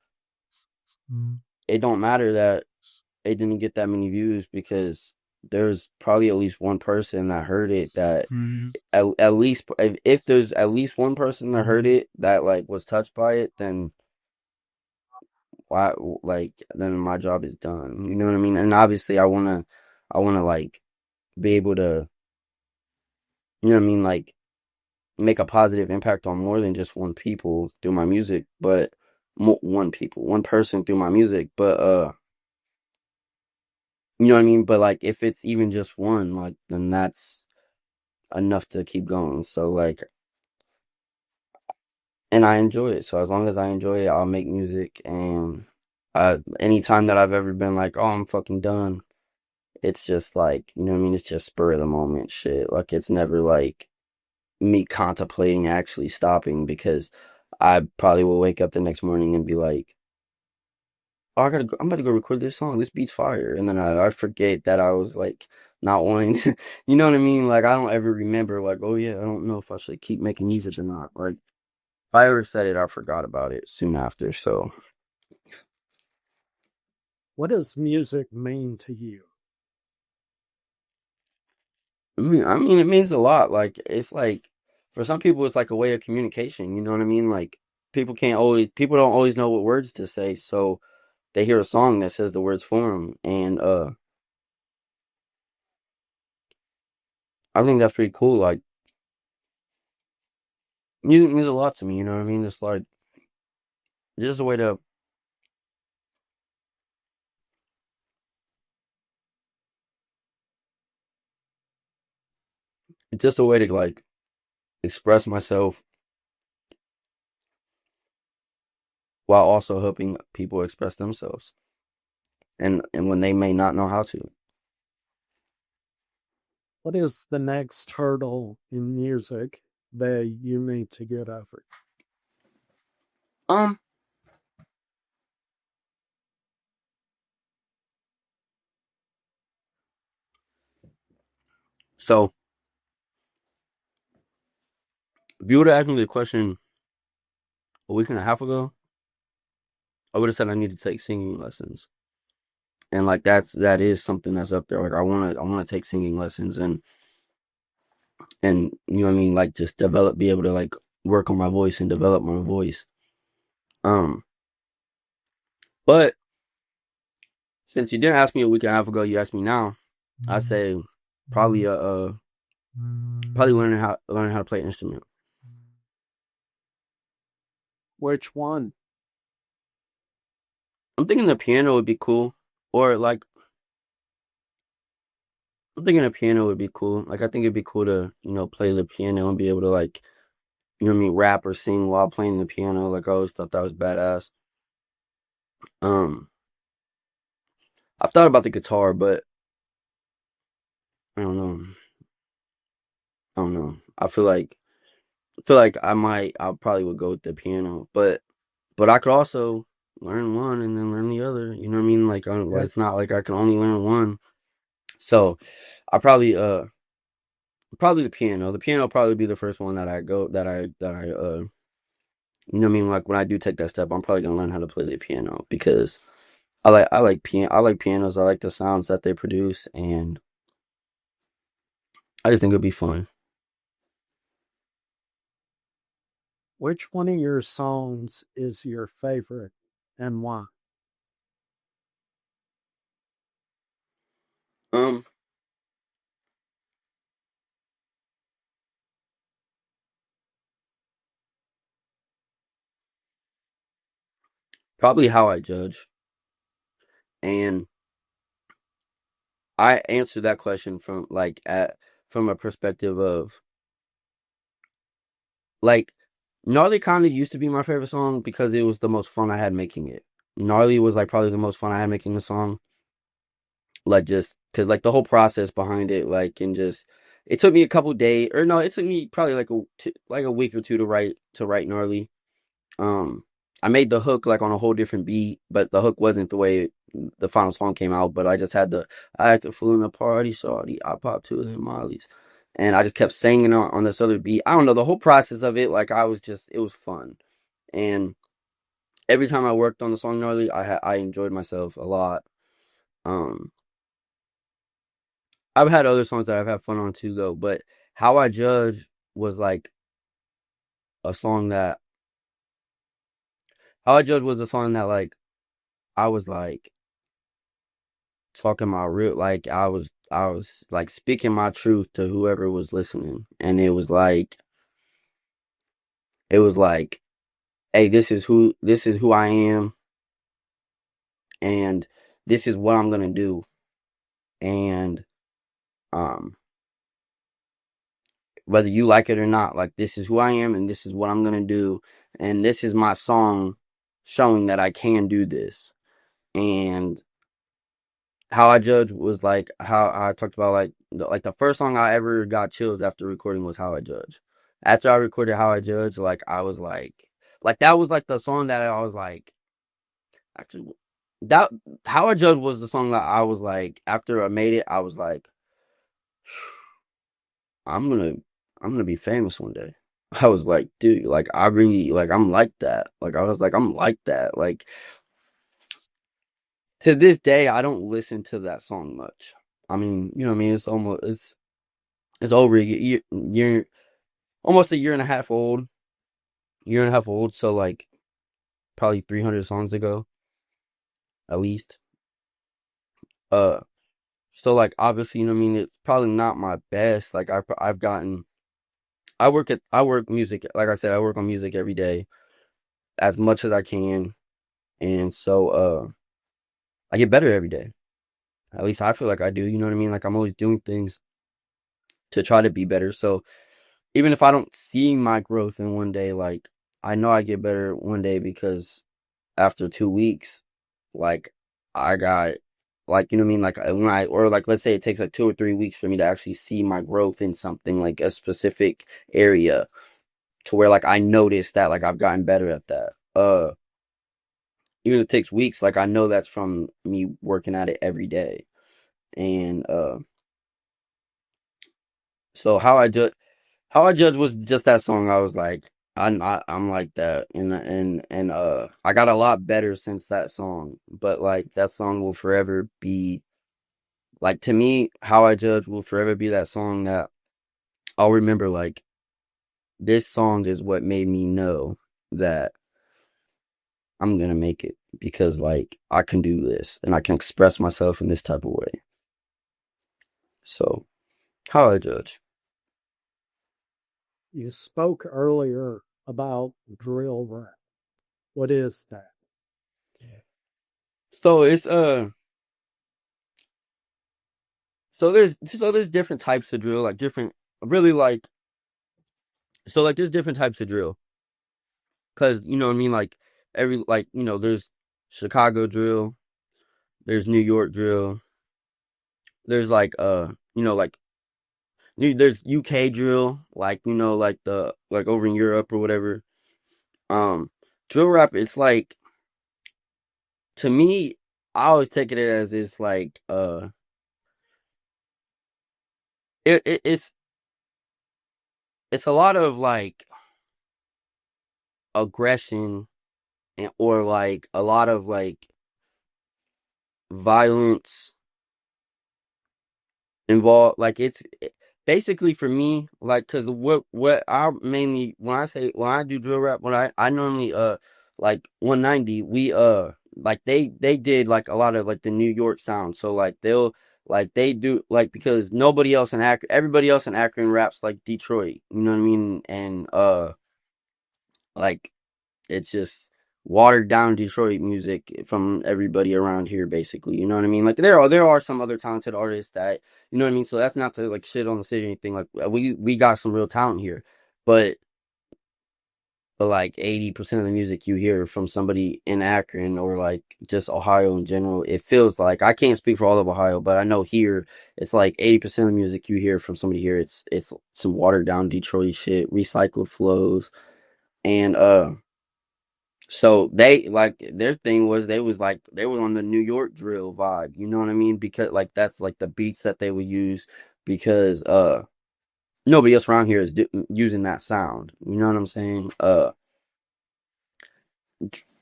it don't matter that it didn't get that many views, because there's probably at least one person that heard it, that at least, if there's at least one person that heard it that like was touched by it, then why, like, then my job is done. You know what I mean? And obviously I wanna like be able to, you know what I mean, like make a positive impact on more than just one people through my music, but one person through my music, but you know what I mean? But like, if it's even just one, like, then that's enough to keep going. So like, and I enjoy it. So as long as I enjoy it, I'll make music. And anytime that I've ever been like, oh, I'm fucking done, it's just like, you know what I mean? It's just spur of the moment shit. Like, it's never like, me contemplating actually stopping because I probably will wake up the next morning and be like, oh, I'm about to go record this song. This beat's fire. And then I forget that I was like not wanting to, you know what I mean? Like I don't ever remember like, oh yeah, I don't know if I should keep making music or not. Like if I ever said it, I forgot about it soon after. So What does music mean to you? I mean, it means a lot. Like it's like for some people, it's like a way of communication. You know what I mean? Like people don't always know what words to say, so they hear a song that says the words for them, and I think that's pretty cool. Like music means a lot to me. You know what I mean? It's like just a way to it's just a way to like express myself while also helping people express themselves, and when they may not know how to. What is the next hurdle in music that you need to get over? Um, so if you would have asked me the question a week and a half ago, I would have said I need to take singing lessons. And like that is something that's up there. Like I wanna take singing lessons and you know what I mean, like just be able to like work on my voice and develop my voice. Um, but since you didn't ask me a week and a half ago, you asked me now. I say probably probably learning how to play an instrument. Which one? I'm thinking the piano would be cool, or like I'm thinking a piano would be cool. Like I think it'd be cool to play the piano and be able to like you know what I mean rap or sing while playing the piano. Like I always thought that was badass. Um, I've thought about the guitar, but I don't know. I don't know. I feel like I probably would go with the piano, but I could also learn one and then learn the other. You know what I mean? Like Yeah. it's not like I can only learn one. So I probably the piano. The piano will probably be the first one that I go that I you know what I mean? Like when I do take that step, I'm probably gonna learn how to play the piano because I like pianos. I like the sounds that they produce, and I just think it'd be fun. Which one of your songs is your favorite and why? Um, Probably How I Judge, and I answered that question from a perspective of like Gnarly kind of used to be my favorite song because it was the most fun I had making it. Gnarly was like probably the most fun I had making the song, like just because like the whole process behind it, like and just it took me a couple days or no, it took me probably like a week or two to write Gnarly. Um, I made the hook like on a whole different beat, but the hook wasn't the way the final song came out. But I acted fool in the party, sorry, I popped two of them mollies, and I just kept singing on this other beat. I don't know the whole process of it. Like it was fun, and every time I worked on the song Gnarly, I enjoyed myself a lot. Um, I've had other songs that I've had fun on too, though. But How I Judge was like a song that How I Judge was a song that like I was like talking my real like I was like speaking my truth to whoever was listening, and it was like hey, this is who I am, and this is what I'm gonna do, and um whether you like it or not, like this is who I am and this is what I'm gonna do, and this is my song showing that I can do this. And How I Judge was like how I talked about like the first song I ever got chills after recording was How I Judge. after I recorded How I Judge, like I was like that was like the song that I was like, actually, that How I Judge was the song that I was like, after I made it, I was like, I'm gonna I'm gonna be famous one day. I was like, dude, like I really like I'm like that. Like I was like, I'm like that. Like to this day, I don't listen to that song much. I mean, you know what I mean? It's over year almost a year and a half old. Year and a half old, so like probably 300 songs ago, at least. Uh so like obviously, you know what I mean, it's probably not my best. Like I've gotten I work music, like I said, I work on music every day as much as I can. And so I get better every day. At least I feel like I do, you know what I mean? Like I'm always doing things to try to be better. So even if I don't see my growth in one day, like I know I get better one day because after 2 weeks, like I got like, you know what I mean? Like when or like let's say it takes like 2 or 3 weeks for me to actually see my growth in something, like a specific area, to where like I notice that like I've gotten better at that. Even if it takes weeks, like I know that's from me working at it every day. And so How I Judge was just that song. I was like, I'm like that, and I got a lot better since that song. But like that song will forever be like, to me, How I Judge will forever be that song that I'll remember. Like this song is what made me know that I'm gonna make it, because like I can do this and I can express myself in this type of way. So How I Judge. You spoke earlier about drill rap. What is that? So it's there's different types of drill, like different, really like, so like there's different types of drill, cause you know what I mean, like every, like, you know, there's Chicago drill, there's New York drill, there's like you know, like there's UK drill, like, you know, like the, like over in Europe or whatever. Um, Drill rap, it's like, to me, I always take it as it's like it's a lot of like aggression, and or like a lot of like violence involved. Like basically for me, like, cause what I mainly, when I do drill rap, when I normally like 190, we like they did like a lot of like the New York sound. So like they do like, because nobody else in Akron, everybody else in Akron raps like Detroit, you know what I mean? And like it's just watered down Detroit music from everybody around here, basically. You know what I mean? Like there are some other talented artists that, you know what I mean. So that's not to like shit on the city or anything. Like we got some real talent here, but like 80% of the music you hear from somebody in Akron, or like just Ohio in general, it feels like, I can't speak for all of Ohio, but I know here it's like 80% of the music you hear from somebody here, it's some watered down Detroit shit, recycled flows, and so they, like, their thing was, they were on the New York drill vibe, you know what I mean? Because like that's like the beats that they would use, because nobody else around here is using that sound. You know what I'm saying?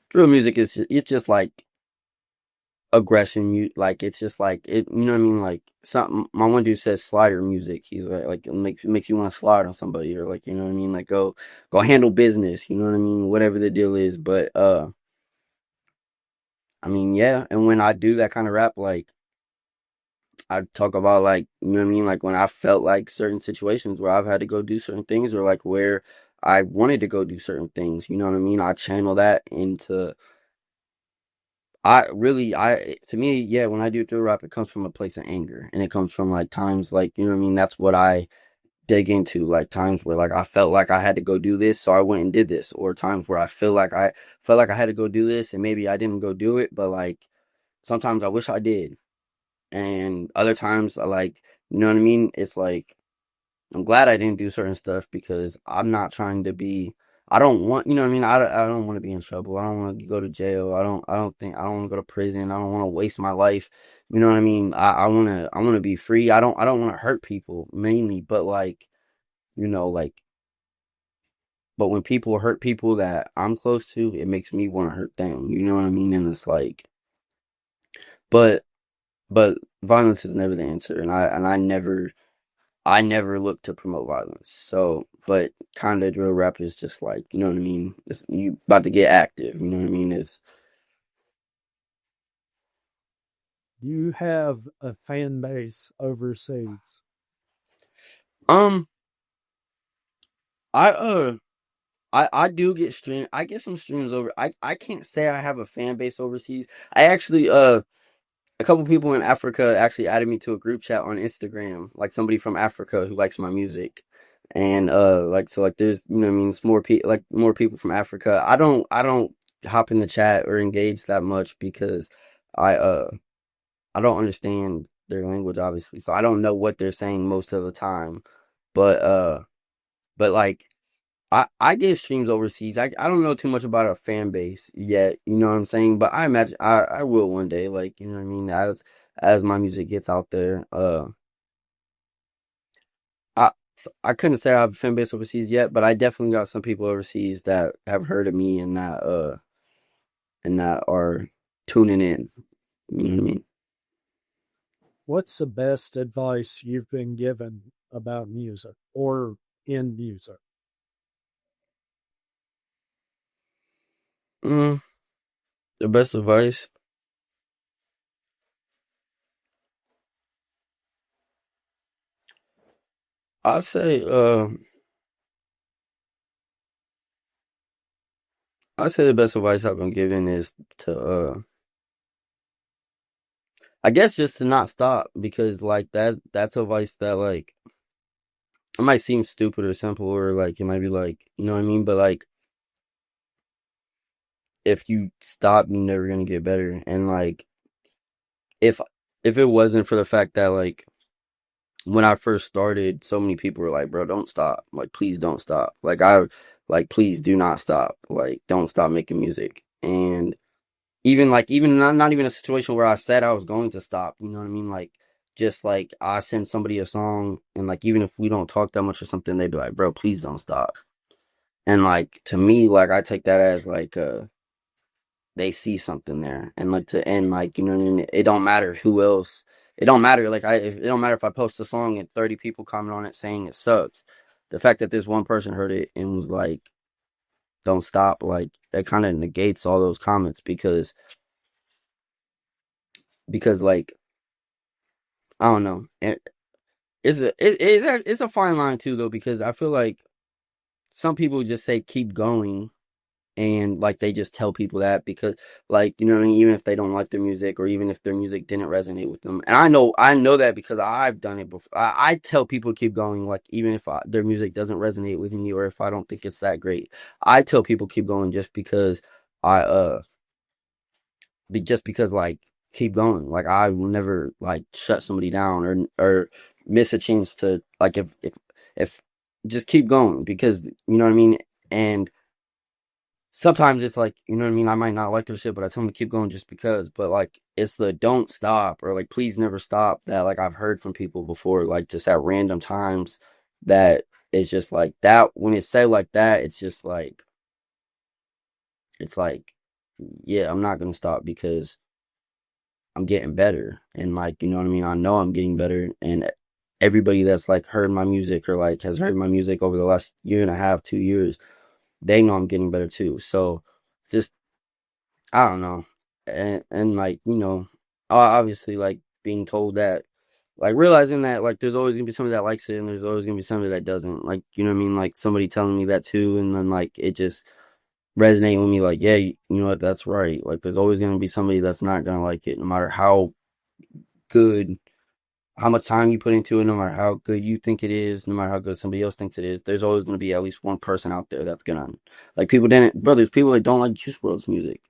Drill music is, it's just like aggression. You like, it's just like it. You know what I mean? Like something. My one dude says slider music. He's like it makes you want to slide on somebody, or like, you know what I mean? Like go handle business. You know what I mean? Whatever the deal is, but I mean, yeah. And when I do that kind of rap, like I talk about, like, you know what I mean? Like when I felt like certain situations where I've had to go do certain things, or like where I wanted to go do certain things, you know what I mean? I channel that into, to me, yeah, when I do drill rap, it comes from a place of anger, and it comes from like times, like, you know what I mean? That's what I dig into, like times where like I felt like I had to go do this, so I went and did this, or times where I felt like I had to go do this, and maybe I didn't go do it, but like sometimes I wish I did. And other times I like, you know what I mean? It's like I'm glad I didn't do certain stuff because I'm not trying to be. I don't want, you know what I mean. I don't want to be in trouble. I don't want to go to jail. I don't want to go to prison. I don't want to waste my life. You know what I mean. I want to be free. I don't want to hurt people mainly, but like like. But when people hurt people that I'm close to, it makes me want to hurt them. You know what I mean? And it's like, but but violence is never the answer, and I never look to promote violence. So, but kind of drill rap is just like, you know what I mean? You about to get active, you know what I mean? Do you have a fan base overseas? Um, I, I do get I get some streams over, I can't say I have a fan base overseas. I actually, a couple people in Africa actually added me to a group chat on Instagram, like somebody from Africa who likes my music. And like so like there's you know what I mean it's more people from Africa. I don't hop in the chat or engage that much because I uh I don't understand their language obviously. So I don't know what they're saying most of the time. But like I get streams overseas. I don't know too much about a fan base yet, you know what I'm saying? But I imagine I will one day, like, you know what I mean, as my music gets out there. I I couldn't say I have a fan base overseas yet, but I definitely got some people overseas that have heard of me and that are tuning in. You know what I mean? What's the best advice you've been given about music or in music? Mm, the best advice, I'd say I'd say the best advice I've been given is to I guess just to not stop because like that's advice that like it might seem stupid or simple or like it might be like you know what I mean, but like if you stop you're never gonna get better. And like if if it wasn't for the fact that like when I first started, so many people were like, bro, don't stop. Like, please don't stop. Like, please do not stop. Like, don't stop making music. And even not even a situation where I said I was going to stop, you know what I mean? Like, just like I send somebody a song and like, even if we don't talk that much or something, they'd be like, bro, please don't stop. And like, to me, like, I take that as like, they see something there and like to end like you know what I mean, it don't matter who else, it don't matter like it don't matter if I post a song and 30 people comment on it saying it sucks. The fact that this one person heard it and was like don't stop, like that kind of negates all those comments because like I don't know, it's a fine line too though because I feel like some people just say keep going and like they just tell people that because like you know what I mean, even if they don't like their music or even if their music didn't resonate with them. And I know that because I've done it before. I tell people to keep going like even if their music doesn't resonate with me or if I don't think it's that great. I tell people keep going just because I just because like keep going. Like I will never like shut somebody down or miss a chance to like if just keep going because you know what I mean. And sometimes it's like, you know what I mean? I might not like their shit, but I tell them to keep going just because. But like, it's the don't stop or like, please never stop that like I've heard from people before, like just at random times that it's just like that. When it's said like that, it's like, yeah, I'm not going to stop because I'm getting better. And like, you know what I mean? I know I'm getting better. And everybody that's like heard my music or like has heard my music over the last year and a half, 2 years, they know I'm getting better too. So just I don't know. And like, you know, obviously like being told that like realizing that like there's always gonna be somebody that likes it and there's always gonna be somebody that doesn't. Like, you know what I mean? Like somebody telling me that too and then like it just resonating with me like, yeah, you know what, that's right. Like there's always gonna be somebody that's not gonna like it no matter how good how much time you put into it, no matter how good you think it is, no matter how good somebody else thinks it is, there's always gonna be at least one person out there that's gonna like people didn't brothers, people that don't like Juice World's music.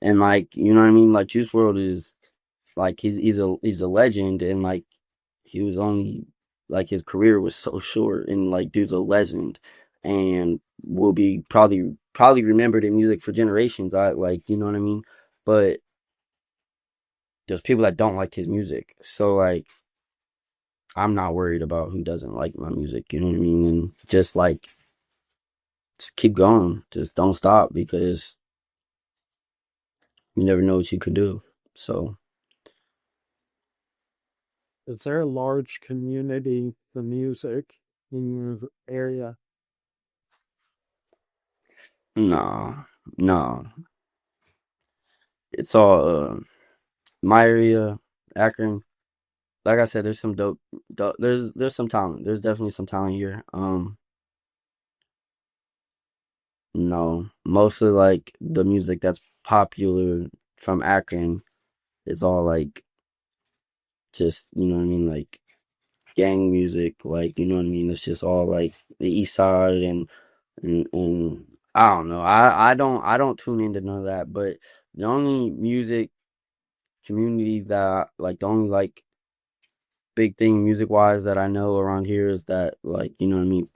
And like, you know what I mean? Like Juice World is like he's a legend and like he was only like his career was so short, and like dude's a legend, and will be probably remembered in music for generations. I like, you know what I mean. But there's people that don't like his music, so like I'm not worried about who doesn't like my music. You know what I mean, and just keep going, just don't stop, because you never know what you could do. So Is there a large community for music in your area? no, no, it's all my area, Akron. Like I said, there's some there's some talent. There's definitely some talent here. No, mostly like the music that's popular from Akron is all like just, you know what I mean, like gang music, like, you know what I mean. It's just all like the East Side, and I don't know. I don't tune into none of that. But the only music community that like the only like big thing music wise that I know around here is that, like, you know what I mean,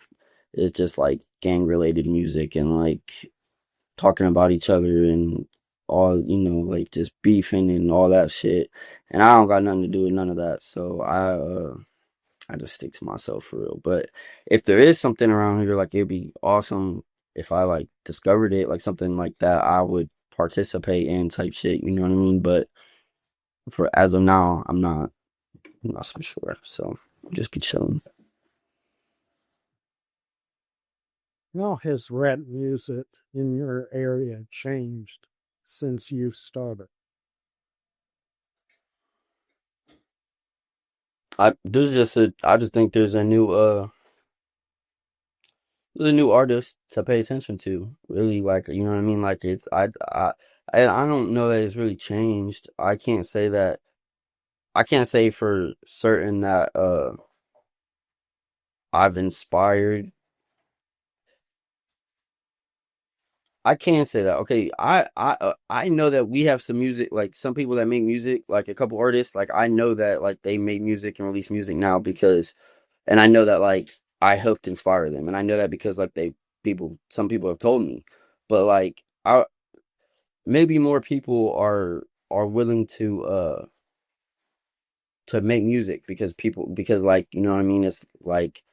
it's just like gang related music, and like talking about each other, and all, you know, like just beefing and all that shit. And I don't got nothing to do with none of that. So I just stick to myself for real. But if there is something around here, like, it'd be awesome if I like discovered it, like something like that, I would participate in type shit, you know what I mean? But for as of now, I'm not so sure. So just be chilling. How has rap music in your area changed since you started? I just think there's a new artist to pay attention to. Really, like, you know what I mean? Like, it's I don't know that it's really changed. I can't say for certain that I've inspired. I can say that. Okay, I know that we have some music, like some people that make music, like a couple artists, like I know that like they make music and release music now, because, and I know that like I helped inspire them, and I know that because like some people have told me. But like I maybe more people are willing to make music, because like, you know what I mean, it's like,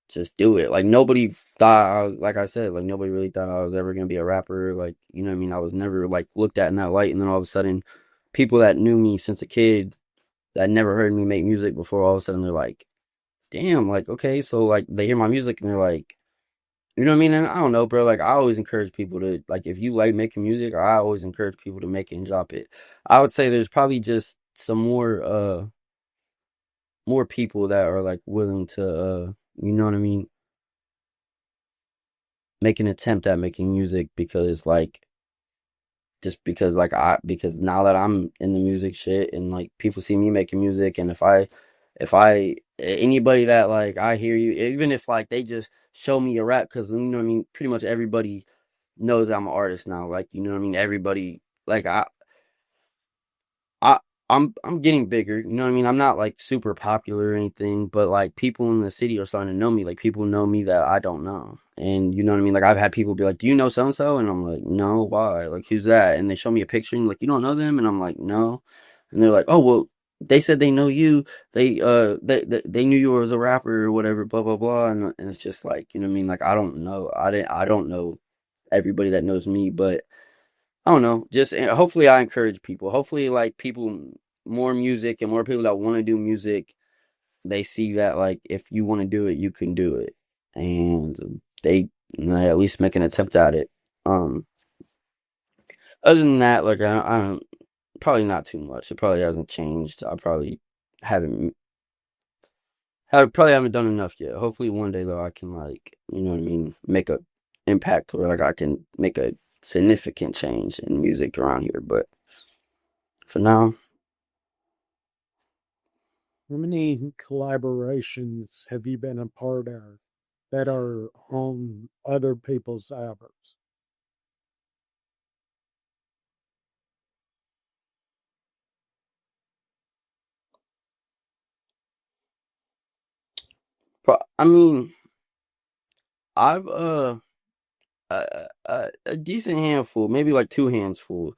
just do it. Like, nobody thought like I said, like nobody really thought I was ever gonna be a rapper. Like, you know what I mean, I was never like looked at in that light. And then all of a sudden, people that knew me since a kid, that never heard me make music before, all of a sudden they're like, damn, like, okay, so like they hear my music and they're like, you know what I mean? And I don't know, bro. Like, I always encourage people to, like, if you like making music, I always encourage people to make it and drop it. I would say there's probably just some more people that are like willing to you know what I mean, make an attempt at making music, because like, just because like because now that I'm in the music shit, and like people see me making music, and if I anybody that like I hear you, even if like they just show me a rap, because, you know what I mean, pretty much everybody knows I'm an artist now, like, you know what I mean, everybody, like, I I'm getting bigger, you know what I mean? I'm not like super popular or anything, but like people in the city are starting to know me. Like, people know me that I don't know. And you know what I mean? Like, I've had people be like, "Do you know so and so?" And I'm like, "No, why? Like, who's that?" And they show me a picture and like, "You don't know them?" And I'm like, "No." And they're like, "Oh, well, they said they know you. They knew you was a rapper or whatever, blah blah blah." And it's just like, you know what I mean? Like, I don't know everybody that knows me, but I don't know. Just hopefully I encourage people. Hopefully, like, people, more music and more people that want to do music, they see that like if you want to do it, you can do it, and they at least make an attempt at it. Um, Other than that, like, I don't, probably not too much. It probably hasn't changed. I haven't probably haven't done enough yet. Hopefully one day though I can, like, you know what I mean, make a impact, or like I can make a significant change in music around here. But for now. How many collaborations have you been a part of that are on other people's albums? I mean, I've a decent handful, maybe like two hands full.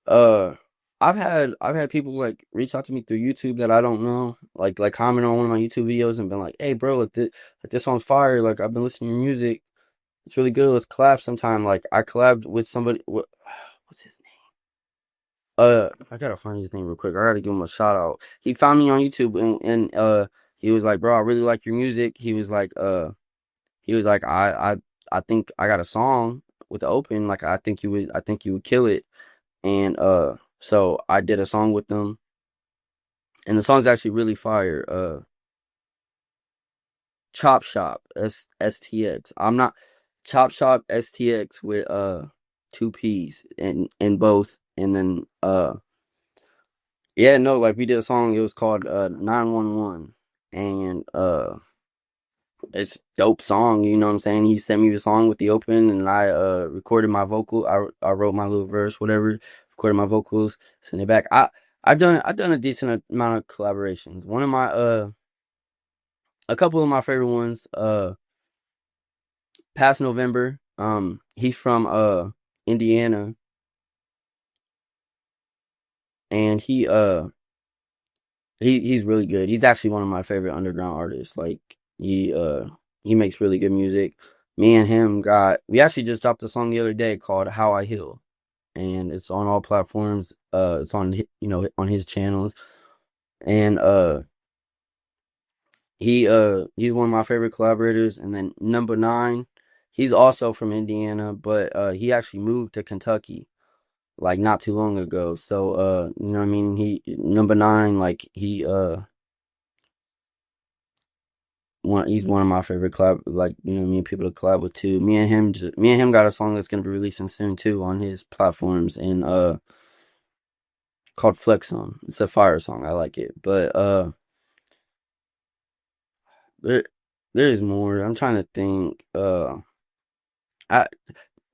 Uh, I've had people like reach out to me through YouTube that I don't know, like comment on one of my YouTube videos and been like, "Hey, bro, like this song's fire. Like I've been listening to your music. It's really good. Let's collab sometime." Like I collabed with somebody. What's his name? I gotta find his name real quick. I gotta give him a shout out. He found me on YouTube and he was like, "Bro, I really like your music." He was like, I think I got a song with the open. Like I think you would kill it. And so I did a song with them, and the song's actually really fire. Chop Shop STX. I'm not Chop Shop STX with two P's in both, and then yeah, no, like we did a song. It was called 911, and it's a dope song. You know what I'm saying? He sent me the song with the open, and I recorded my vocal. I wrote my little verse, whatever. Recorded my vocals, sent it back. I've done a decent amount of collaborations. One of my a couple of my favorite ones. Past November. He's from Indiana, and he's really good. He's actually one of my favorite underground artists. Like he makes really good music. Me and him we actually just dropped a song the other day called How I Heal, and it's on all platforms. It's on on his channels, and he's one of my favorite collaborators. And then number nine, he's also from Indiana, but he actually moved to Kentucky like not too long ago. So you know what I mean? He number nine, like he's one of my favorite collab, like you know what I mean, people to collab with too. Me and him got a song that's gonna be releasing soon too on his platforms, and called Flex On. It's a fire song. I like it. But there there's more. I'm trying to think. I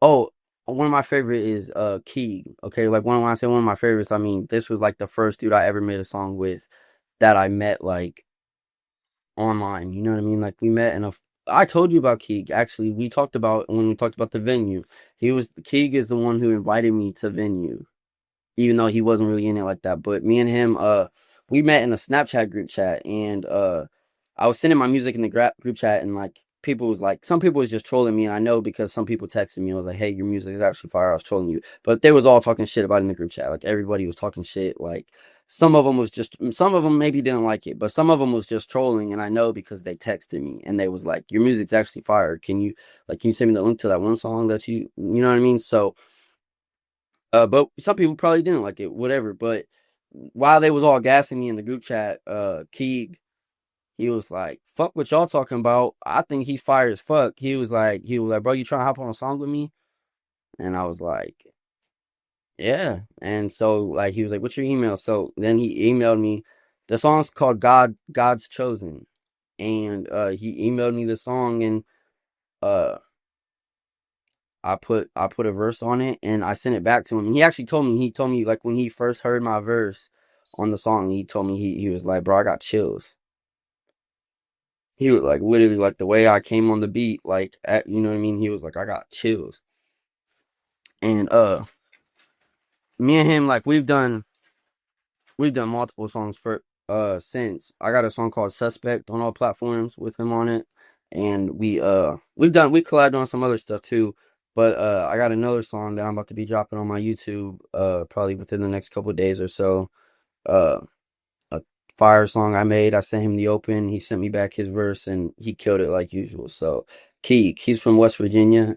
Oh, one of my favorite is Key. Okay, like when I say one of my favorites, I mean this was like the first dude I ever made a song with that I met like online. You know what I mean? Like we met in a. I told you about Keeg. Actually, we talked about when we talked about the venue. Keeg is the one who invited me to venue, even though he wasn't really in it like that. But me and him, we met in a Snapchat group chat, and I was sending my music in the group chat, and like people was like, some people was just trolling me, and I know because some people texted me, I was like, "Hey, your music is actually fire." I was trolling you, but they was all talking shit about it in the group chat. Like everybody was talking shit. Like some of them maybe didn't like it, but some of them was just trolling, and I know because they texted me and they was like, "Your music's actually fire. Can you send me the link to that one song that you know what I mean?" So but some people probably didn't like it, whatever. But while they was all gassing me in the group chat, Keeg, he was like, "Fuck what y'all talking about. I think he's fire as fuck." He was like, "Bro, you trying to hop on a song with me?" And I was like, "Yeah." And so like he was like, "What's your email?" So then he emailed me. The song's called God's Chosen. And he emailed me the song, and uh I put a verse on it, and I sent it back to him. And he told me like when he first heard my verse on the song, he told me he was like, "Bro, I got chills." He was like literally like the way I came on the beat, like you know what I mean? He was like, "I got chills." And me and him, like we've done multiple songs for since. I got a song called Suspect on all platforms with him on it. And we collabed on some other stuff too. But I got another song that I'm about to be dropping on my YouTube probably within the next couple of days or so. Uh a fire song I made. I sent him the open, he sent me back his verse, and he killed it like usual. So he's from West Virginia,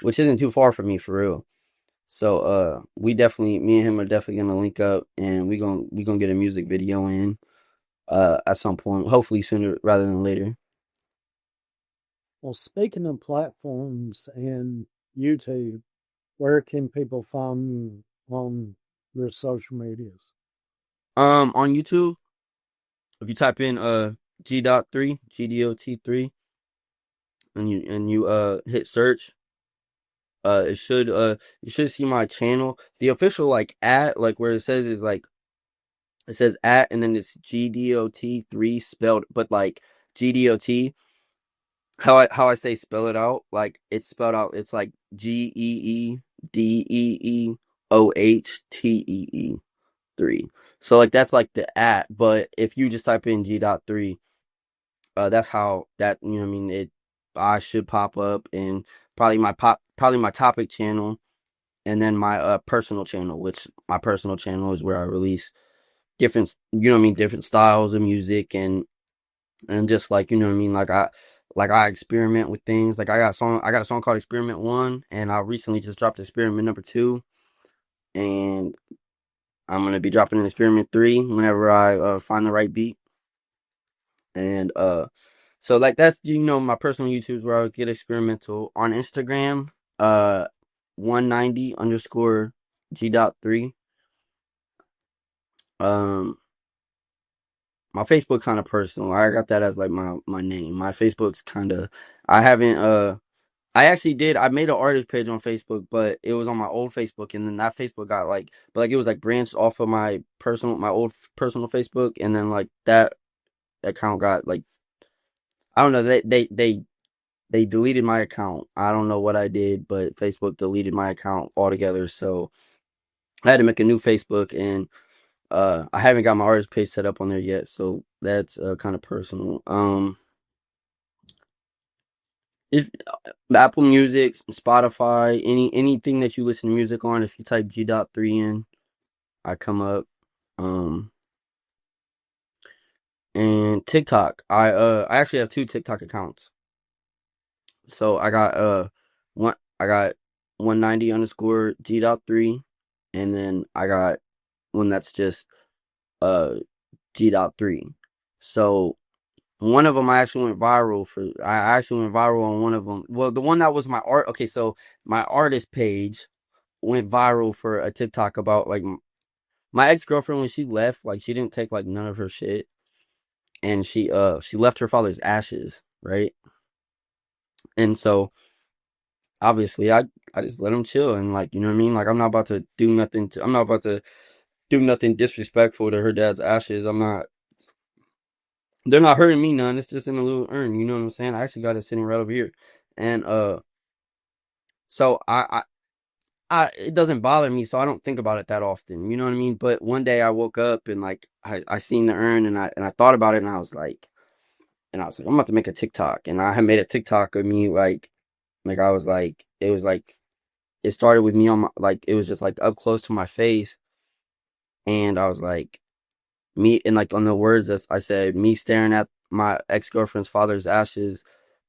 which isn't too far from me for real. So me and him are definitely gonna link up, and we gonna get a music video in at some point, hopefully sooner rather than later. Well, speaking of platforms and YouTube, where can people find you on your social medias? On YouTube, if you type in Gdot3, Gdot3, and you hit search, you should see my channel. The official like at, like where it says is like, it says at, and then it's Gdot3 spelled, but like GDOT. How I say spell it out, like it's spelled out, it's like GEEDEEOHTEE3. So like that's like the at, but if you just type in G.3, that's how that, you know what I mean, I should pop up, and probably my topic channel, and then my personal channel, which my personal channel is where I release different, you know what I mean, different styles of music, and just like, you know what I mean, like I experiment with things. Like I got a song called Experiment 1, and I recently just dropped Experiment number 2, and I'm gonna be dropping an Experiment 3 whenever I find the right beat. And so like that's, you know, my personal YouTubes where I would get experimental. On Instagram, 190 underscore G.3. My Facebook kind of personal. I got that as like my name. My Facebook's kind of, I haven't I actually did. I made an artist page on Facebook, but it was on my old Facebook, and then that Facebook got like, but like it was like branched off of my old personal Facebook, and then like that account got like, I don't know. They deleted my account. I don't know what I did, but Facebook deleted my account altogether. So I had to make a new Facebook, and I haven't got my artist page set up on there yet. So that's kind of personal. If Apple Music, Spotify, anything that you listen to music on, if you type G.3 in, I come up. And TikTok, I actually have 2 TikTok accounts. So I got 190 underscore G.3, and then I got one that's just G.3. So one of them I actually went viral for. I actually went viral on one of them. Well, the one that was my art. Okay, so my artist page went viral for a TikTok about like my ex-girlfriend. When she left, like she didn't take like none of her shit, and she left her father's ashes, right? And so obviously I just let him chill, and like, you know what I mean, like I'm not about to do nothing disrespectful to her dad's ashes. They're not hurting me none. It's just in a little urn. You know what I'm saying? I actually got it sitting right over here. And so it doesn't bother me, so I don't think about it that often. You know what I mean? But one day I woke up, and like I seen the urn, and I thought about it, and I was like, I'm about to make a TikTok. And I had made a TikTok of me like I was like, it was like, it started with me on my, like, it was just like up close to my face, and I was like, me, and like on the words that I said, me staring at my ex-girlfriend's father's ashes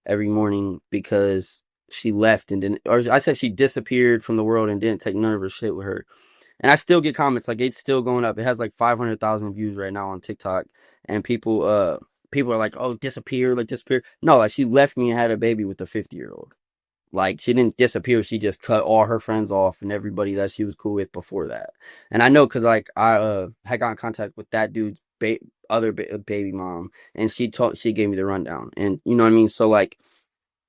every morning because she left and didn't, or I said she disappeared from the world and didn't take none of her shit with her. And I still get comments, like it's still going up. It has like 500,000 views right now on TikTok, and people are like, oh, disappear, like disappear. No, like she left me and had a baby with a 50-year-old. Like she didn't disappear. She just cut all her friends off and everybody that she was cool with before that. And I know, cause like I had got in contact with that dude's other baby mom, and she gave me the rundown, and you know what I mean. So like,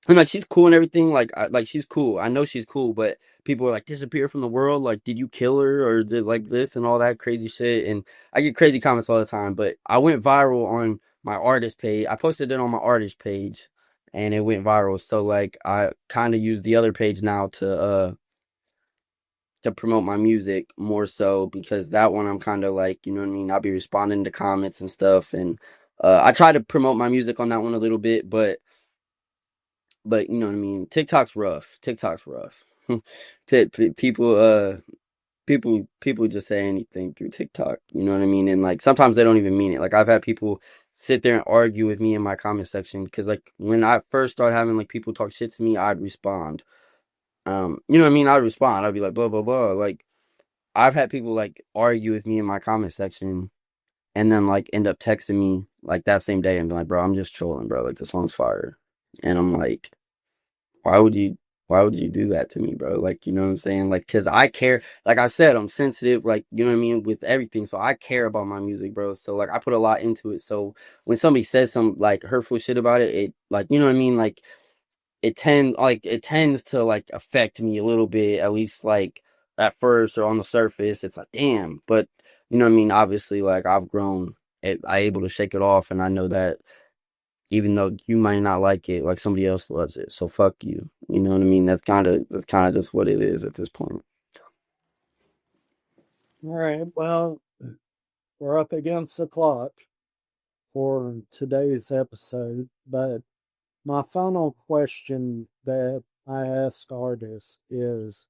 and like she's cool and everything. Like like she's cool. I know she's cool, but people are like, disappear from the world. Like, did you kill her or did like this and all that crazy shit? And I get crazy comments all the time. But I went viral on my artist page. I posted it on my artist page, and it went viral. So like, I kind of use the other page now to promote my music more so, because that one I'm kind of like, you know what I mean, I'll be responding to comments and stuff, and I try to promote my music on that one a little bit, but you know what I mean, TikTok's rough. People people just say anything through TikTok, you know what I mean, and like sometimes they don't even mean it. Like I've had people sit there and argue with me in my comment section, because like when I first started having like people talk shit to me, I'd respond. You know what I mean? I'd respond. I'd be like, blah blah blah. Like I've had people like argue with me in my comment section, and then like end up texting me like that same day and be like, bro, I'm just trolling, bro. Like the song's fire. And I'm like, why would you do that to me, bro? Like, you know what I'm saying? Like, cause I care. Like I said, I'm sensitive, like, you know what I mean, with everything. So I care about my music, bro. So like I put a lot into it. So when somebody says some like hurtful shit about it, it like, you know what I mean? Like it tends to like affect me a little bit, at least like at first or on the surface. It's like, damn. But you know what I mean? Obviously, like I've grown, I able to shake it off, and I know that even though you might not like it, like somebody else loves it. So fuck you. You know what I mean? That's kind of just what it is at this point. All right. Well, we're up against the clock for today's episode, but my final question that I ask artists is,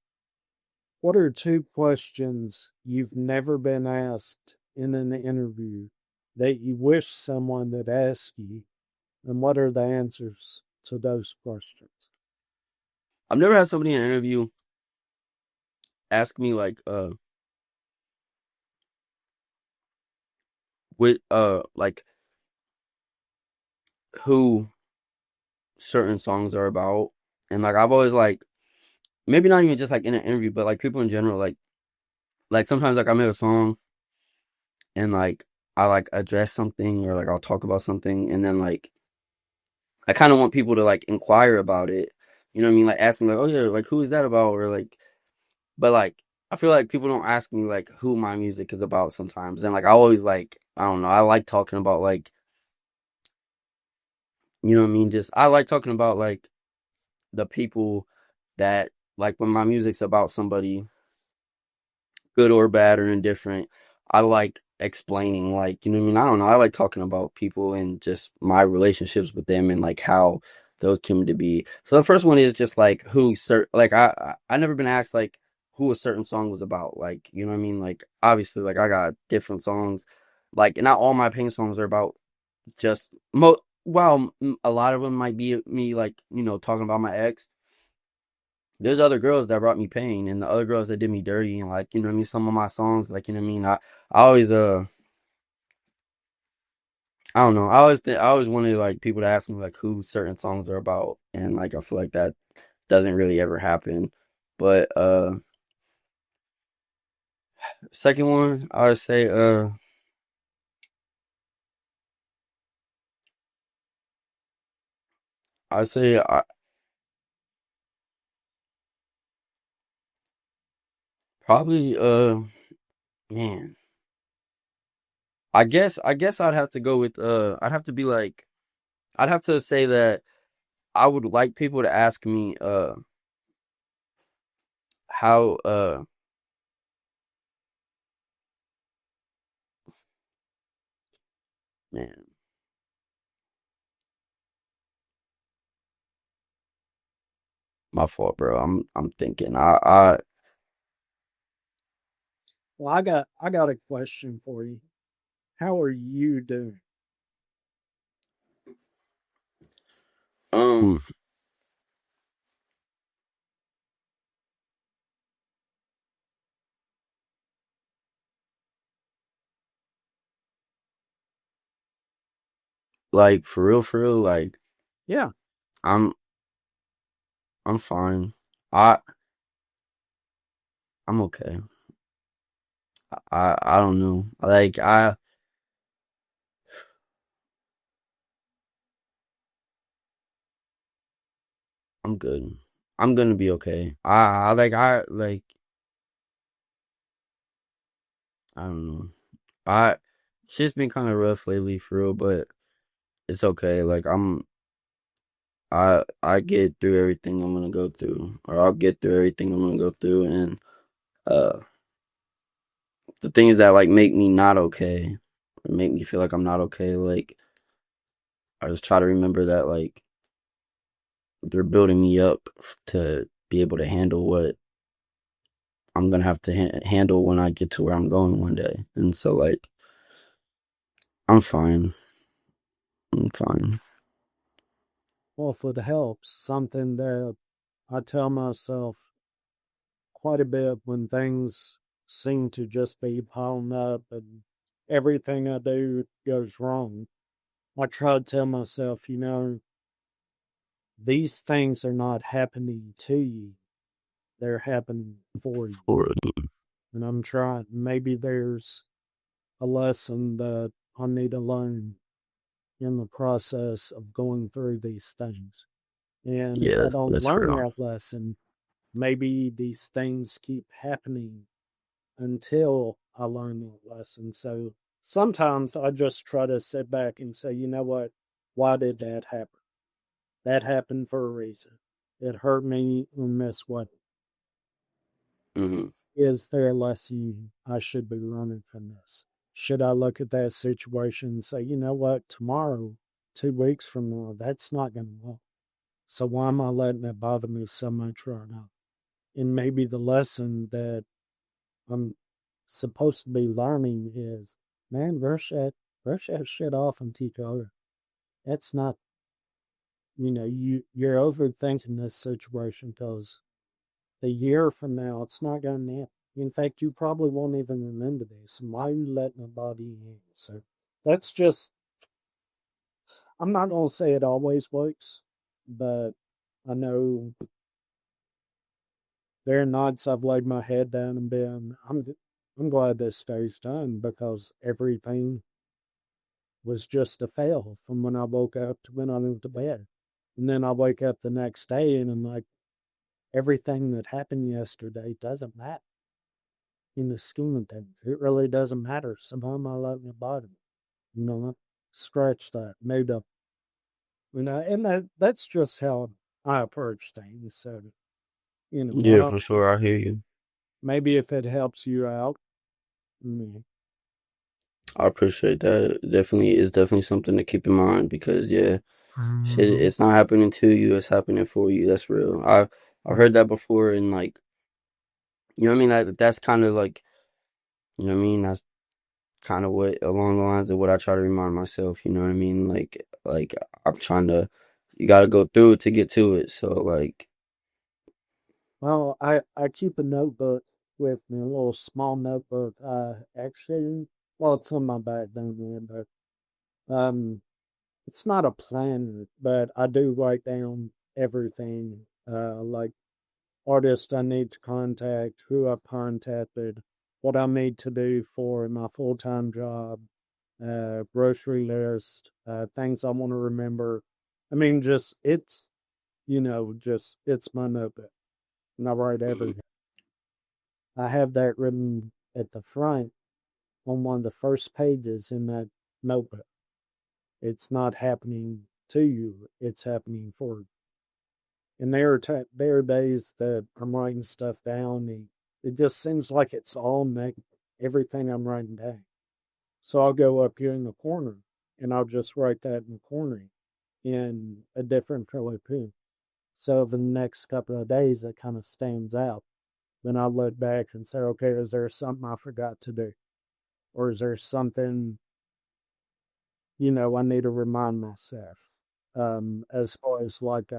what are two questions you've never been asked in an interview that you wish someone would ask you? And what are the answers to those questions? I've never had somebody in an interview ask me like with like who certain songs are about. And like I've always like maybe not even just like in an interview, but like people in general, like sometimes like I make a song and like I like address something or like I'll talk about something and then like I kind of want people to like inquire about it. You know what I mean? Like ask me like, oh yeah, like who is that about? Or like, but like I feel like people don't ask me like who my music is about sometimes. And like I always like I don't know, I like talking about like you know what I mean? Just I like talking about like the people that like when my music's about somebody good or bad or indifferent. I like explaining, like, you know what I mean? I don't know. I like talking about people and just my relationships with them and like how those came to be. So the first one is just like like I never been asked like who a certain song was about. Like, you know what I mean? Like obviously like I got different songs. Like and not all my pain songs are about just a lot of them might be me like, you know, talking about my ex. There's other girls that brought me pain and the other girls that did me dirty and like, you know what I mean? Some of my songs, like, you know what I mean? I always, I don't know. I always wanted like people to ask me like who certain songs are about. And like, I feel like that doesn't really ever happen. But, second one, I would say, I'd say, probably, man, I guess I'd have to go with, I'd have to be like, I'd have to say that I would like people to ask me, how, man. My fault, bro. I'm thinking. Well, I got a question for you. How are you doing? um like for real, like Yeah. I'm I'm fine. I I'm okay. I don't know. Like I'm good. I'm gonna be okay. I like I don't know. I shit's been kind of rough lately for real, but it's okay. Like I get through everything I'm gonna go through, or I'll get through everything I'm gonna go through, and uh the things that like make me not okay, or make me feel like I'm not okay, like I just try to remember that like they're building me up to be able to handle what I'm gonna have to handle when I get to where I'm going one day. And so like I'm fine. I'm fine. Well, if it helps, something that I tell myself quite a bit when things seem to just be piling up and everything I do goes wrong. I try to tell myself, these things are not happening to you, they're happening for you. For And I'm trying, maybe there's a lesson that I need to learn in the process of going through these things. And if yeah, I don't that's learn real. that lesson, maybe these things keep happening until I learn that lesson. So sometimes I just try to sit back and say, you know what? why did that happen? That happened for a reason. It hurt me in this way. Mm-hmm. Is there a lesson I should be learning from this? Should I look at that situation and say, you know what, tomorrow, 2 weeks from now, that's not going to work. So why am I letting it bother me so much right now? And maybe the lesson that I'm supposed to be learning is, man, brush that shit off and keep going. That's not, you're overthinking this situation because a year from now, it's not going to happen. In fact, you probably won't even remember this. And why are you letting the body in? So that's just, I'm not going to say it always works, but I know there are nights I've laid my head down and been, I'm glad this day's done because everything was just a fail from when I woke up to when I went to bed. And then I wake up the next day and I'm like, everything that happened yesterday doesn't matter in the scheme of things. It really doesn't matter. Somehow my life in the bottom, scratch that, made up, and that's just how I approach things. So, Yeah, for sure. I hear you. Maybe if it helps you out, I appreciate that. It's definitely something to keep in mind because shit, it's not happening to you, it's happening for you. That's real. I've heard that before, and like, you know what I mean? That's kind of like, you know what I mean? That's kind of what along the lines of what I try to remind myself, you know what I mean? Like I'm trying to, you got to go through it to get to it. So like, well, I keep a notebook with me, a little small notebook. Actually, well, it's on my back down there, but it's not a planner, but I do write down everything, like artists I need to contact, who I've contacted, what I need to do for my full-time job, grocery list, things I want to remember. I mean, it's my notebook. And I write everything. I have that written at the front on one of the first pages in that notebook. It's not happening to you, it's happening for you. And there are days that I'm writing stuff down and it just seems like it's all negative, everything I'm writing down. So I'll go up here in the corner and I'll just write that in the corner in a different color pen. So over the next couple of days, it kind of stands out. Then I'll look back and say, okay, is there something I forgot to do? Or is there something, I need to remind myself? As far as like,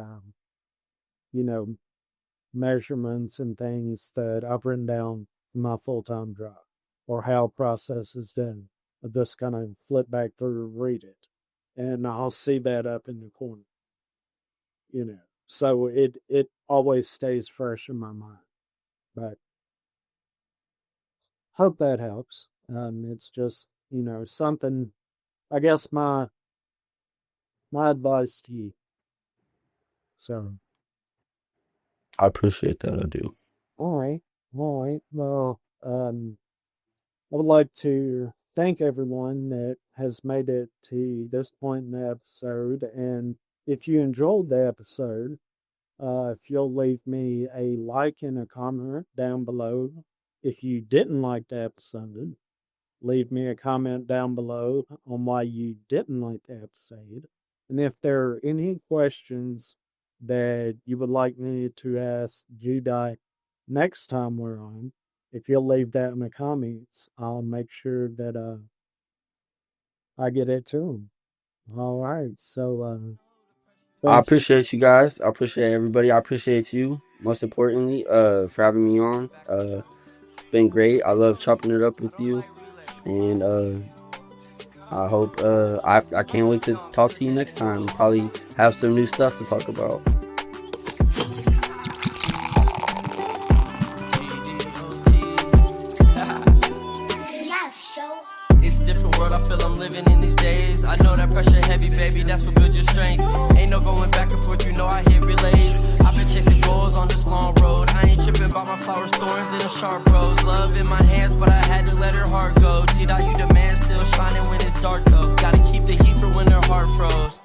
measurements and things that I've written down in my full-time job or how process is done. I just kind of flip back through and read it. And I'll see that up in the corner, So it always stays fresh in my mind. But hope that helps. It's just, something, I guess my advice to you. So. I appreciate that. I do. All right. Well, I would like to thank everyone that has made it to this point in the episode. And if you enjoyed the episode, if you'll leave me a like and a comment down below. If you didn't like the episode, leave me a comment down below on why you didn't like the episode. And if there are any questions that you would like me to ask Gdot next time we're on, if you'll leave that in the comments, I'll make sure that I get it to them. All right, so I appreciate you guys. I appreciate everybody. I appreciate you most importantly for having me on. It's been great. I love chopping it up with you, and I hope I can't wait to talk to you next time. Probably have some new stuff to talk about. It's a different world, I feel I'm living in these days. I know that pressure heavy, baby, that's what builds your strength. Ain't no going back and forth, I hit relays. I've been chasing goals on this long road. I ain't tripping about my flowers, thorns, and a sharp rose. Love in my hands, but I had to let her heart go. Gdot, you the man, still shining when it's dark though. Gotta keep the heat for when her heart froze.